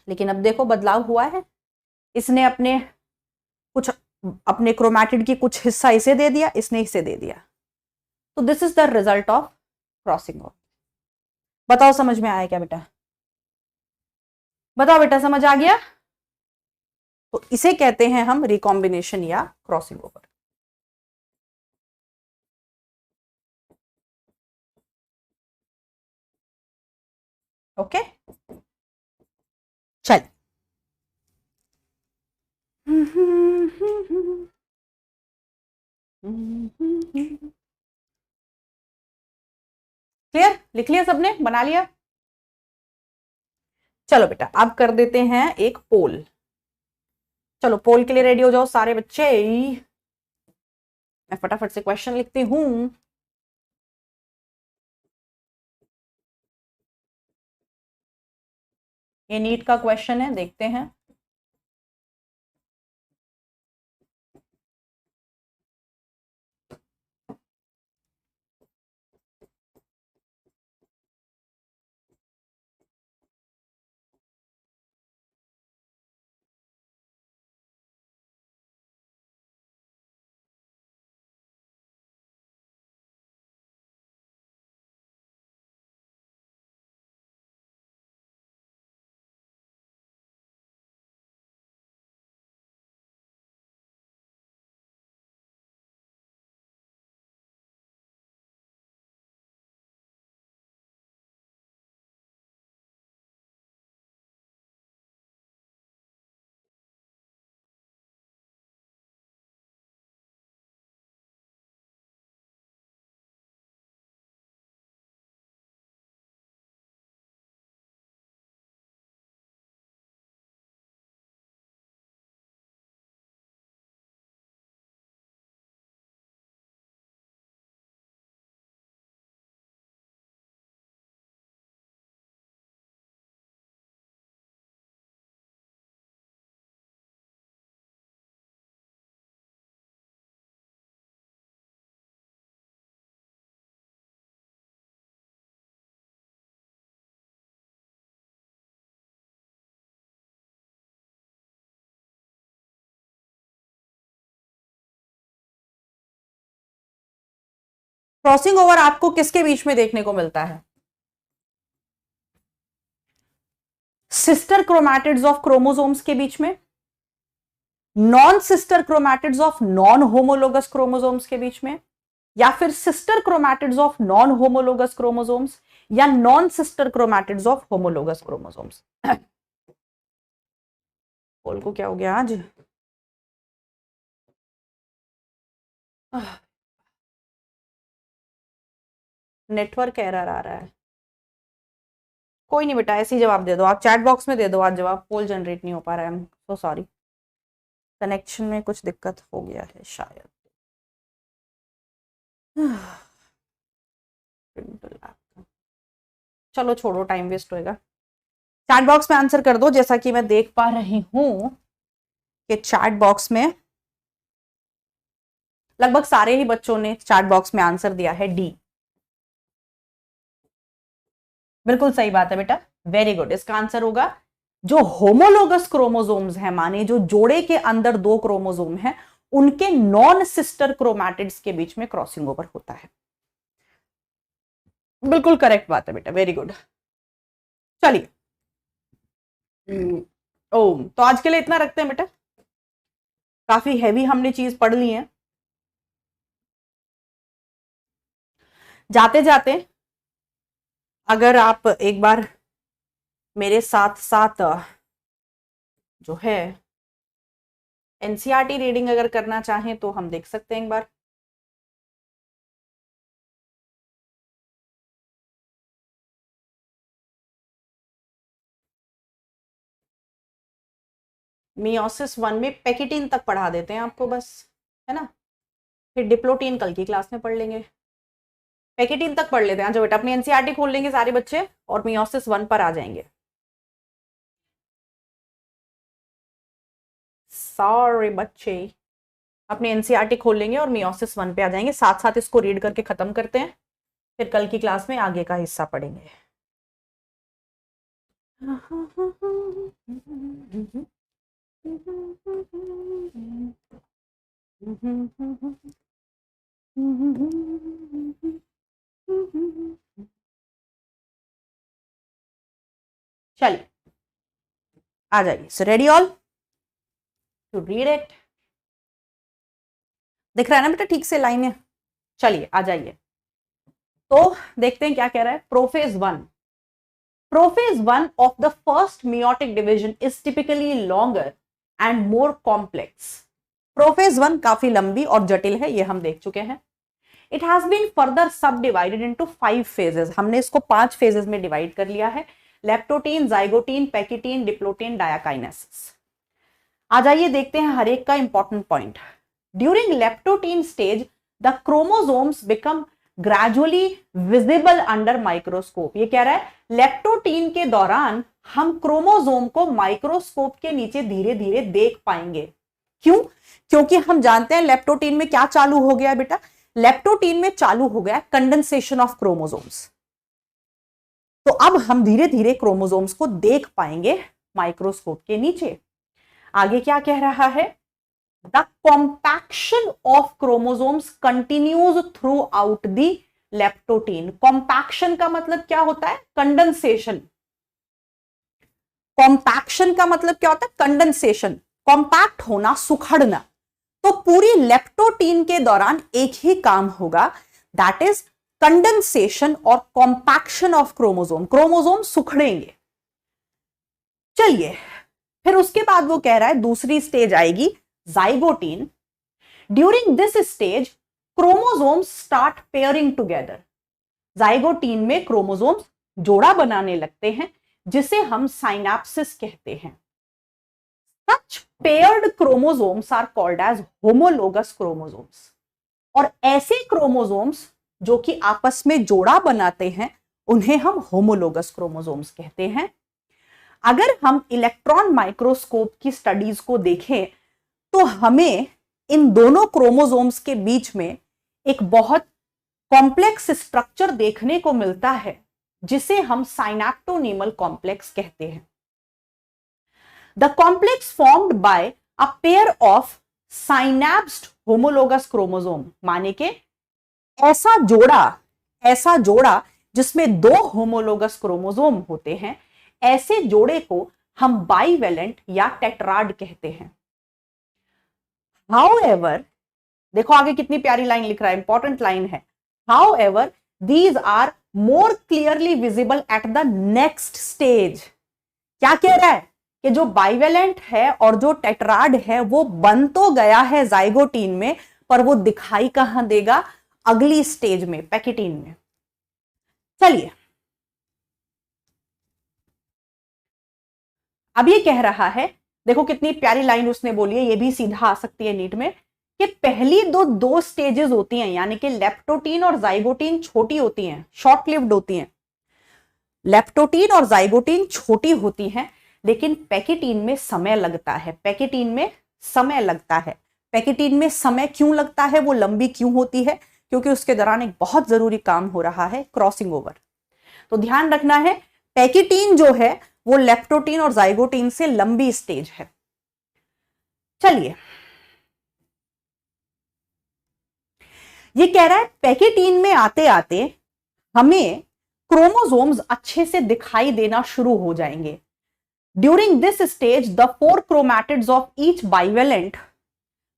लेकिन अब देखो बदलाव हुआ है। इसने अपने कुछ, अपने क्रोमैटिड की कुछ हिस्सा इसे दे दिया, इसने इसे दे दिया। तो this is the result of crossing over. बताओ समझ में आया क्या बेटा? बताओ बेटा, समझ आ गया? तो इसे कहते हैं हम रिकॉम्बिनेशन या क्रॉसिंग ओवर। ओके, चल। क्लियर? लिख लिया सबने, बना लिया? चलो बेटा, अब कर देते हैं एक पोल। चलो पोल के लिए रेडी हो जाओ सारे बच्चे। मैं फटाफट से क्वेश्चन लिखती हूं। ये नीट का क्वेश्चन है, देखते हैं। क्रॉसिंग ओवर आपको किसके बीच में देखने को मिलता है? सिस्टर क्रोमैटिड्स ऑफ क्रोमोसोम्स के बीच में, non sister chromatids of non homologous chromosomes के बीच में, या फिर sister chromatids of non homologous chromosomes, या non sister chromatids of homologous chromosomes. Pole को क्या हो गया आज? नेटवर्क एरर आ रहा है। कोई नहीं बेटा, ऐसे ही जवाब दे दो, आप चैट बॉक्स में दे दो आज जवाब। पोल जनरेट नहीं हो पा रहा है, सो सॉरी, कनेक्शन में कुछ दिक्कत हो गया है शायद। चलो छोड़ो, टाइम वेस्ट होएगा। चैट बॉक्स में आंसर कर दो। जैसा कि मैं देख पा रही हूं कि चैट बॉक्स में लगभग सारे ही बच्चों ने चैट बॉक्स में आंसर दिया है डी। बिल्कुल सही बात है बेटा, वेरी गुड। इसका आंसर होगा जो होमोलोगस क्रोमोसोम्स हैं, माने जो जोड़े के अंदर दो क्रोमोसोम हैं, उनके नॉन सिस्टर क्रोमैटिड्स के बीच में क्रॉसिंग ओवर होता है। बिल्कुल करेक्ट बात है बेटा, वेरी गुड। चलिए, ओ तो आज के लिए इतना रखते हैं बेटा, काफी हैवी हमने चीज पढ़ ली है। जाते जाते अगर आप एक बार मेरे साथ साथ जो है एनसीईआरटी रीडिंग अगर करना चाहें तो हम देख सकते हैं एक बार। मियोसिस 1 में पैकिटीन तक पढ़ा देते हैं आपको बस, है ना। फिर डिप्लोटीन कल की क्लास में पढ़ लेंगे। पैकिटीन तक पढ़ लेते हैं जो बेटा, अपनी एनसीईआरटी खोल लेंगे सारे बच्चे और मियोसिस 1 पर आ जाएंगे। सारे बच्चे अपनी एनसीईआरटी खोल लेंगे और मियोसिस 1 पे आ जाएंगे। साथ साथ इसको रीड करके खत्म करते हैं, फिर कल की क्लास में आगे का हिस्सा पढ़ेंगे। चलिए आ जाइए। So ready all to read it? दिख रहा है ना बेटा ठीक से लाइन है? चलिए आ जाइए, तो देखते हैं क्या कह रहा है। Prophase 1, prophase 1 of the first meiotic division is typically longer and more complex. Prophase 1 काफी लंबी और जटिल है, ये हम देख चुके हैं। It has been further subdivided into 5 phases. हमने इसको 5 फेजेस में डिवाइड कर लिया है। Leptotene, zygotene, pachytene, diplotene, diakinesis. आ जाइए देखते हैं हर एक का important point. During leptotene stage the chromosomes become gradually visible under microscope. ये कह रहा है लेप्टोटीन के दौरान हम क्रोमोसोम को माइक्रोस्कोप के नीचे धीरे धीरे देख पाएंगे। क्यों? क्योंकि हम जानते हैं लेप्टोटीन में क्या चालू हो गया बेटा, लेप्टोटीन में चालू हो गया कंडेंसेशन ऑफ क्रोमोसोम्स। तो अब हम धीरे धीरे क्रोमोसोम्स को देख पाएंगे माइक्रोस्कोप के नीचे। आगे क्या कह रहा है, the compaction of chromosomes continues through out the leptotene. Compaction का मतलब क्या होता है, कंडेंसेशन। कॉम्पैक्शन का मतलब क्या होता है, कंडेंसेशन, कॉम्पैक्ट होना, सुखड़ना। तो पूरी लेप्टोटीन के दौरान एक ही काम होगा, दैट इज कंडेंसेशन और कॉम्पैक्शन ऑफ क्रोमोसोम। क्रोमोसोम सुखड़ेंगे। चलिए फिर उसके बाद वो कह रहा है दूसरी स्टेज आएगी zygotene. During this stage chromosomes start pairing together. Zygotene में क्रोमोसोम्स जोड़ा बनाने लगते हैं जिसे हम साइनेप्सिस कहते हैं। Such paired chromosomes are called as homologous chromosomes। और ऐसे क्रोमोसोम्स जो कि आपस में जोड़ा बनाते हैं उन्हें हम होमोलोगस क्रोमोसोम्स कहते हैं। अगर हम इलेक्ट्रॉन माइक्रोस्कोप की स्टडीज को देखें तो हमें इन दोनों क्रोमोसोम्स के बीच में एक बहुत कॉम्प्लेक्स स्ट्रक्चर देखने को मिलता है जिसे हम साइनेप्टोनीमल कॉम्प्लेक्स कहते हैं। The complex formed by a pair of synapsed homologous chromosome, माने के ऐसा जोड़ा जिसमें दो होमोलोगस क्रोमोसोम होते हैं, ऐसे जोड़े को हम बाइवेलेंट या टेट्राड कहते हैं। However, देखो आगे कितनी प्यारी लाइन लिख रहा है, इंपॉर्टेंट लाइन है। However, these are more clearly visible at the next stage। क्या कह रहा है कि जो बाइवेलेंट है और जो टेट्राड है वो बन तो गया है जाइगोटीन में, पर वो दिखाई कहां देगा, अगली स्टेज में, पैकेटीन में। चलिए अब ये कह रहा है, देखो कितनी प्यारी लाइन उसने बोली है, ये भी सीधा आ सकती है नीट में, कि पहली दो स्टेजेस होती हैं, यानी कि लेप्टोटीन और जाइगोटीन छोटी होती हैं, शॉर्ट लिव्ड होती हैं। लेप्टोटीन और जाइगोटीन छोटी होती हैं लेकिन पैकेटीन में समय लगता है। पैकेटीन में समय लगता है। पैकेटीन में समय क्यों लगता है, वो लंबी क्यों होती है, क्योंकि उसके दौरान एक बहुत जरूरी काम हो रहा है, क्रॉसिंग ओवर। तो ध्यान रखना है, पैकेटीन जो है वो लेप्टोटीन और जाइगोटीन से लंबी स्टेज है। चलिए ये कह रहा है पैकेटीन में आते आते हमें क्रोमोसोम्स अच्छे से दिखाई देना शुरू हो जाएंगे। During this stage, the four chromatids of each bivalent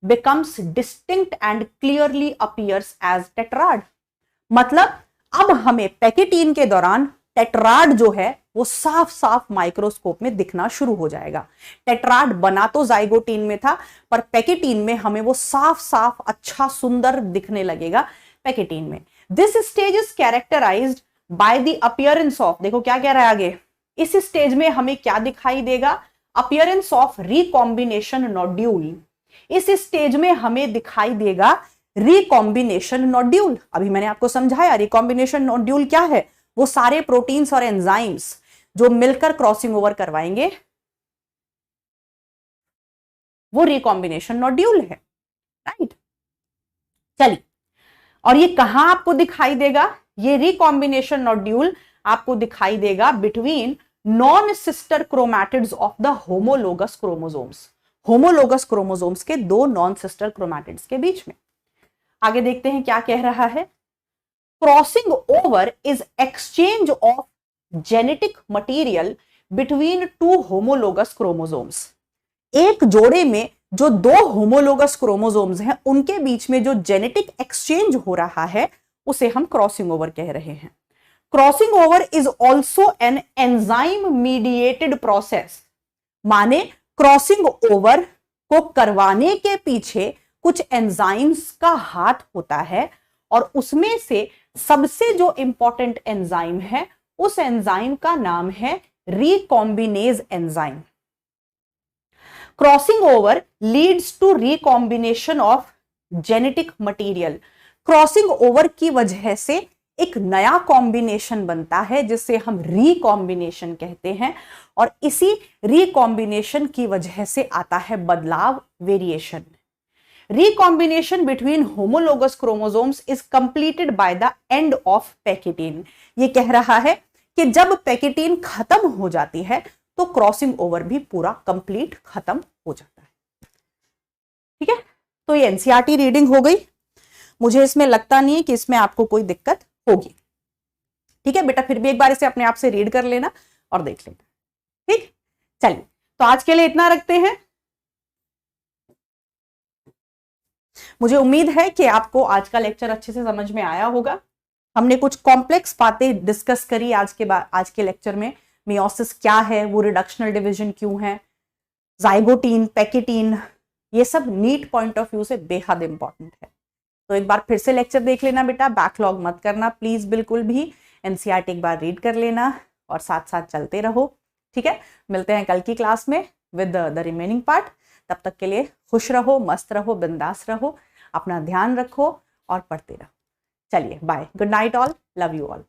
becomes distinct and clearly appears as tetrad। मतलब अब हमें पैकेटीन के दौरान टेट्राड जो है वो साफ साफ माइक्रोस्कोप में दिखना शुरू हो जाएगा। टेट्राड बना तो जाइगोटीन में था, पर पैकेटीन में हमें वो साफ साफ अच्छा सुंदर दिखने लगेगा पैकेटीन में। This stage is characterized by the appearance of, देखो क्या कह रहा है आगे, इस स्टेज में हमें क्या दिखाई देगा, अपीयरेंस ऑफ रिकॉम्बिनेशन नोड्यूल। इस स्टेज में हमें दिखाई देगा रिकॉम्बिनेशन नोड्यूल। अभी मैंने आपको समझाया रिकॉम्बिनेशन नोड्यूल क्या है, वो सारे प्रोटीन्स और एंजाइम्स जो मिलकर क्रॉसिंग ओवर करवाएंगे वो रिकॉम्बिनेशन नोड्यूल है, राइट। चलिए, और ये कहां आपको दिखाई देगा, ये रिकॉम्बिनेशन नोड्यूल आपको दिखाई देगा between non sister chromatids of the homologous chromosomes. Homologous chromosomes के दो नॉन सिस्टर क्रोमैटिड्स के बीच में। आगे देखते हैं क्या कह रहा है, crossing over is exchange of genetic material between two homologous chromosomes. एक जोड़े में जो दो होमोलोगस क्रोमोसोम्स हैं उनके बीच में जो जेनेटिक एक्सचेंज हो रहा है उसे हम क्रॉसिंग ओवर कह रहे हैं। Crossing over is also an enzyme mediated process, माने क्रॉसिंग ओवर को करवाने के पीछे कुछ एंजाइम्स का हाथ होता है और उसमें से सबसे जो इंपॉर्टेंट एंजाइम है उस एंजाइम का नाम है recombinase enzyme. Crossing over leads to recombination of genetic material. Crossing over की वजह से एक नया कॉम्बिनेशन बनता है जिसे हम रिकॉम्बिनेशन कहते हैं, और इसी रिकॉम्बिनेशन की वजह से आता है बदलाव, variation. Recombination between homologous chromosomes is completed by the end of pachytene. ये कह रहा है कि जब पैकेटीन खत्म हो जाती है तो क्रॉसिंग ओवर भी पूरा कंप्लीट खत्म हो जाता है। ठीक है, तो ये एनसीईआरटी रीडिंग हो गई। मुझे इसमें लगता नहीं है कि इसमें आपको कोई दिक्कत होगी। ठीक है बेटा, फिर भी एक बार इसे अपने आप से रीड कर लेना और देख लेना। ठीक, चलिए तो आज के लिए इतना रखते हैं। मुझे उम्मीद है कि आपको आज का लेक्चर अच्छे से समझ में आया होगा। हमने कुछ कॉम्प्लेक्स बातें डिस्कस करी आज के लेक्चर में। मियोसिस क्या है, वो रिडक्शनल डिवीजन क्यों है, जाइगोटीन, पैकेटीन, ये सब नीट पॉइंट ऑफ व्यू से बेहद इंपॉर्टेंट है। तो एक बार फिर से लेक्चर देख लेना बेटा, बैकलॉग मत करना प्लीज बिल्कुल भी। एनसीईआरटी एक बार रीड कर लेना और साथ साथ चलते रहो। ठीक है, मिलते हैं कल की क्लास में विद द रिमेनिंग पार्ट। तब तक के लिए खुश रहो, मस्त रहो, बिंदास रहो, अपना ध्यान रखो और पढ़ते रहो। चलिए bye, good night all, love you all.